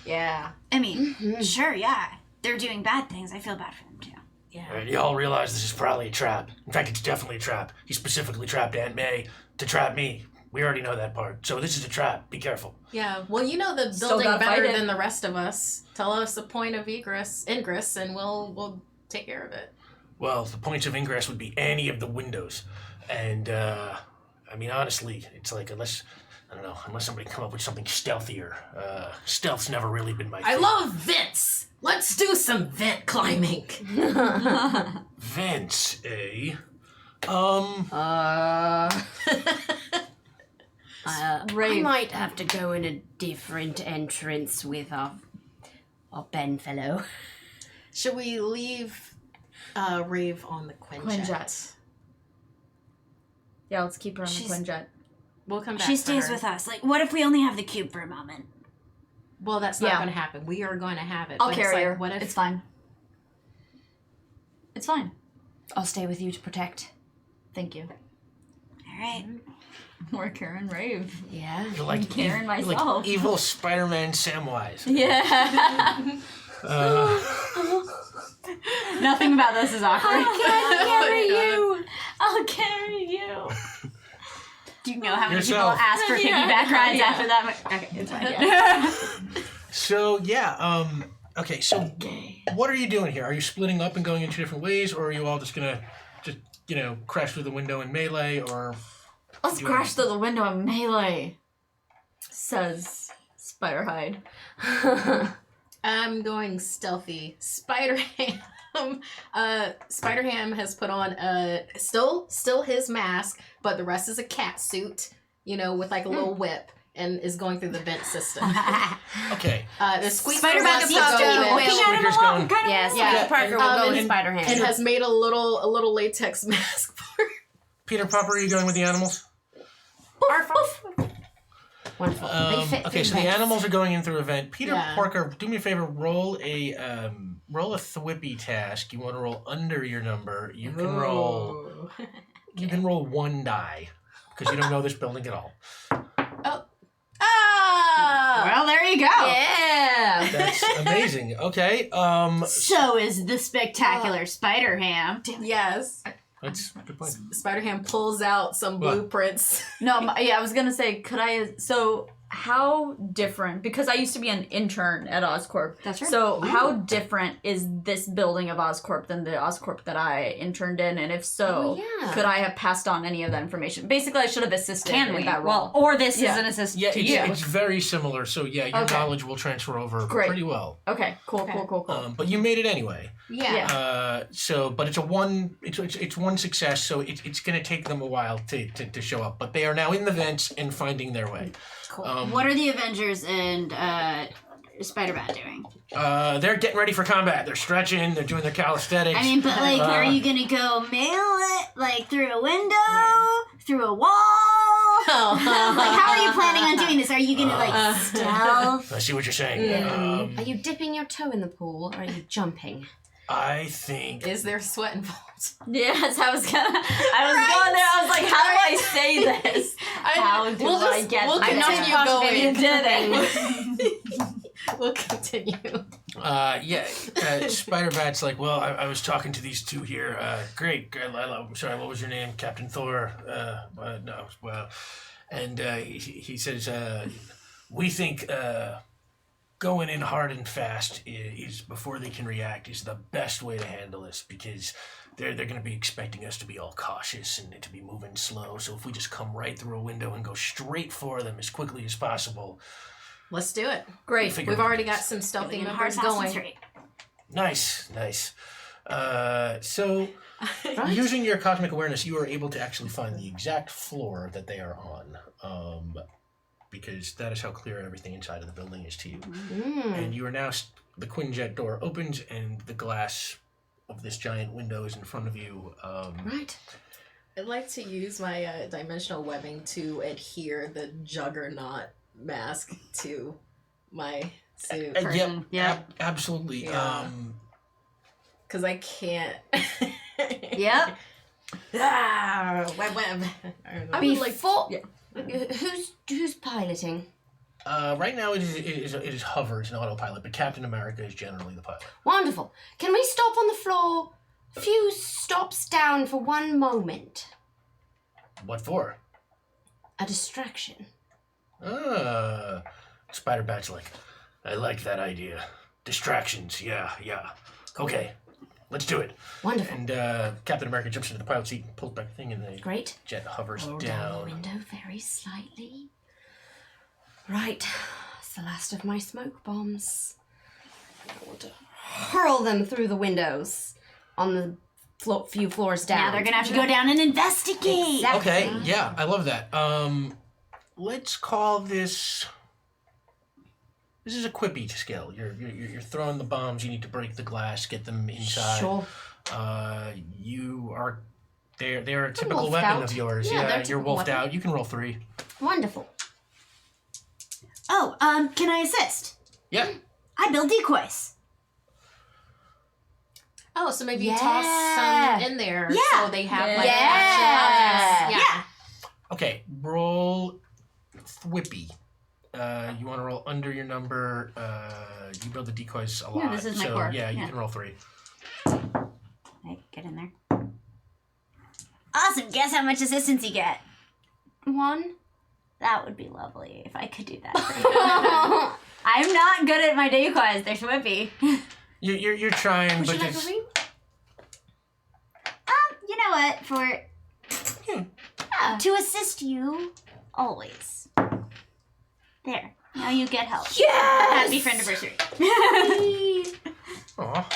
Yeah. I mean, sure, yeah. They're doing bad things. I feel bad for them too. Yeah. Right, you all realize this is probably a trap. In fact, it's definitely a trap. He specifically trapped Aunt May to trap me. We already know that part. So this is a trap. Be careful. Yeah. Well, you know the Still building gotta better fight it. than the rest of us. Tell us the point of ingress, and we'll take care of it. Well, the points of ingress would be any of the windows. And, I mean, honestly, it's like unless somebody come up with something stealthier. Stealth's never really been my thing. I love vents. Let's do some vent climbing. Vents, eh? I might have to go in a different entrance with our Ben fellow. Should we leave Rave on the Quinjet? Quinjet. Yeah, let's keep her on the Quinjet. We'll come back. She for stays her. with us. Like, what if we only have the cube for a moment? Well, that's not Yeah. going to happen. We are going to have it. I'll but it's carry like, her. What if It's fine. It's fine. I'll stay with you to protect. Thank you. All right. More Karen Rave. Yeah. You're like, Karen you're myself. like evil Spider-Man Samwise. Yeah. Nothing about this is awkward. I'll carry you. Do you know how many Yourself. people ask for piggyback rides after that? Okay, it's fine. So yeah, okay. So what are you doing here? Are you splitting up and going in two different ways, or are you all just gonna crash through the window in melee, or? Let's crash through the window and melee, says Spiderhide. I'm going stealthy. Spider-Ham. Spider-Ham has put on still his mask, but the rest is a cat suit, with like a little whip, and is going through the vent system. Okay. The Squeaker Spider-Man wants seems to be go with- looking at him a lot, kind Yes, Yeah. Parker will go with and Spider-Ham. has made a little latex mask for Peter Popper, are you going with the animals? Wonderful. They fit Okay, through so the vents. animals are going in through a vent. Peter Yeah. Parker, do me a favor. Roll a thwippy task. You want to roll under your number. You can roll. You can roll one die because you don't know this building at all. Well, there you go. Yeah. That's amazing. Okay. So is the spectacular Spider-Ham. Yes. That's a good point. Spider-Ham pulls out some What? blueprints. No, I was gonna say, so how different, because I used to be an intern at Oscorp. That's right. So how different is this building of Oscorp than the Oscorp that I interned in? And if so, yeah. could I have passed on any of that information? Basically, I should have assisted Can in we? that Well, role. or this Yeah. is an assistant Yeah, to it's, you. it's very similar. So yeah, your Okay. knowledge will transfer over Great. pretty well. Okay, cool. But you made it anyway. Yeah. But it's it's one success. So it's going to take them a while to show up. But they are now in the vents and finding their way. Cool. What are the Avengers and Spider-Man doing? They're getting ready for combat. They're stretching. They're doing their calisthenics. I mean, but like, are you gonna go mail it like through a window, through a wall? Like, how are you planning on doing this? Are you gonna like stealth? I see what you're saying. Are you dipping your toe in the pool or are you jumping? I think Is there sweat involved? Yes, I was going there. I was like, how do I say this? How do I get we'll this? continue not going. You did it. We'll continue. Spider-Bat's like, well, I was talking to these two here. Great. I'm sorry, what was your name? Captain Thor? No. Well, and he says, we think going in hard and fast is before they can react is the best way to handle this because they're going to be expecting us to be all cautious and to be moving slow. So if we just come right through a window and go straight for them as quickly as possible. Let's do it. Great. Figure- We've already got some stealthy members going. Nice. So, using your cosmic awareness, you are able to actually find the exact floor that they are on, because that is how clear everything inside of the building is to you. And you are now, the Quinjet door opens, and the glass of this giant window is in front of you. Right. I'd like to use my dimensional webbing to adhere the juggernaut mask to my suit. Absolutely. Yeah. Because I can't. Yep. Web. I would like. Before, who's piloting? Right now it is hover, it's an autopilot, but Captain America is generally the pilot. Wonderful. Can we stop on the floor? A few stops down for one moment. What for? A distraction. Spider-Bat's like, I like that idea. Distractions, yeah. Okay, let's do it. Wonderful. And Captain America jumps into the pilot seat and pulls back the thing, and the Great. jet hovers Roll down the window very slightly. Right. It's the last of my smoke bombs. I want to hurl them through the windows on the few floors down. Now they're gonna have to go down and investigate. Exactly. Okay, yeah, I love that. Let's call this. This is a quippy skill. You're throwing the bombs. You need to break the glass, get them inside. Sure. You are. They're a typical wolfed weapon out. of yours. Yeah, they're a You're typical wolfed weapon. out. You can roll 3. Wonderful. Oh, can I assist? Yeah. I build decoys. Oh, so maybe Yeah. toss some in there Yeah. so they have like Yeah. action objects. Yeah. Okay. Roll Thwippy. You want to roll under your number. You build the decoys a lot. Yeah, this is my so, core. Yeah, you Yeah. can roll 3. Hey, get in there. Awesome. Guess how much assistance you get? 1. That would be lovely if I could do that. I'm not good at my decoys. They're swippy. You're trying, Would but you like it's... to read? You know what? To assist you, always. There. Now you get help. Yes! Happy friend anniversary. Aw.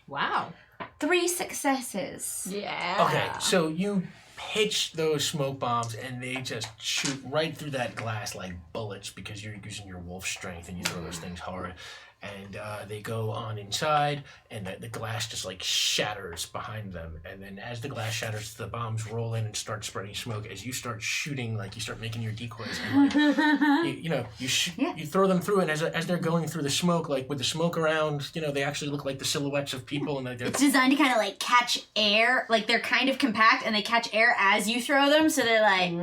Wow. 3 successes. Yeah. Okay, so you pitch those smoke bombs and they just shoot right through that glass like bullets because you're using your wolf strength and you throw those things hard. And they go on inside and the glass just like shatters behind them. And then as the glass shatters, the bombs roll in and start spreading smoke. As you start shooting, like you start making your decoys. And, like, you throw them through, and as they're going through the smoke, like with the smoke around, they actually look like the silhouettes of people. And like It's designed to kind of like catch air. Like they're kind of compact and they catch air as you throw them. So they're like, And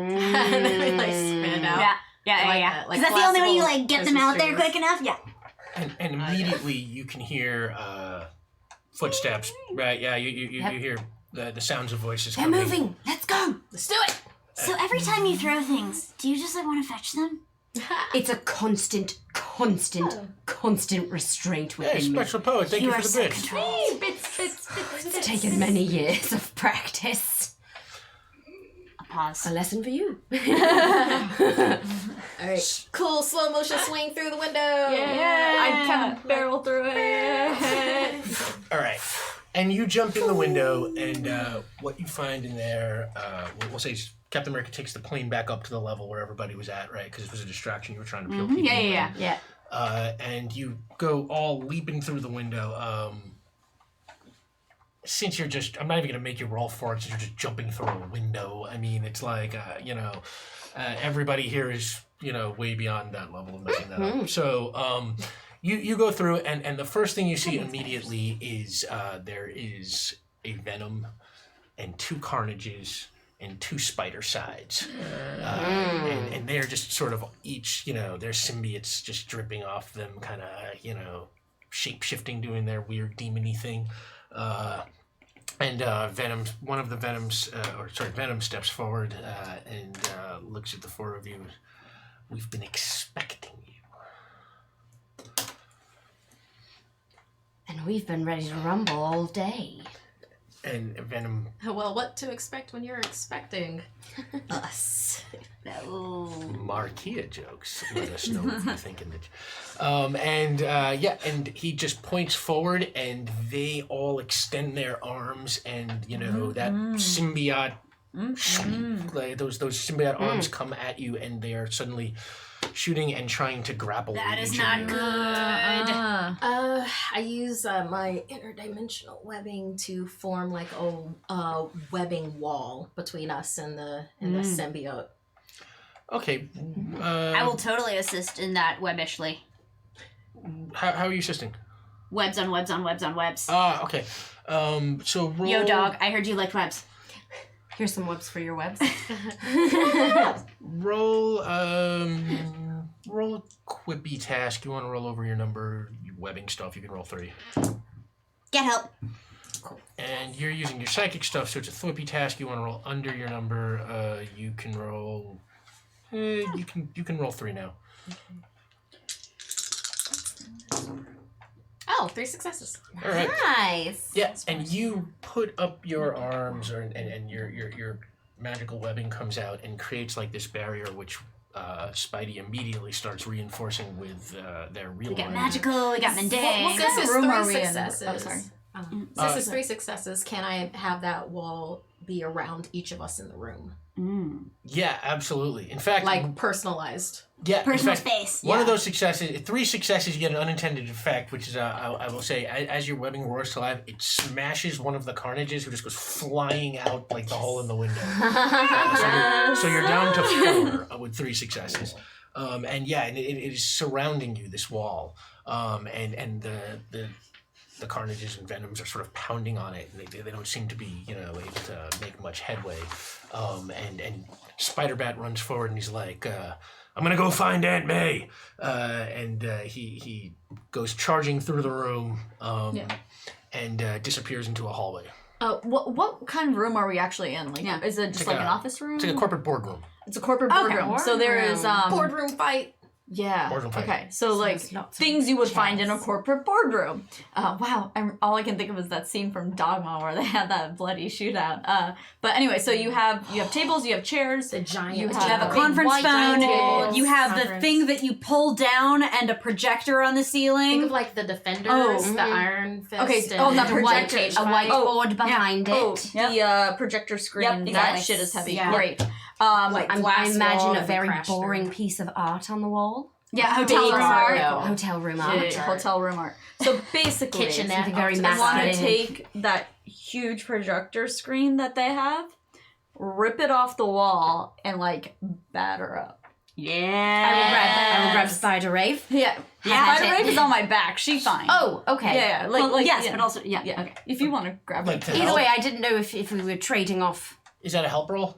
then they like spin it out. yeah. Like Because that, like that's the only way you classical like get them out there Christmas quick enough. Yeah. And immediately you can hear footsteps, right? Yeah, you hear the sounds of voices They're coming. moving. Let's go. Let's do it. So every time you throw things, do you just like want to fetch them? It's a constant restraint Hey, within me. special poet, thank you are for the so bit. controlled. It's taken many years of practice. A pause. A lesson for you. All right. Cool slow motion swing through the window. Yeah. I kind of barrel through it. All right. And you jump in the window, and what you find in there, we'll say Captain America takes the plane back up to the level where everybody was at, right? Because it was a distraction. You were trying to peel people away. Yeah. And you go all leaping through the window. Since you're just, I'm not even going to make you roll for it since you're just jumping through a window. I mean, it's like, everybody here is, way beyond that level of messing that up. So, you go through, and the first thing you see immediately is there is a Venom and 2 Carnages and 2 Spider Sides. And they're just sort of each, their symbiotes just dripping off them, kind of, shape-shifting, doing their weird demon-y thing. And Venom steps forward and looks at the 4 of you. We've been expecting you. And we've been ready to rumble all day. And Venom... Well, what to expect when you're expecting us? Marquia jokes. Let us know if you're thinking that. And he just points forward, and they all extend their arms, and that symbiote, like those symbiote arms come at you, and they are suddenly shooting and trying to grapple. That with is each not of you. good. I use my interdimensional webbing to form like a webbing wall between us and the symbiote. Okay. I will totally assist in that webbishly. How are you assisting? Webs on webs on webs on webs. Okay. So roll. Yo, dog, I heard you liked webs. Here's some webs for your webs. Roll a quippy task. You want to roll over your number, your webbing stuff. You can roll 3. Get help. And you're using your psychic stuff, so it's a thwippy task. You want to roll under your number. You can roll. You can roll 3 now. Oh, 3 successes. All right. Nice. Yeah, and you put up your arms, and your magical webbing comes out and creates like this barrier, which Spidey immediately starts reinforcing with their real We got arms. magical, we got mundane. Since it's room 3 are we in? successes. Oh, sorry. Since it's 3 successes, can I have that wall be around each of us in the room? Yeah, absolutely. In fact, Like personalized. yeah, Personal in fact, space. One of those successes, 3 successes, you get an unintended effect, which is, I will say, as your webbing roars to life, it smashes one of the Carnages who just goes flying out like the hole in the window. So you're down to 4 with 3 successes. And it is surrounding you, this wall. And the Carnages and Venoms are sort of pounding on it, and they don't seem to be, able to make much headway. And Spider-Bat runs forward and he's like, I'm gonna go find Aunt May. And he goes charging through the room and disappears into a hallway. What kind of room are we actually in? Like, is it just like an office room? It's like a corporate boardroom. It's a corporate boardroom. So there is boardroom fight. Yeah. Boardroom fight. Okay. So like things you would find in a corporate boardroom. Wow. All I can think of is that scene from Dogma where they had that bloody shootout. But anyway, so you have tables, you have chairs, The giant. You have a conference phone. You have the thing that you pull down and a projector on the ceiling. Think of like the Defenders, the Iron Fist. Okay, and not A projectors. whiteboard behind it. The projector screen. Yep, That exactly. shit is heavy. Yeah. Great. I glass imagine wall a and very crash boring through. piece of art on the wall. Yeah, hotel room Big art. art. Hotel room art. Hotel room art. So basically, Kitchenette. Something very up to the I want to masculine. take that huge projector screen that they have, rip it off the wall, and like batter up. I will grab Spider Rave. Yeah, Yeah, Spider Wave is on my back. She's fine. Oh, okay. yeah, Yes, but also yeah. Okay. If you want to grab Like it, to Either help? way, I didn't know if we were trading off. Is that a help roll?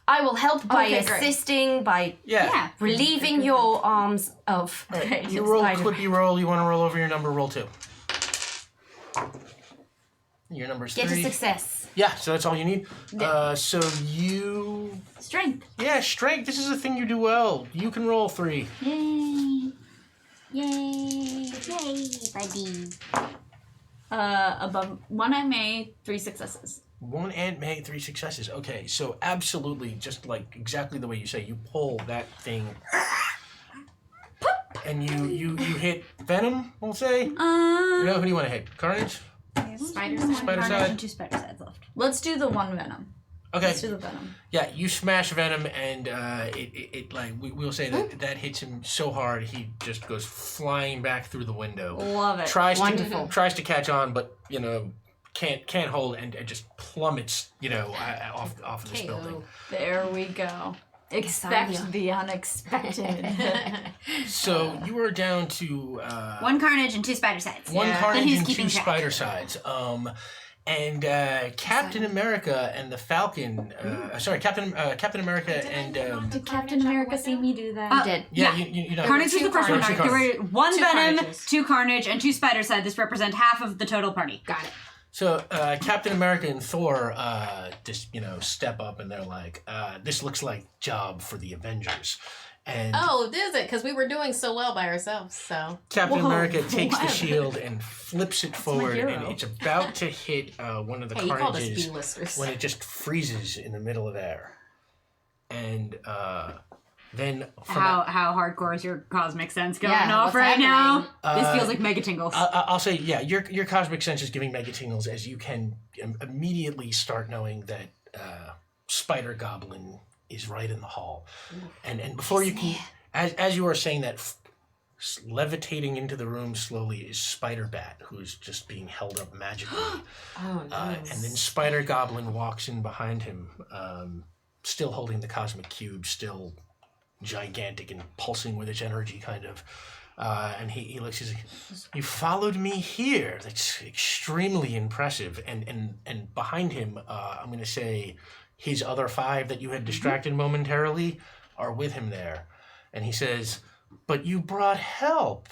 I will help by Okay, great. assisting, by Yeah. relieving your arms of. All right. Okay, You roll Spider- quippy roll. You want to roll over your number, roll 2. Your number's Get 3. a success. Yeah, so that's all you need. So you... Strength. Yeah, strength. This is a thing you do well. You can roll 3. Yay. Yay, buddy. above 1 MA, 3 successes. 1 Aunt May, 3 successes. Okay, so absolutely, just like exactly the way you say, you pull that thing, and you hit Venom. We'll say. No, who do you want to hit? Carnage. Spider Spider side. 2 spider sides left. Let's do the 1 Venom. Okay. Let's do the Venom. Yeah, you smash Venom, and it like we'll say that hits him so hard he just goes flying back through the window. Love it. Tries Wonderful. to catch on, but can't hold and just plummets off of this building. There we go. Expect the unexpected. So you are down to 1 carnage and 2 spider sides. one Then carnage he's and 2 keeping track. spider sides. And Captain America and the Falcon. Captain America and Did Captain America see me do that? Did. yeah, you know. Carnage was the first one. Carnage. There were 1 2 venom, carnages. 2 carnage, and 2 spider side. This represent half of the total party. Got it. So Captain America and Thor just step up and they're like, this looks like job for the Avengers. And Oh, is it? Because we were doing so well by ourselves, so. Captain Whoa, America takes the wow. shield and flips it forward, and hero. it's about to hit one of the Hey, you called us carnages B-listers. when it just freezes in the middle of air. And then from How hardcore is your cosmic sense going Yeah, off what's right now? happening? This feels like mega tingles. I'll say, yeah, your cosmic sense is giving mega tingles as you can immediately start knowing that Spider Goblin is right in the hall, and before you can, as you are saying that, levitating into the room slowly is Spider Bat, who's just being held up magically, Oh, nice. and then Spider Goblin walks in behind him, still holding the cosmic cube, still gigantic and pulsing with its energy, kind of. And he looks, he's like, you followed me here. That's extremely impressive. And behind him, I'm going to say his other 5 that you had distracted momentarily are with him there. And he says, but you brought help.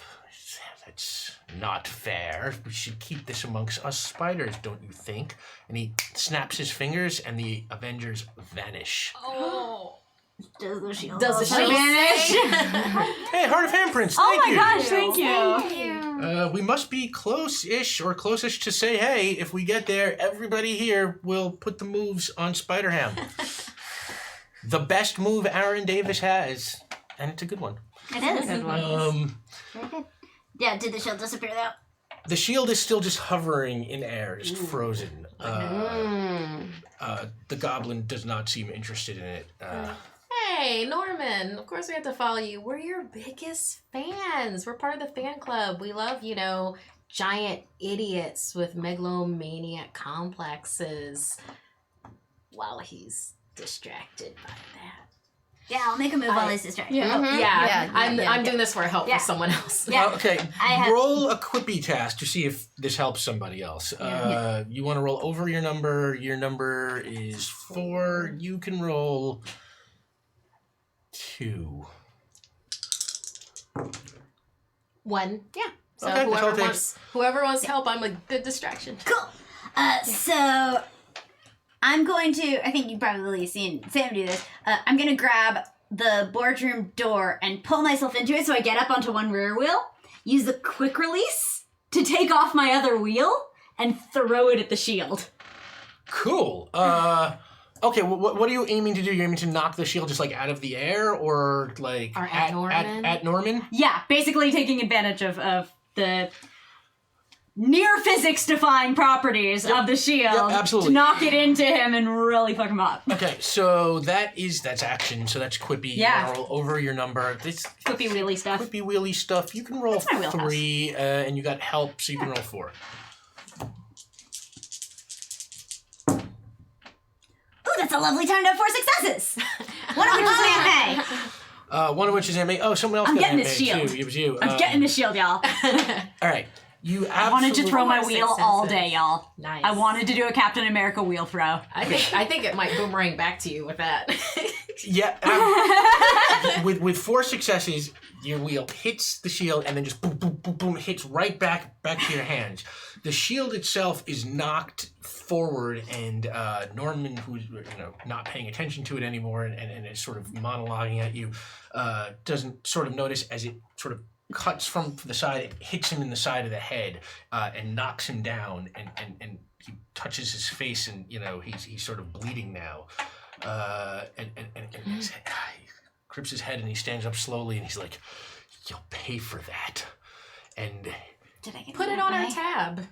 That's not fair. We should keep this amongst us spiders, don't you think? And he snaps his fingers and the Avengers vanish. Oh. Does the shield Does the shield vanish? Hey, Heart of Handprints, Oh thank my you. gosh, thank you. We must be close-ish or closest to say, hey, if we get there, everybody here will put the moves on Spider-Ham. The best move Aaron Davis has, and it's a good one. It is. Good one. Very good. Yeah, did the shield disappear though? The shield is still just hovering in air, just frozen. The goblin does not seem interested in it. Hey, Norman. Of course we have to follow you. We're your biggest fans. We're part of the fan club. We love, giant idiots with megalomaniac complexes while he's distracted by that. Yeah, I'll make a move while he's distracted. Yeah, I'm yeah. doing this for help Yeah. for someone else. Yeah. Okay, I have- roll a quippy task to see if this helps somebody else. You want to roll over your number. Your number is 4. You can roll 2. 1. Yeah. So Okay, that's all it whoever wants help, I'm a good distraction. Cool. So I'm going to. I think you've probably seen Sam do this. I'm gonna grab the boardroom door and pull myself into it, so I get up onto one rear wheel. Use the quick release to take off my other wheel and throw it at the shield. Cool. Okay, what are you aiming to do? You're aiming to knock the shield just like out of the air, or like Or at Norman? At Norman? Yeah, basically taking advantage of the near physics defying properties of the shield Yep, absolutely. to knock it into him and really fuck him up. Okay, so that's action. So that's quippy. Yeah. You wanna roll over your number. This Flippy wheelie stuff. quippy wheelie stuff. You can roll That's my wheelhouse. 3, and you got help, so you can roll 4. Ooh, that's a lovely time to have 4 successes. One of which is an anime. One of which is anime. Oh, someone else I'm got getting anime this shield. too. It was you. I'm getting the shield, y'all. All right. You I wanted to absolutely throw my Four wheel all successes. day, y'all. Nice. I wanted to do a Captain America wheel throw. I think it might boomerang back to you with that. Yeah. With 4 successes, your wheel hits the shield and then just boom, boom, boom, boom, hits right back to your hands. The shield itself is knocked forward, and Norman, who's not paying attention to it anymore and is sort of monologuing at you, doesn't sort of notice as it sort of cuts from the side, it hits him in the side of the head and knocks him down, and he touches his face, and he's sort of bleeding now. And he grips his head and he stands up slowly and he's like, "You'll pay for that." And Did I get Put it on our tab.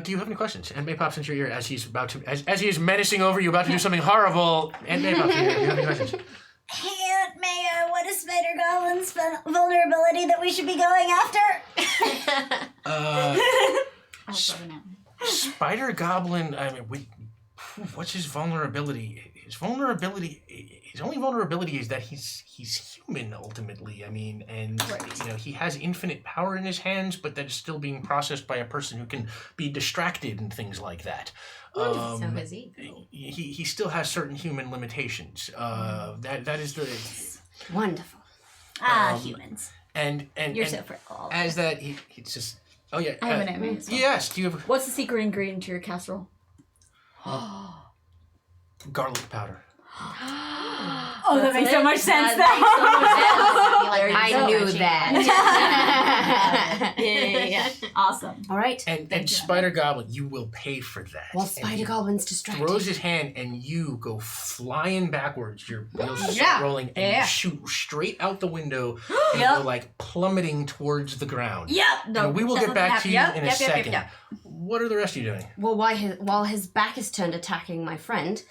do you have any questions? And May pops into your ear as he's about to, as he is menacing over you, about to do something horrible. And May pops in your ear. Do you have any questions? Hey, Aunt May, what is Spider Goblin's vulnerability that we should be going after? Spider Goblin. I mean, what's his vulnerability? His only vulnerability is that he's human ultimately. I mean, and he has infinite power in his hands, but that's still being processed by a person who can be distracted and things like that. So his ego. He still has certain human limitations. That is the Wonderful. Humans. and You're and so fickle. as that he's just I have an anime as well. yes. Do you have What's the secret ingredient to your casserole? garlic powder? Oh, that makes so much sense now. I knew that. Yeah. Awesome. All right. And Spider Goblin, you will pay for that. Well, And Spider he Goblin's distracted. throws his hand and you go flying backwards. Your wheels start Yeah. rolling and Yeah. you shoot straight out the window and Yep. go like plummeting towards the ground. Yep. And we will get back to you in a second. Yep. What are the rest of you doing? Well, while his back is turned attacking my friend,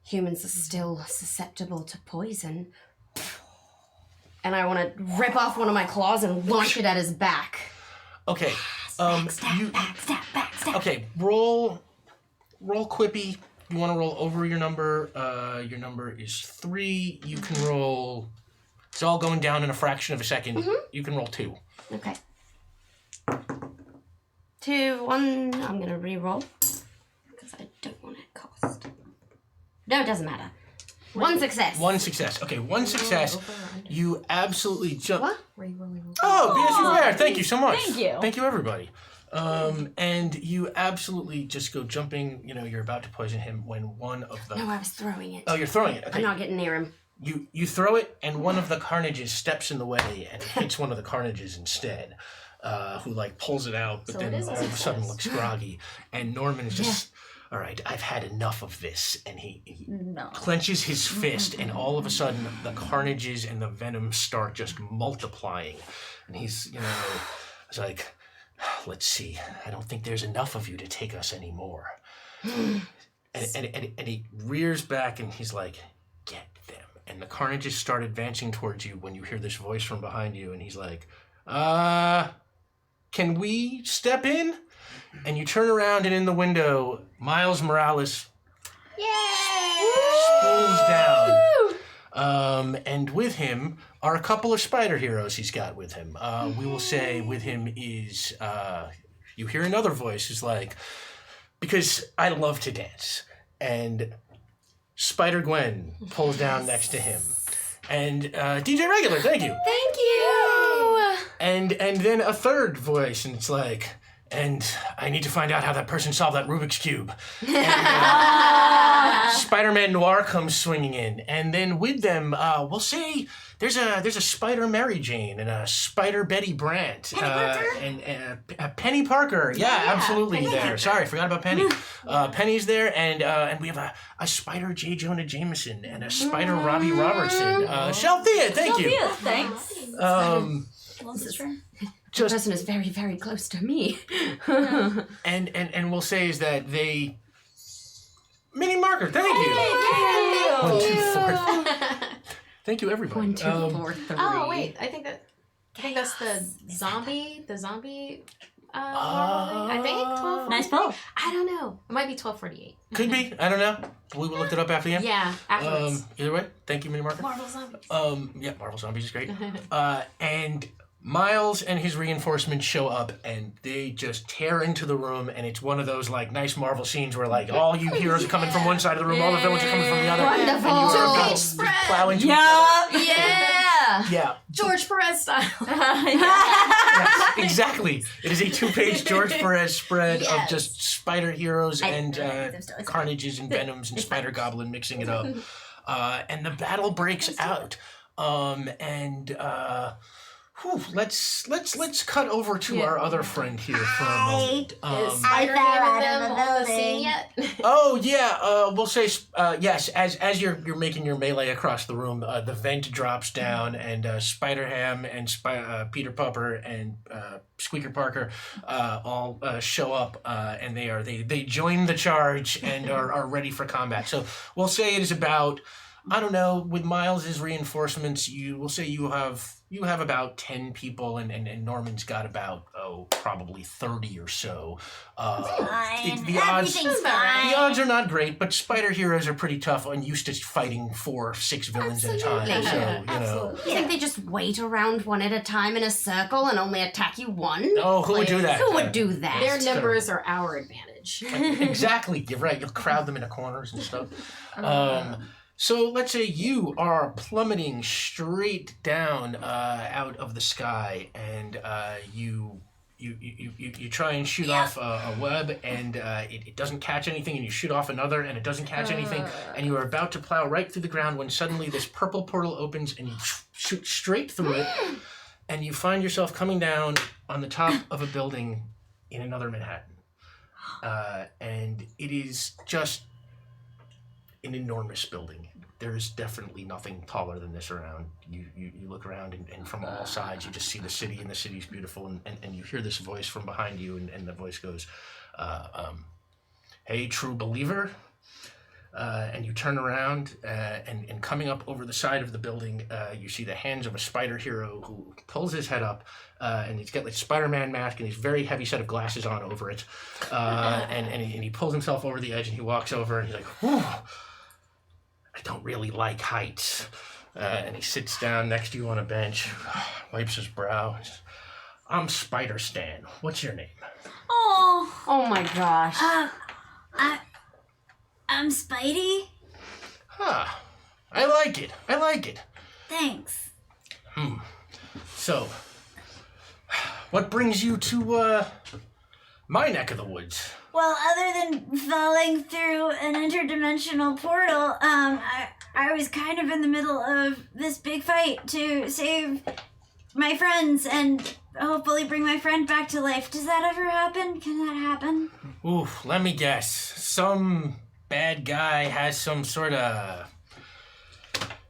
humans are still susceptible to poison. And I want to rip off one of my claws and launch it at his back. Okay. Backstab. Okay, roll quippy. You want to roll over your number. Your number is 3. You can roll. It's all going down in a fraction of a second. You can roll 2. Okay. 2, 1. I'm going to re-roll. Because I don't want it cost. No, it doesn't matter. 1 success. 1 success. Okay, 1 success. You absolutely jump. What? Oh, yes, you're there. Thank you so much. Thank you. Thank you, everybody. And you absolutely just go jumping. You're about to poison him when one of the. No, I was throwing it. Oh, you're throwing it. I'm Okay. not getting near him. You throw it, and one of the Carnages steps in the way and hits one of the Carnages instead, who pulls it out, but So then it is a all of a sudden success. looks groggy, and Norman is just. All right, I've had enough of this, and he clenches his fist, and all of a sudden the carnages and the venom start just multiplying, and he's it's like, let's see, I don't think there's enough of you to take us anymore, and he rears back and he's like, get them, and the carnages start advancing towards you when you hear this voice from behind you, and he's like, can we step in? And you turn around, and in the window, Miles Morales spools down. And with him are a couple of spider heroes he's got with him. We will say with him is, you hear another voice who's like, because I love to dance. And Spider Gwen pulls down next to him. And DJ Regular, thank you. Thank you. And then a third voice, and it's like, and I need to find out how that person solved that Rubik's Cube. And, Spider-Man Noir comes swinging in, and then with them, we'll say there's a Spider Mary Jane and a Spider Betty Brandt, and Penny Parker. Yeah, absolutely there. Sorry, I forgot about Penny. Penny's there, and we have a Spider J. Jonah Jameson and a Spider Robbie Robertson. Shelthea, thank you. Thanks. This person is very, very close to me. and we'll say is that they. Mini Marker, thank you. Thank 1, 2, you. 4. Thank you, everybody. 1, 2, 4, 3. Oh wait, I think that's the zombie. I think 12. Nice poll. I don't know. It might be 1248. Could be. I don't know. We looked it up after the end. Yeah, afterwards. Either way, thank you, Mini Marker. Marvel zombies. Yeah, Marvel Zombies is great. And Miles and his reinforcements show up, and they just tear into the room, and it's one of those like nice Marvel scenes where like all you heroes are coming from one side of the room, all the villains are coming from the other, Wonderful. and you are about to Spread. plow into each other. Yeah. Yeah, George Perez style. yes, exactly. It is a 2-page George Perez spread of Yes. just spider heroes and I'm still carnages and venoms and Spider Goblin mixing it up, and the battle breaks out. Let's cut over to our other friend here for a moment. Is Spider Ham and them on the scene yet? Oh yeah, we'll say yes. As you're making your melee across the room, the vent drops down, and Spider Ham and Peter Pupper and Squeaker Parker all show up, and they join the charge and are ready for combat. So we'll say it is about, I don't know, with Miles's reinforcements, we'll say you have about 10 people, and Norman's got about probably 30 or so. Fine. The odds Everything's fine. the odds are not great, but spider heroes are pretty tough and used to fighting 4 or 6 villains at a time. Absolutely. So You think they just wait around one at a time in a circle and only attack you one? Oh, who would do that? Who would do that? Their numbers are our advantage. Exactly. You're right. You'll crowd them into corners and stuff. So let's say you are plummeting straight down out of the sky, and you try and shoot off a web, and it doesn't catch anything, and you shoot off another, and it doesn't catch anything, and you are about to plow right through the ground when suddenly this purple portal opens, and you shoot straight through it, and you find yourself coming down on the top of a building in another Manhattan, and it is just an enormous building. There is definitely nothing taller than this around. You look around, and from all sides you just see the city, and the city's beautiful, and you hear this voice from behind you, and the voice goes, hey, true believer. And you turn around, and coming up over the side of the building, you see the hands of a spider hero who pulls his head up, and he's got like Spider-Man mask and his very heavy set of glasses on over it, and he pulls himself over the edge, and he walks over, and he's like, whew, I don't really like heights. And he sits down next to you on a bench, wipes his brow, and says, I'm Spider Stan. What's your name? Oh my gosh. I'm Spidey. Huh. I like it. Thanks. So, what brings you to, my neck of the woods? Well, other than falling through an interdimensional portal, I was kind of in the middle of this big fight to save my friends and hopefully bring my friend back to life. Does that ever happen? Can that happen? Oof, let me guess. Some bad guy has some sort of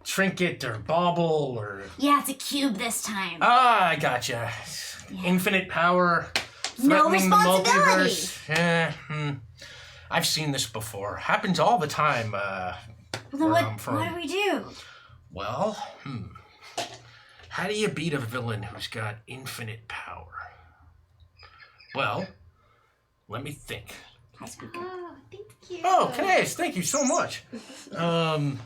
trinket or bauble or... Yeah, it's a cube this time. I gotcha. Infinite power. No Threatening the responsibility. multiverse. I've seen this before. Happens all the time. Well, then where what I'm from. do we do? Well, how do you beat a villain who's got infinite power? Well, let me think. Oh, thank you. Oh, Canais, thank you so much. Well,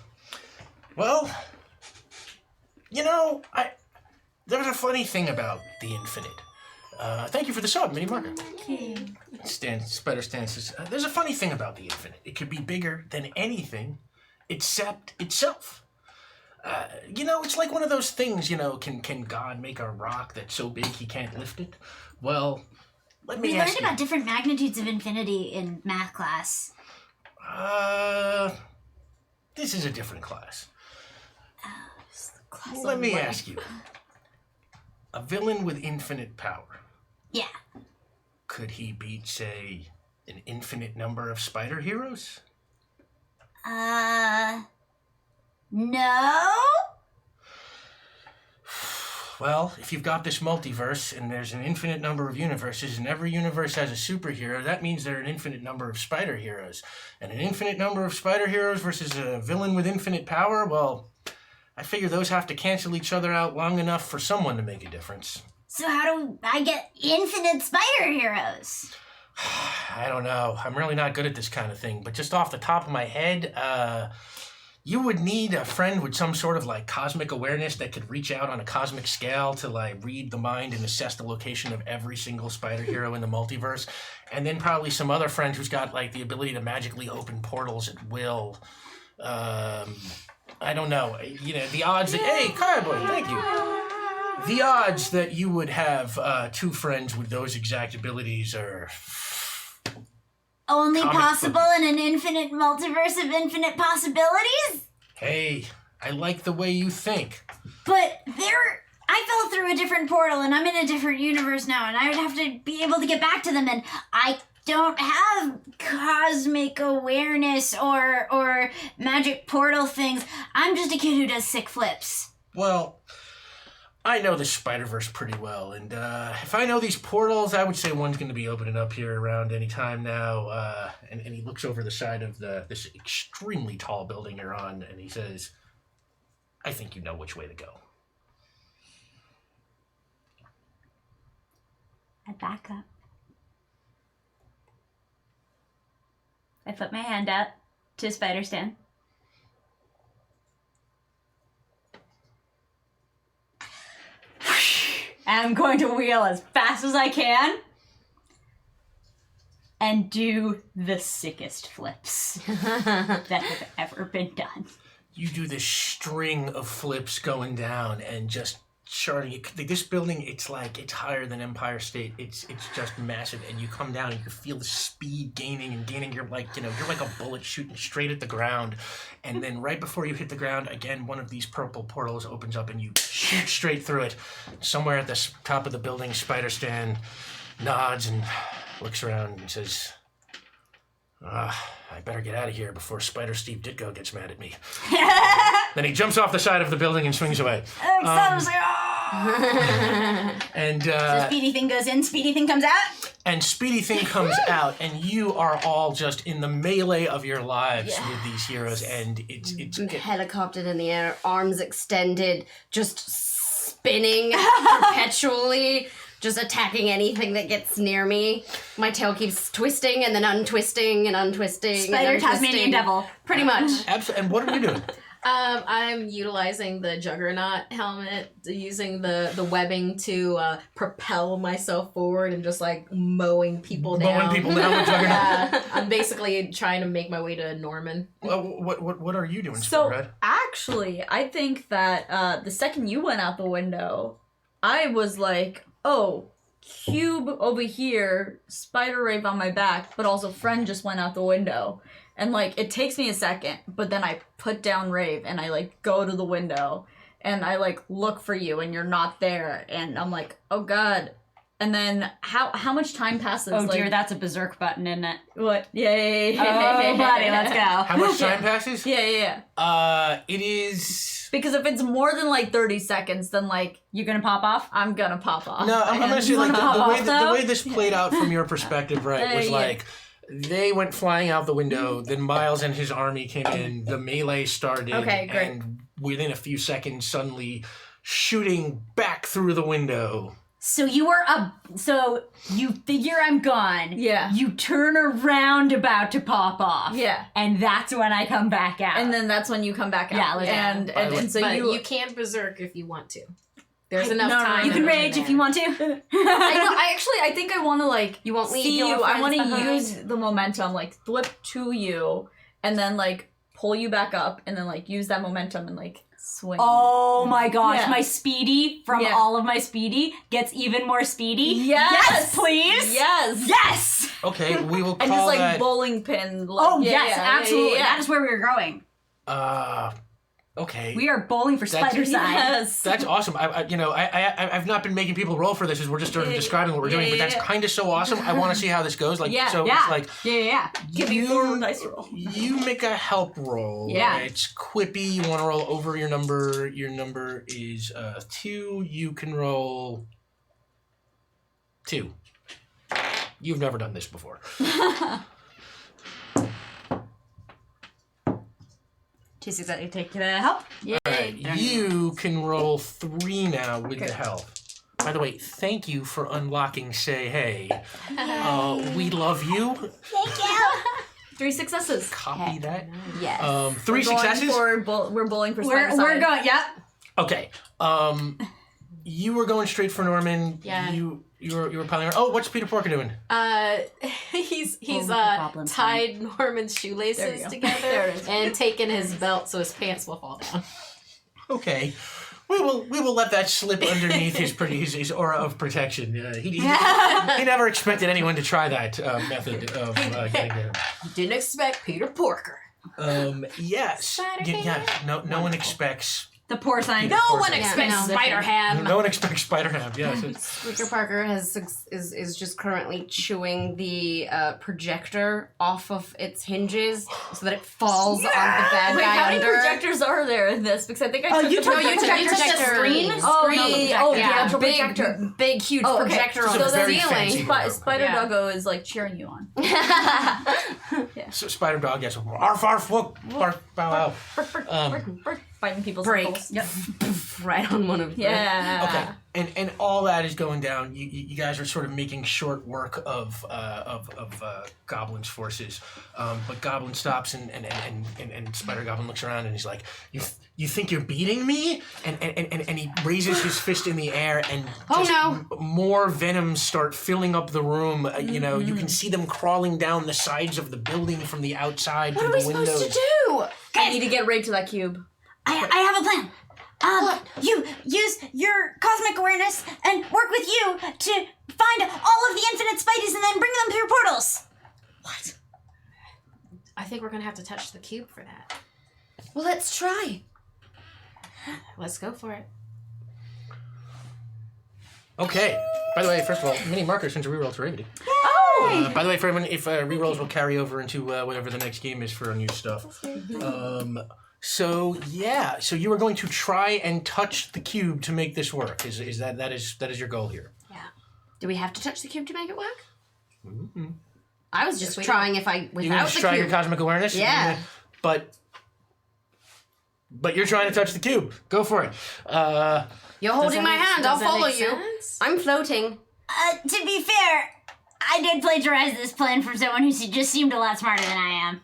there's a funny thing about the infinite. Thank you for the sub, Mini Marker. Spider Stan says, there's a funny thing about the infinite. It could be bigger than anything except itself. It's like one of those things, can God make a rock that's so big he can't lift it? Well, let me We ask learned you. about different magnitudes of infinity in math class. This is a different class. Let me ask you. A villain with infinite power. Yeah. Could he beat, say, an infinite number of spider heroes? No? Well, if you've got this multiverse and there's an infinite number of universes and every universe has a superhero, that means there are an infinite number of spider heroes. And an infinite number of spider heroes versus a villain with infinite power, well, I figure those have to cancel each other out long enough for someone to make a difference. So how do I get infinite spider heroes? I don't know. I'm really not good at this kind of thing, but just off the top of my head, you would need a friend with some sort of cosmic awareness that could reach out on a cosmic scale to read the mind and assess the location of every single spider hero in the multiverse. And then probably some other friend who's got the ability to magically open portals at will. I don't know. The odds that... Hey, Carboy, thank you. The odds that you would have two friends with those exact abilities are... Only Comic possible book. in an infinite multiverse of infinite possibilities? Hey, I like the way you think. But I fell through a different portal and I'm in a different universe now and I would have to be able to get back to them and I don't have cosmic awareness or magic portal things. I'm just a kid who does sick flips. Well, I know the SpiderVerse pretty well, and if I know these portals, I would say one's going to be opening up here around any time now. And he looks over the side of this extremely tall building you're on, and he says, I think you know which way to go. I back up. I put my hand up to spider stand. I'm going to wheel as fast as I can and do the sickest flips that have ever been done. You do this string of flips going down and just charting. This building, it's higher than Empire State. It's just massive, and you come down and you can feel the speed gaining and gaining. You're like a bullet shooting straight at the ground, and then right before you hit the ground, again, one of these purple portals opens up and you shoot straight through it. Somewhere at the top of the building, Spider Stan nods and looks around and says, I better get out of here before Spider Steve Ditko gets mad at me. Then he jumps off the side of the building and swings away. And So Speedy Thing goes in, Speedy Thing comes out. And Speedy Thing comes out, and you are all just in the melee of your lives with these heroes, and it's Helicoptered in the air, arms extended, just spinning perpetually, just attacking anything that gets near me. My tail keeps twisting and then untwisting and untwisting. Spider and Tasmanian untwisting. Devil. Pretty much. absolutely. And what are you doing? I'm utilizing the Juggernaut helmet, using the webbing to propel myself forward and just mowing people down. Mowing people down with Juggernaut. I'm basically trying to make my way to Norman. Well, what are you doing, So, Spiderhead? actually, I think that the second you went out the window, I was like, oh, cube over here, spider rave on my back, but also friend just went out the window. And, it takes me a second, but then I put down rave and I, go to the window and I, look for you and you're not there. And I'm like, oh, God. And then how much time passes? Oh dear, that's a berserk button, isn't it? What? Yay. Oh, buddy, let's go. How much time passes? Yeah. It is... Because if it's more than 30 seconds, then You gonna pop off? I'm gonna pop off. No, I'm gonna say wanna pop off, the though? way this played out from your perspective, right, was Yeah. they went flying out the window, then Miles and his army came in, the melee started, Okay, great. and within a few seconds, suddenly shooting back through the window. So you figure I'm gone. Yeah. You turn around about to pop off. Yeah. And that's when I come back out. And then that's when you come back out. Yeah, let's go. And so But you you can't berserk if you want to. There's enough no, time. you can in rage if you want to. I think I want to You won't leave see your you. I want friends to behind. use the momentum, flip to you, and then pull you back up, and then use that momentum and swing. Oh my gosh, Yeah. my speedy from Yeah. all of my speedy gets even more speedy. Yes! Please. Yes! Yes. Okay, we will And call just like that. bowling pin. Like, Oh yeah, yes, yeah, absolutely. yeah. That is where we are going. Okay. We are bowling for That's- spider side. Yes. That's awesome. I've not been making people roll for this as we're just sort of describing what we're doing, but that's kind of so awesome. I want to see how this goes. Like, Yeah, so Yeah. it's like Yeah. Give me 4 dice roll. you make a help roll. Yeah. It's quippy. You want to roll over your number. Your number is 2. You can roll 2. You've never done this before. 2 successes. Take the help. Yay. All right, you can roll 3 now with the help. By the way, thank you for unlocking Say Hey. We love you. Thank you. 3 successes. Copy that. Yes. 3 successes. We're bowling for spider We're side. going. Yep. Okay. You were going straight for Norman. Yeah. You were piling around. Oh, what's Peter Porker doing? He's Hold the goblin tied Norman's There shoelaces you go. together There it is. and taken his belt so his pants will fall down. Okay. We will let that slip underneath his aura of protection. He never expected anyone to try that method of getting him. Didn't expect Peter Porker. Yes. Yeah. No one expects. The poor sign. Peter No Porker. one expects no. Spider Ham. No one expects Spider-Ham. Yes. Peter Parker is just currently chewing the projector off of its hinges so that it falls on the bad Wait, guy how many under. projectors are there in this? Because I think I Oh, took you the took projector. the projector screen. Oh, Screen. the actual big, projector. big, huge Oh, okay. projector So on it's the a very fancy ceiling. program. Spider Yeah. Doggo is like cheering you on. So Spider Dog gets arf arf whoop arf bow wow. Fighting people's Break. ankles. Yep. Right on one of them. Yeah. Okay, and all that is going down. You guys are sort of making short work of Goblin's forces, but Goblin stops and Spider Goblin looks around and he's like, "You think you're beating me?" And he raises his fist in the air and more venoms start filling up the room. You can see them crawling down the sides of the building from the outside through the windows. Supposed to do? I need to get right to that cube. I have a plan. You use your cosmic awareness and work with you to find all of the infinite Spideys and then bring them through portals. What? I think we're gonna have to touch the cube for that. Well, let's try. Let's go for it. Okay. By the way, first of all, mini markers since reroll to Ravity. Oh! By the way, for everyone, if rerolls will carry over into whatever the next game is for unused stuff. So you are going to try and touch the cube to make this work. Is that is your goal here? Do we have to touch the cube to make it work? Mm-hmm. I was just trying if I You without want to the try cube. your cosmic awareness? Yeah. But you're trying to touch the cube. Go for it. You're holding my hand. I'll follow you. I'm floating. To be fair, I did plagiarize this plan from someone who just seemed a lot smarter than I am.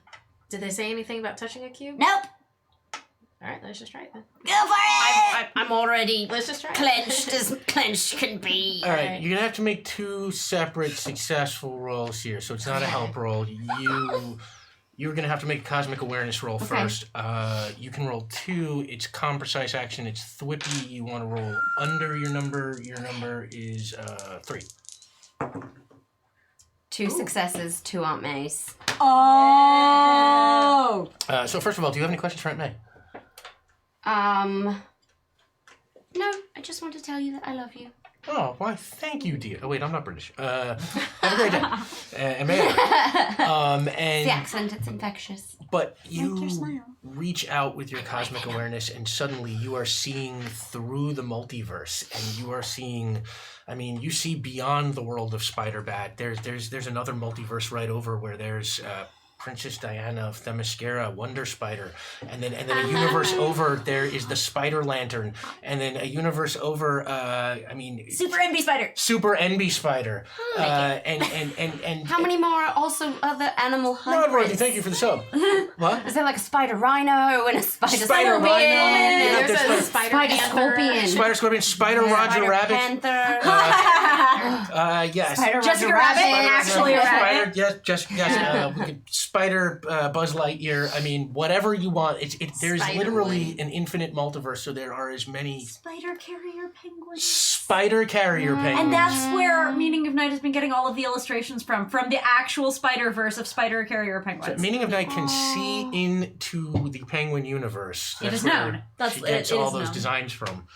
Did they say anything about touching a cube? Nope. All right, let's just try it then. Go for it. I'm already Let's just try it. clenched as clenched can be. All right, you're gonna have to make 2 separate successful rolls here, so it's not a help roll. You're gonna have to make a cosmic awareness roll first. You can roll 2. It's calm, precise action. It's thwippy. You want to roll under your number. Your number is 3. 2 successes, 2 Aunt Mays. Oh. So first of all, do you have any questions for Aunt May? No, I just want to tell you that I love you. Oh, why? Thank you, dear. Oh wait, I'm not British. Have a great day. Amanda. And The accent, it's infectious. but your you smile. reach out with your cosmic awareness, and suddenly you are seeing through the multiverse, and you are seeing. I mean, you see beyond the world of Spider-Bat. There's another multiverse right over where there's Princess Diana of Themyscira, Wonder Spider, and then a universe over there is the Spider Lantern, and then a universe over Super NB Spider. Super NB Spider, and How many more are also other animal No, Dorothy, hybrids? thank you for the sub. What? Is there like a spider rhino and a spider Spider scorpion? rhino. And Yeah, There's a there's spider spider panther. scorpion. Spider Scorpion, Spider Roger Spider Rabbit. Panther. Yes. Spider Jessica Rabbit, Rabbit, actually a rabbit. Yes. We could Spider Buzz Lightyear. I mean, whatever you want. There's Spider literally Boy. an infinite multiverse, so there are as many Spider carrier penguins. spider carrier penguins. And that's where Meaning of Night has been getting all of the illustrations from the actual SpiderVerse of spider carrier penguins. Meaning of Night can see into the penguin universe. It is where known. She gets it all is those known. designs from.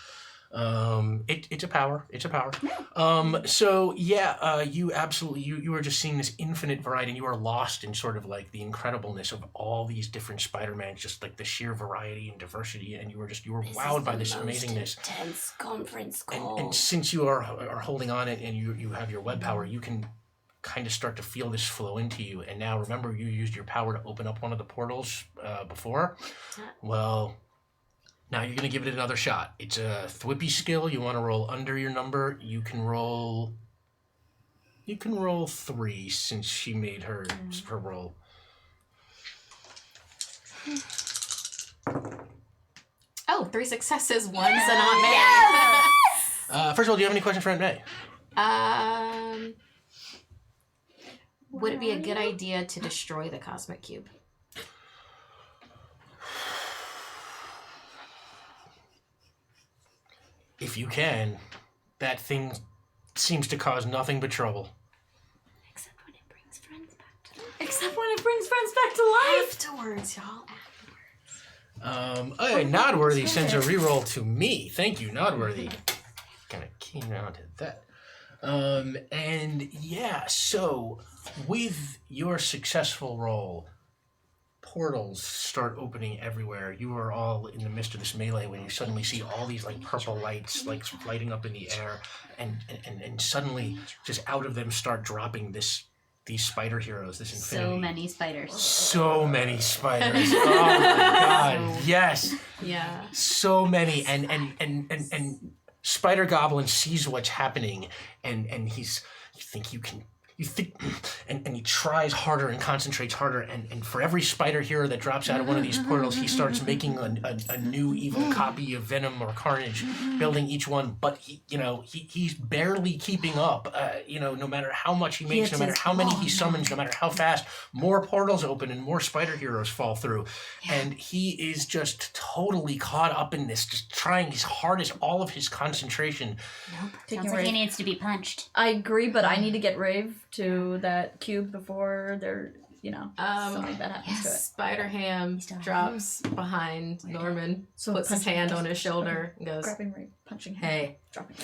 It's a power. It's a power. So yeah, you absolutely you are just seeing this infinite variety, and you are lost in sort of like the incredibleness of all these different Spider-Mans, just like the sheer variety and diversity, and you were wowed by this amazingness. Intense conference call. And since you are holding on it and you have your web power, you can kind of start to feel this flow into you. And now remember, you used your power to open up one of the portals before. Well, now you're going to give it another shot. It's a Thwippy skill. You want to roll under your number. You can roll 3 since she made her roll. Oh, 3 successes, 1's an on me. First of all, do you have any questions for Aunt May? Would it be a good idea to destroy the cosmic cube? If you can, that thing seems to cause nothing but trouble. Except when it brings friends back to life. Except when it brings friends back to life. Afterwards, y'all. Nodworthy sends a reroll to me. Thank you, Nodworthy. Kind of keen on to that. And yeah, so with your successful roll, portals start opening everywhere. You are all in the midst of this melee when you suddenly see all these like purple lights like lighting up in the air, and suddenly just out of them start dropping these spider heroes, this infinity. So many spiders. So many spiders. Oh my god. Yes. Yeah. So many. And Spider Goblin sees what's happening, and and he tries harder and concentrates harder, and for every spider hero that drops out of one of these portals, he starts making a new evil copy of Venom or Carnage, building each one. But he's barely keeping up. No matter how much he makes, no matter how many he summons, no matter how fast, more portals open and more spider heroes fall through, and he is just totally caught up in this, just trying his hardest, all of his concentration. Sounds like he needs to be punched. I agree, but I need to get Rave to that cube before something bad happens to it. Spider Ham drops behind Norman, So puts his punching hand him. on his shoulder, and goes, Grabbing Rave, punching him, "Hey." dropping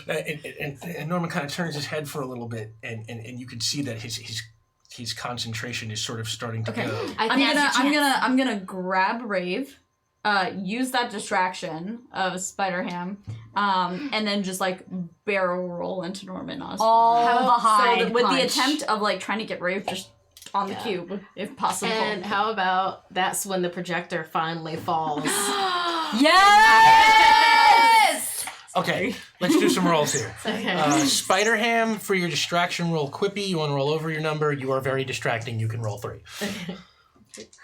And Norman kind of turns his head for a little bit, and you can see that his concentration is sort of starting to Okay. go. I'm gonna grab Rave, use that distraction of Spider Ham, and then just like barrel roll into Norman Osborn. All the high with the punch. attempt of like trying to get Rave just on the cube if possible. And how about that's when the projector finally falls? Yes! Okay, let's do some rolls here. Okay. Spider Ham, for your distraction roll, Quippy, you want to roll over your number. You are very distracting. You can roll 3.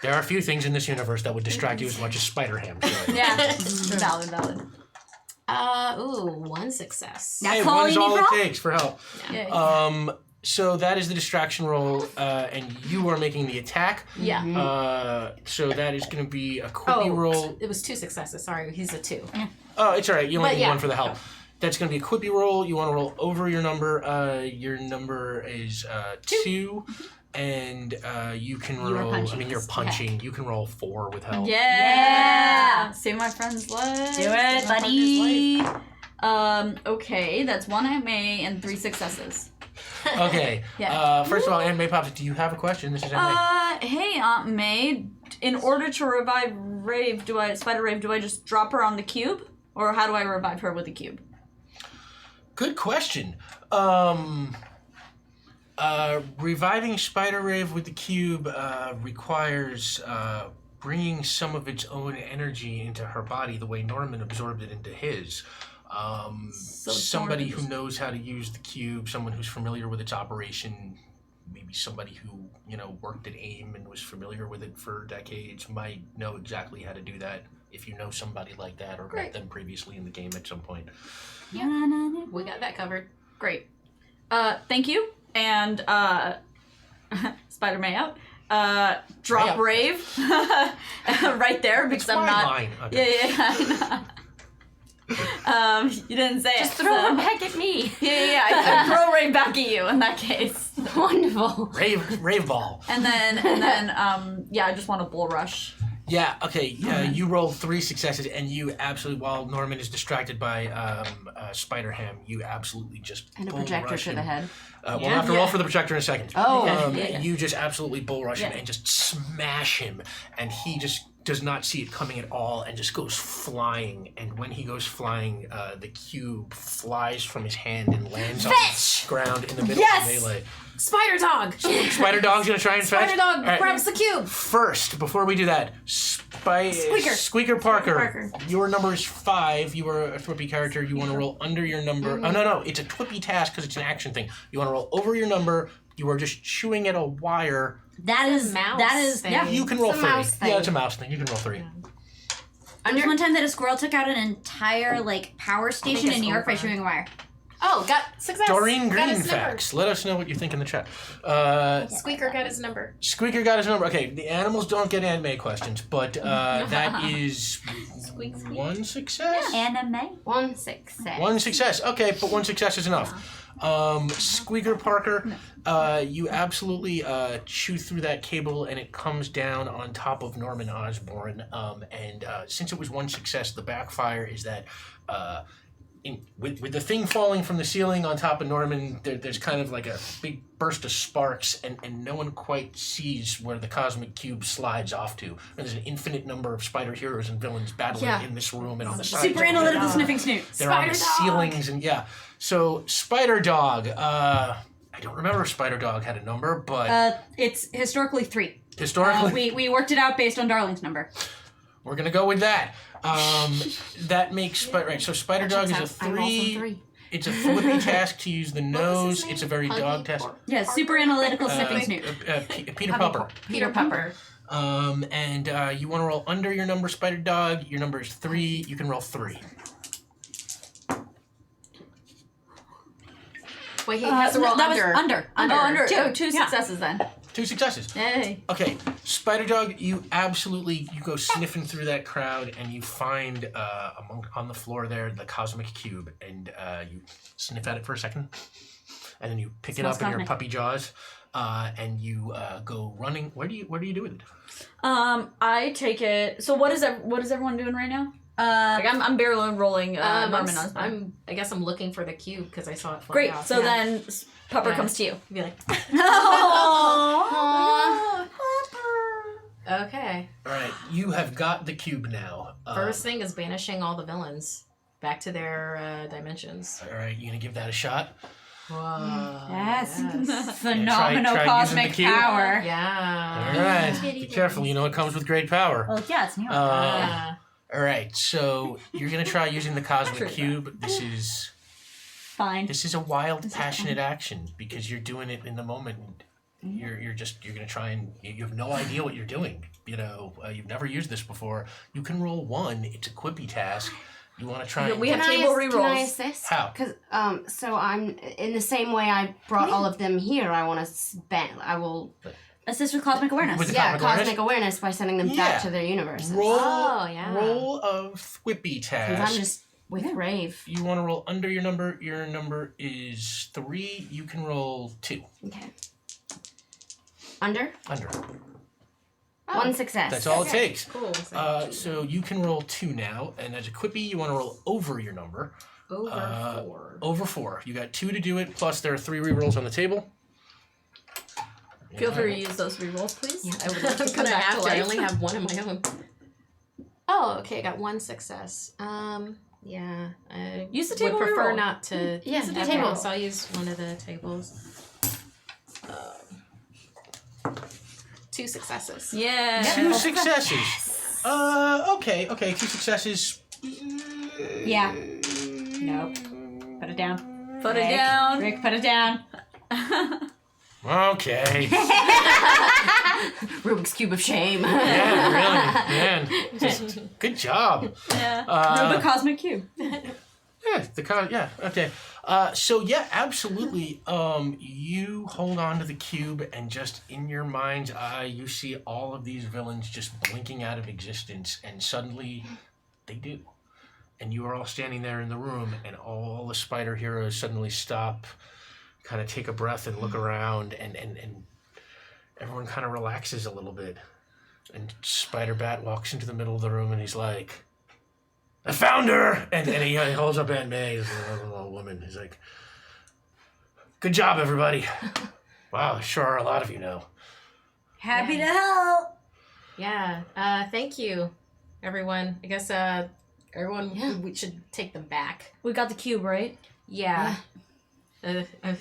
There are a few things in this universe that would distract you as much as Spider Ham. Yeah, valid. 1 success. Hey, That's all one is you need all for it all? takes for help. Yeah. So that is the distraction roll, and you are making the attack. Yeah. So that is going to be a Quippy roll. It was 2 successes. Sorry, he's a 2. Oh, it's all right. You only But need yeah. 1 for the help. That's going to be a Quippy roll. You want to roll over your number. Your number is 2. And you can You were roll. punching You're this. punching. You can roll 4 with help. Yeah. Save my friend's life. Do it, Save my buddy. friend's life. Okay, that's 1 Aunt May and 3 successes. Okay. Yeah. First of all, Aunt May Pops, do you have a question? This is Aunt May. Hey Aunt May, in order to revive Rave, Spider Rave, do I just drop her on the cube? Or how do I revive her with the cube? Good question. Reviving Spider Rave with the cube requires bringing some of its own energy into her body the way Norman absorbed it into his. Somebody who knows how to use the cube, someone who's familiar with its operation, maybe somebody who, worked at AIM and was familiar with it for decades might know exactly how to do that. if you know somebody like that or met them previously in the game at some point. We got that covered. Great. Thank you. And Spider May out. Drop May out. Rave right there because I'm not. Line. Okay. Yeah, I know. You didn't say Just it. throw so- her back at me. Yeah, I throw Rave back at you in that case. Wonderful. Rave ball. And then, I just want a bull rush. Yeah, okay. You roll 3 successes, and you absolutely, while Norman is distracted by Spider-Ham, you absolutely just And a bull projector rush to him. the head. We'll have to roll for the projector in a second. Oh. You just absolutely bull rush him Yeah. and just smash him, and he just does not see it coming at all and just goes flying. And when he goes flying, the cube flies from his hand and lands on the ground in the middle of the melee. Spider Dog! Spider Dog's gonna try and fetch. Spider Dog All right. grabs the cube! First, before we do that, Squeaker Parker. Your number is 5. You are a Twippy character. You want to roll under your number. Oh, no. It's a Twippy task because it's an action thing. You want to roll over your number. You are just chewing at a wire. That is thing. yeah. You can roll It's a 3. mouse thing. Yeah, it's a mouse thing. You can roll 3. There was one time that a squirrel took out an entire power station in New York by chewing a wire. Oh, got success! Doreen Got Green his number. facts. Let us know what you think in the chat. Squeaker got his number. Squeaker got his number. Okay, the animals don't get anime questions, but that is Squeak. 1 success? Anime. 1 success. 1 success. Okay, but 1 success is enough. Squeaker Parker, you absolutely chew through that cable and it comes down on top of Norman Osborn. And since it was 1 success, the backfire is that with the thing falling from the ceiling on top of Norman, there's kind of like a big burst of sparks, and no one quite sees where the cosmic cube slides off to. And there's an infinite number of spider heroes and villains battling in this room and on the sides. Super of the analytical room. sniffing snoot. They're on the Spider Dog. ceilings and So Spider Dog. I don't remember if Spider Dog had a number, but It's historically 3. historically We worked it out based on Darling's number. we're gonna go with that. That makes right. So Spider Dog is a 3. It's a flippy task to use the nose. It's a very dog task. Yeah, super analytical sniffing snoot. Peter Pupper. Peter Pupper. And you want to roll under your number, Spider Dog. Your number is 3. You can roll 3. Wait, he has to roll that under. was under. Oh, under. 2. Oh, 2 successes then. 2 successes. Yay. Okay, Spider Dog, you go sniffing through that crowd, and you find on the floor there the cosmic cube, and you sniff at it for a second, and then you pick it up in your cosmic. puppy jaws, and you go running. What do you do with it? I take it. So what is everyone doing right now? I'm barely rolling Norman Osborn. I guess I'm looking for the cube because I saw it fly Great. off. So then Pupper Yeah. comes to you. Be like, Aww. okay. All right, you have got the cube now. First thing is banishing all the villains back to their dimensions. All right, you gonna give that a shot? Whoa. Yes. Yes. Phenomenal try using cosmic the cube. power. Yeah. All right, be careful. You know it comes with great power. Well, yeah, it's New York. Yeah. All right, so you're gonna try using the cosmic cube. This Fine. is a wild, passionate action because you're doing it in the moment. You're gonna try and you have no idea what you're doing. You've never used this before. You can roll 1. It's a quippy task. You want to try. We have Can table I rerolls. assist? How? Because so I'm in the same way I brought all of them here. I want to I will Assist with cosmic awareness. With the cosmic awareness? awareness by sending them Yeah. back to their universes. roll Oh, yeah. roll a Thwippy Because task. I'm just with Rave. You want to roll under your number. Your number is 3. You can roll 2. Okay. Under? Under. 1 success. That's all it takes. Cool. So you can roll 2 now, and as a quippy, you want to roll over your number. Over 4. Over 4. You got 2 to do it. Plus, there are 3 rerolls on the table. Feel free to use those rerolls, please. I would love to come back to life. I only have 1 of my own. Oh, okay. I got 1 success. Yeah. I Use the would table prefer reroll. not to. Yeah, use the the table. So I'll use one of the tables. 2 successes. Yeah. 2 successes. Okay. 2 successes. Yeah. Nope. Put it down. Put it down. Rick, put it down. Okay. Rubik's Cube of shame. Yeah, really, man. Just good job. Yeah. The cosmic cube. Yeah, okay. So yeah, absolutely. You hold on to the cube, and just in your mind's eye, you see all of these villains just blinking out of existence, and suddenly they do. And you are all standing there in the room, and all the spider heroes suddenly stop, kind of take a breath and look around, and everyone kind of relaxes a little bit. And Spider-Bat walks into the middle of the room, and he's like, I found her! And he holds up Aunt May, this little woman. He's like, good job, everybody. Wow, there sure are a lot of you now. Happy to help. Yeah. Thank you, everyone. I guess everyone we should take them back. We got the cube, right? Yeah.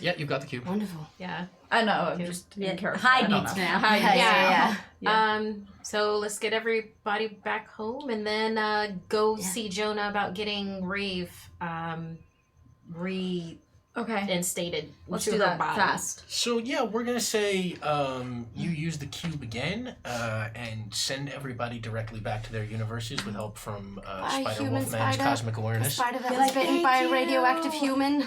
Yeah, you've got the cube. Wonderful. Yeah. I know. I'm just in character. Hyde I don't needs know. to know. Hyde Yeah. Yeah. So let's get everybody back home and then go see Jonah about getting Rave reinstated. Okay. Let's to do her that body. fast. So yeah, we're gonna say you use the cube again and send everybody directly back to their universes with help from Spider human Wolfman's spider. cosmic A awareness. spider that was bitten by a radioactive human.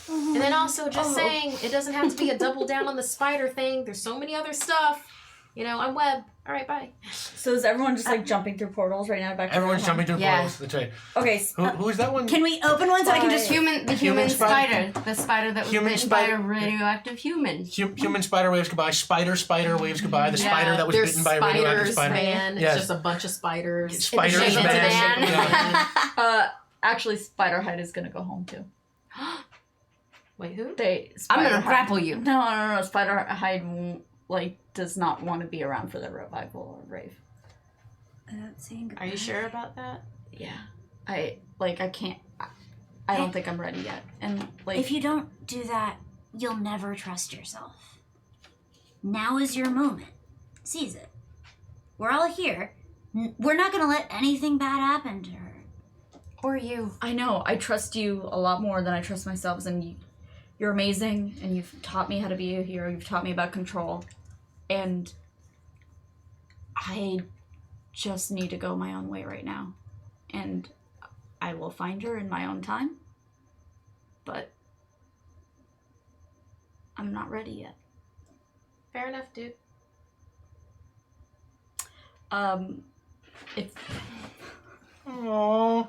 And then also just saying it doesn't have to be a double down on the spider thing. There's so many other stuff. You know, I'm Web. All right, bye. So is everyone just like jumping through portals right now? Back to Everyone's their jumping through Yeah. portals. That's right. Okay. Who's that one? Can we open one so I can just The Human human spider. spider. The spider that was Human bitten by spider. a radioactive human. Human spider waves goodbye. Spider waves goodbye. The spider that was There's bitten by a radioactive spiders, spider. man. Yes. It's just a bunch of spiders. Spiders, Shape of man. man. Yeah. Actually, Spiderhead is gonna go home too. Wait, who? I'm gonna grapple you. No. Spiderhead does not want to be around for the revival of Rave. Are you sure about that? Yeah. I can't. I don't think I'm ready yet. And If you don't do that, you'll never trust yourself. Now is your moment. Seize it. We're all here. We're not gonna let anything bad happen to her. Or you. I know. I trust you a lot more than I trust myself, and you're amazing, and you've taught me how to be a hero. You've taught me about control, and I just need to go my own way right now, and I will find her in my own time, but I'm not ready yet. Fair enough, dude. If Aww.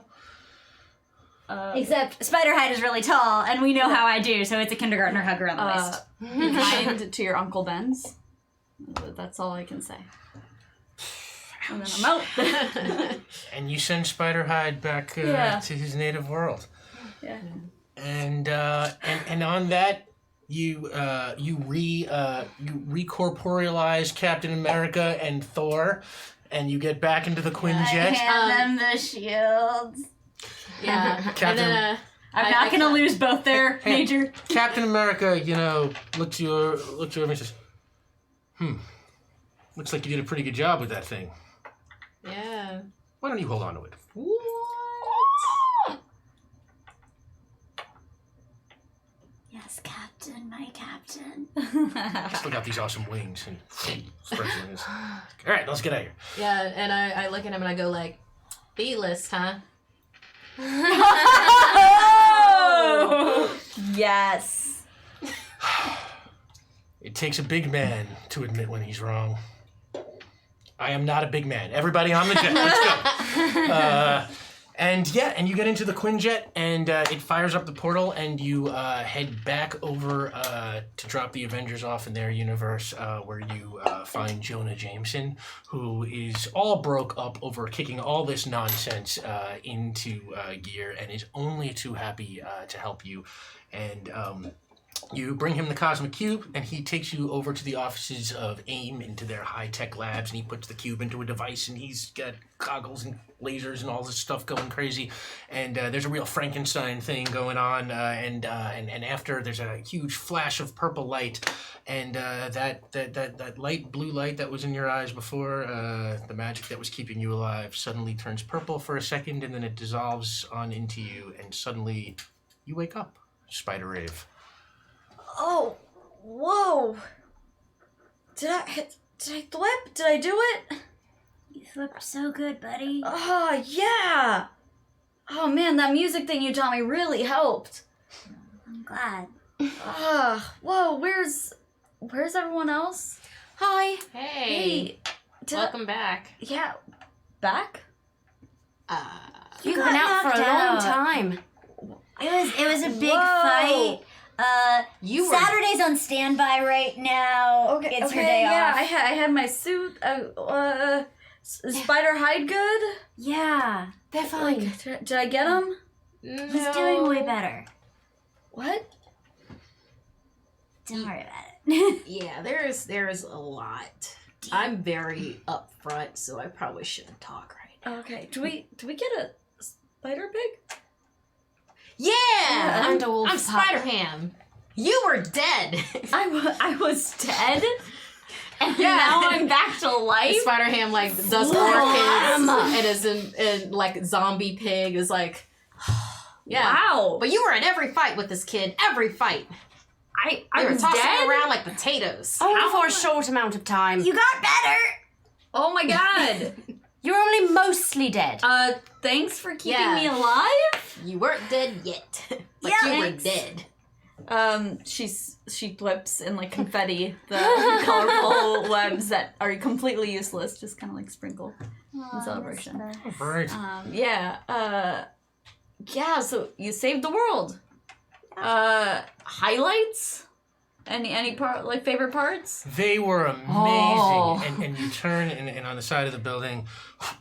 Except Spiderhead is really tall, and we know how I do, so it's a kindergartner hug around the waist. be kind to your Uncle Ben's. That's all I can say. And then I'm out. And you send Spiderhide back to his native world. Yeah. And on that, you recorporealize Captain America and Thor, and you get back into the Quinjet. Hand them the shields. Yeah. Captain- And then I'm not gonna lose both there, Hey. Major. Captain America, looks you over and says, looks like you did a pretty good job with that thing. yeah. Why don't you hold on to it? Yes, Captain, my Captain. Still got these awesome wings and spreads your wings. All right, let's get out of here. Yeah, and I look at him and I go like, B-list, huh? Oh! Yes. It takes a big man to admit when he's wrong. I am not a big man. Everybody on the jet, let's go. And you get into the Quinjet, and it fires up the portal, and you head back over to drop the Avengers off in their universe, where you find Jonah Jameson, who is all broke up over kicking all this nonsense into gear, and is only too happy to help you. And you bring him the Cosmic Cube, and he takes you over to the offices of AIM into their high-tech labs, and he puts the cube into a device, and he's got goggles and lasers and all this stuff going crazy. And there's a real Frankenstein thing going on, and after there's a huge flash of purple light, and that light blue light that was in your eyes before, the magic that was keeping you alive, suddenly turns purple for a second, and then it dissolves on into you, and suddenly you wake up, Spider Rave. Oh, whoa. Did I hit? Did I flip? Did I do it? You flipped so good, buddy. Oh, yeah. Oh, man, that music thing you taught me really helped. I'm glad. Whoa, where's everyone else? Hi. Hey. Welcome back. Yeah, back? You've got been out for a knocked long out. time. It was a big Whoa. fight. You were Saturday's on standby right now. Okay, It's okay, your day yeah, off. I had my suit. Spider hide good? Yeah, They're fine. Did I get him? he's doing way better. What? Don't worry about it. Yeah, there's a lot. I'm very upfront, so I probably shouldn't talk right Okay, do we get a spider pig? Yeah, And a wolf I'm pup. Spider-Ham. You were dead. I was dead, and now I'm back to life. Spider-Ham like does orchids and is in like zombie pig is like, yeah. Wow. But you were in every fight with this kid. Every fight. I You were was tossing dead? around like potatoes. Only for a short amount of time. You got better. Oh my god. You're only mostly dead. Thanks for keeping Yeah. me alive. You weren't dead yet, but Yeah, you were thanks. Um, she flips in like confetti the colorful webs that are completely useless, just kind of like sprinkle in celebration. Right. Yeah. Yeah. So you saved the world. Highlights? Any part like favorite parts? They were amazing. Oh. And you turn and on the side of the building,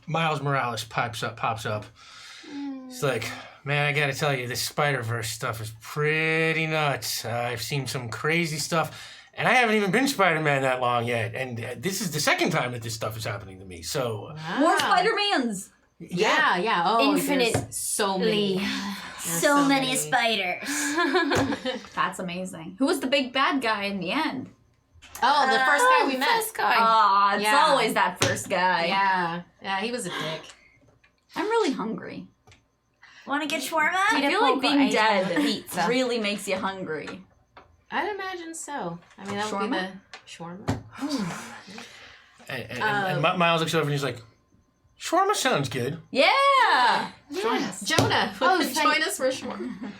Miles Morales pops up. It's like, man, I gotta tell you, this SpiderVerse stuff is pretty nuts. I've seen some crazy stuff, and I haven't even been Spider-Man that long yet. And this is the second time that this stuff is happening to me. So, More Spider-Mans. Yeah. Oh, Infinite there's so many. There's So many spiders. That's amazing. Who was the big bad guy in the end? Oh, the first guy we met. First guy. Ah, it's Yeah. always that first guy. Yeah, he was a dick. I'm really hungry. Want to get shawarma? I feel like being dead pizza. really makes you hungry. I'd imagine so. I mean, that would be the shawarma. and Miles looks over and he's like, shawarma sounds good. Yeah. Join us. Jonah, join us for shawarma.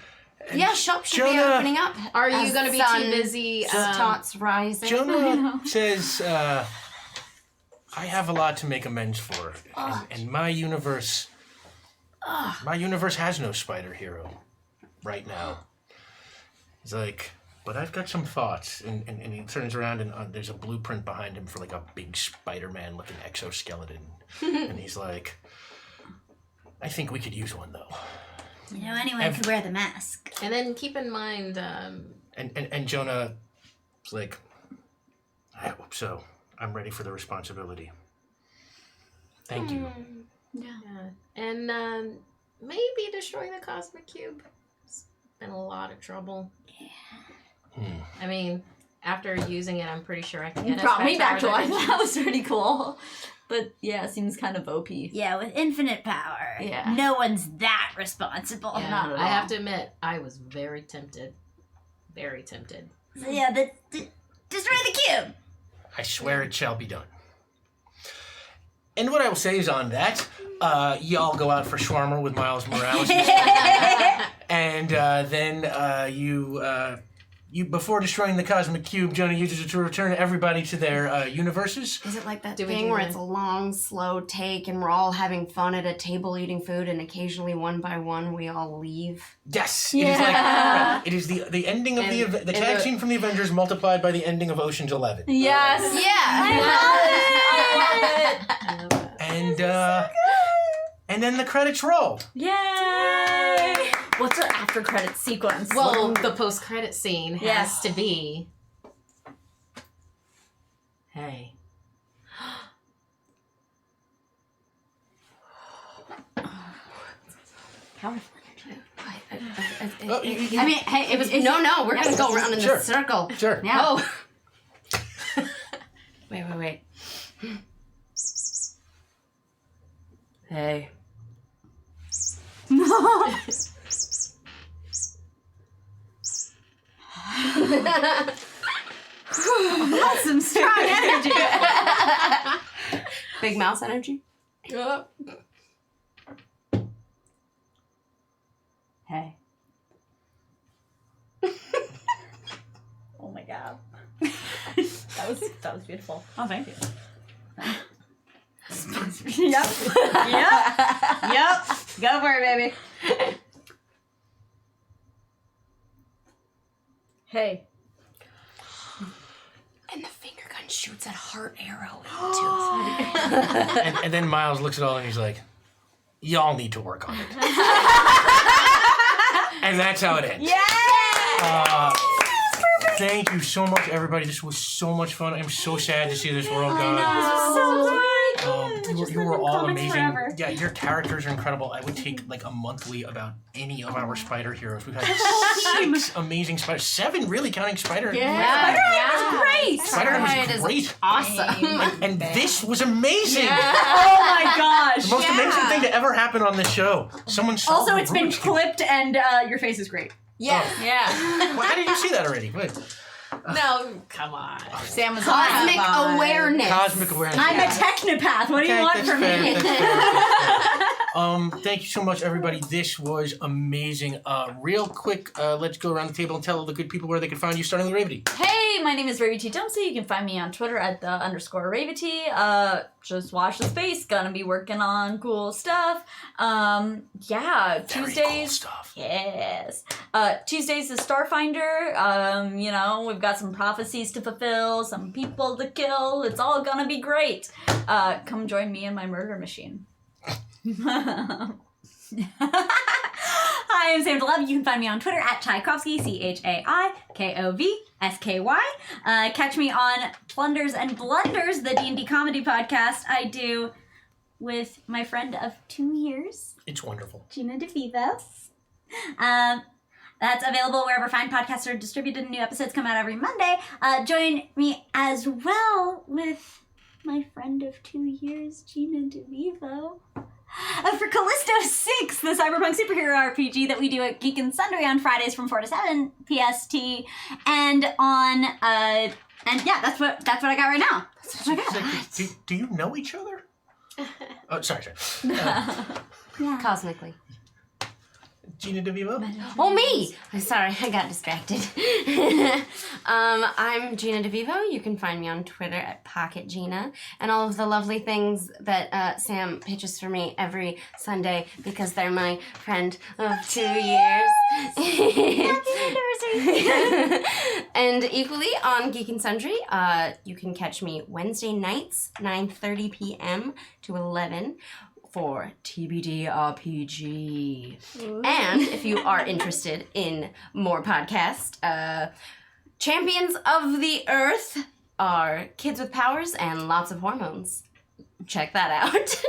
Yeah, shops should be Jonah- opening up. Are you as going to be sun too busy? starts rising. Jonah says, I have a lot to make amends for. And my universe has no spider hero right now. He's like, but I've got some thoughts. And he turns around and there's a blueprint behind him for like a big Spider-Man looking exoskeleton. And he's like, I think we could use one though. You know, anyone could wear the mask. And then keep in mind, And Jonah's like, I hope so. I'm ready for the responsibility. Thank you. and maybe destroying the Cosmic Cube. It's been a lot of trouble. I mean, after using it, I'm pretty sure I can get it. Brought me back to life. dimensions. That was pretty cool. But yeah, it seems kind of OP. Yeah, with infinite power. Yeah. No one's that responsible. Yeah, Not at I have all. to admit, I was very tempted. Very tempted. So yeah, destroy the cube. I swear it shall be done. And what I will say is on that, y'all go out for shawarma with Miles Morales. And then you before destroying the Cosmic Cube, Jonah uses it to return everybody to their universes. Is it like that Do we thing do where that? it's a long, slow take and we're all having fun at a table eating food and occasionally one by one we all leave? Yes, it is like it is the ending of And- the and tag the- scene from the Avengers multiplied by the ending of Ocean's 11. Yes. Yeah. I love it. And then the credits roll. Yay! What's our after credit sequence? Well, the post-credit scene has Yes. to be. Hey. I mean, hey, it was no. We're gonna go around in Sure. this circle. Sure. Yeah. Oh. Wait. Hey. That's some strong energy. Big mouse energy. Hey. Oh my god. That was beautiful. Oh, thank you. Yep. Yep. Go for it, baby. Hey. And the finger gun shoots at heart arrow And then Miles looks at all and he's like, y'all need to work on it. And that's how it ends. Thank you so much, everybody. This was so much fun. I'm so sad to see this world gone. You were all amazing. Forever. Yeah, your characters are incredible. I would take like a monthly about any of our spider heroes. We've had 6 amazing spiders. 7, really, counting Spider. Great. Spider-Man was great. Awesome. And this was amazing. Oh my gosh. The most amazing thing to ever happen on this show. Someone solved Also, the it's been Rubik's Cube. clipped and your face is great. Yes. Yeah. Well, how did you see that already? What? No, come on. Sam was Cosmic awareness. Cosmic awareness. I'm a technopath. What do you Okay, want that's from fair, me? that's fair, that's fair. Thank you so much, everybody. This was amazing. Real quick, let's go around the table and tell all the good people where they can find you, starting with Ravity. Hey, my name is Ravity Dempsey. You can find me on Twitter at @_Ravity. Just watch the space. Gonna be working on cool stuff. Very Tuesdays. cool stuff. Yes. Tuesdays is Starfinder. We've got some prophecies to fulfill, some people to kill. It's all gonna be great. Come join me in my murder machine. Hi, I'm Sam DeLove. You can find me on Twitter at Tchaikovsky, ChaiKovsky. Catch me on Plunders and Blunders, the D&D comedy podcast I do with my friend of 2 years, It's wonderful. Gina DeVivo. That's available wherever fine podcasts are distributed and new episodes come out every Monday. Join me as well with my friend of 2 years, Gina DeVivo. For Callisto 6, the cyberpunk superhero RPG that we do at Geek and Sundry on Fridays from 4 to 7 PST, and on that's what I got right now. That's what I got. Do you know each other? Oh, sorry. Cosmically. Gina DeVivo? Oh, me! Sorry, I got distracted. I'm Gina DeVivo. You can find me on Twitter at Pocket Gina, and all of the lovely things that Sam pitches for me every Sunday because they're my friend of 2 years. Happy anniversary! And equally on Geek and Sundry, you can catch me Wednesday nights, 9:30 p.m. to 11. for TBD RPG. And if you are interested in more podcasts, Champions of the Earth are kids with powers and lots of hormones. Check that out.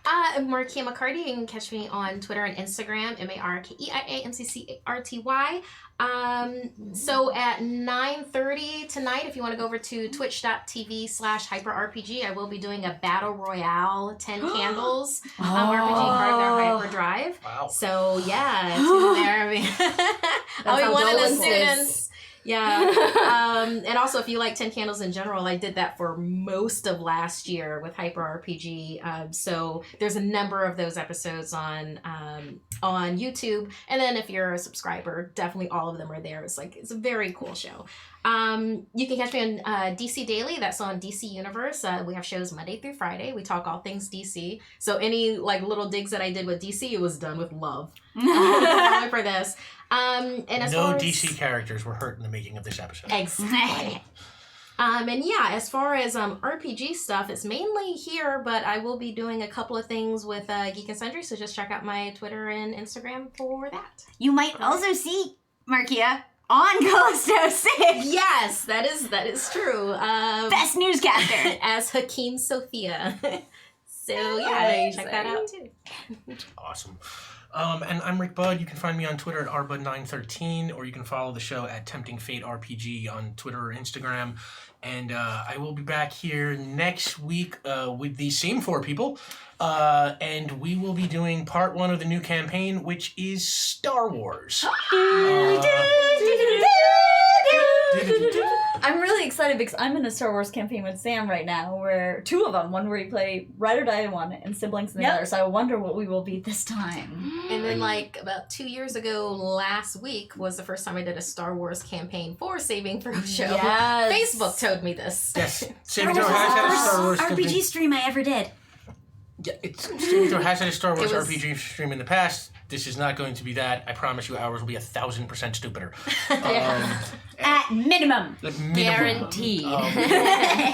I'm Markia McCarty. You can catch me on Twitter and Instagram, MarkeiaMcCarty. So at 9:30 tonight, if you want to go over to twitch.tv/hyperrpg, I will be doing a Battle Royale 10 Candles RPG part of their Hyperdrive. Wow. So yeah, tune in there. I'll be one of the students. Yeah. And also, if you like 10 Candles in general, I did that for most of last year with Hyper RPG. So there's a number of those episodes on YouTube. And then if you're a subscriber, definitely all of them are there. It's a very cool show. You can catch me on DC Daily. That's on DC Universe. We have shows Monday through Friday. We talk all things DC. So any little digs that I did with DC, it was done with love. For this. And as No far as, DC characters were hurt in the making of this episode. Exactly. And yeah, as far as RPG stuff, it's mainly here, but I will be doing a couple of things with Geek and Sundry, so just check out my Twitter and Instagram for that. You might also see Markia on Callisto 6. Yes, that is true. Best newscaster. As Hakeem Sophia. So yeah, check that out too. Awesome. And I'm Rick Budd. You can find me on Twitter at rbud913, or you can follow the show at Tempting Fate RPG on Twitter or Instagram. And I will be back here next week with the same 4 people. And we will be doing part 1 of the new campaign, which is Star Wars. I'm really excited because I'm in a Star Wars campaign with Sam right now, where two of them, one where you play Ride or Die in one and Siblings in the other. So I wonder what we will be this time. And then, like, about 2 years ago, last week was the first time I did a Star Wars campaign for Saving Throw Show. Yes. Facebook told me this. Yes. Saving Throw has had a Star Wars RPG campaign. stream I ever did. Yeah, Saving Throw has had a Star Wars It was- RPG stream in the past. This is not going to be that. I promise you, ours will be 1,000% stupider. At minimum. Minimum. Guaranteed.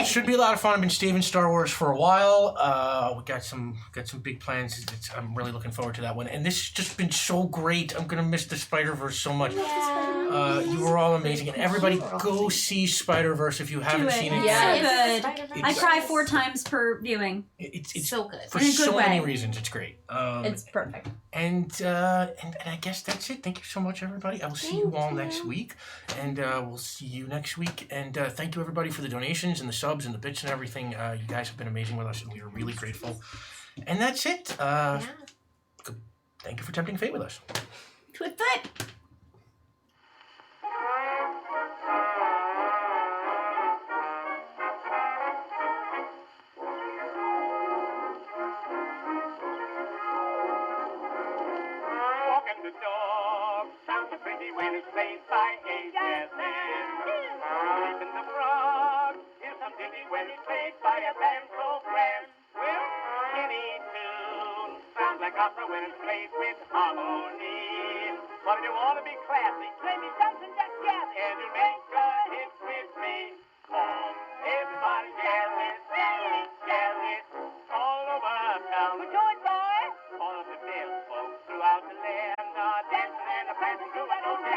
Should be a lot of fun. I've been staving Star Wars for a while. We got some big plans. I'm really looking forward to that one. And this has just been so great. I'm gonna miss the SpiderVerse so much. You were all amazing, and everybody go see SpiderVerse if you haven't seen it Yeah. yet. So good. I cry 4 times per viewing. It's So good. for In a good so many way. reasons. It's great. It's perfect. And I guess that's it. Thank you so much, everybody. I will see you all next week, and we'll see you next week. And thank you, everybody, for the donations and the subs and the bits and everything. You guys have been amazing with us, and we are really grateful. And that's it. Thank you for tempting fate with us. Twit foot. Walking the dog sounds so pretty when it's played by a jazz band. Sleeping the frog is some ditty when it's played by a band so grand. Well, any tune sounds like opera when it's played with harmony. But if you want to be classy, play me something that's jazzy, and you'll make a hit with me. Everybody jazz it, jazz it, all over town. We're going, boy. All of the best folks throughout the land are dancing and a prancing to an old jazz.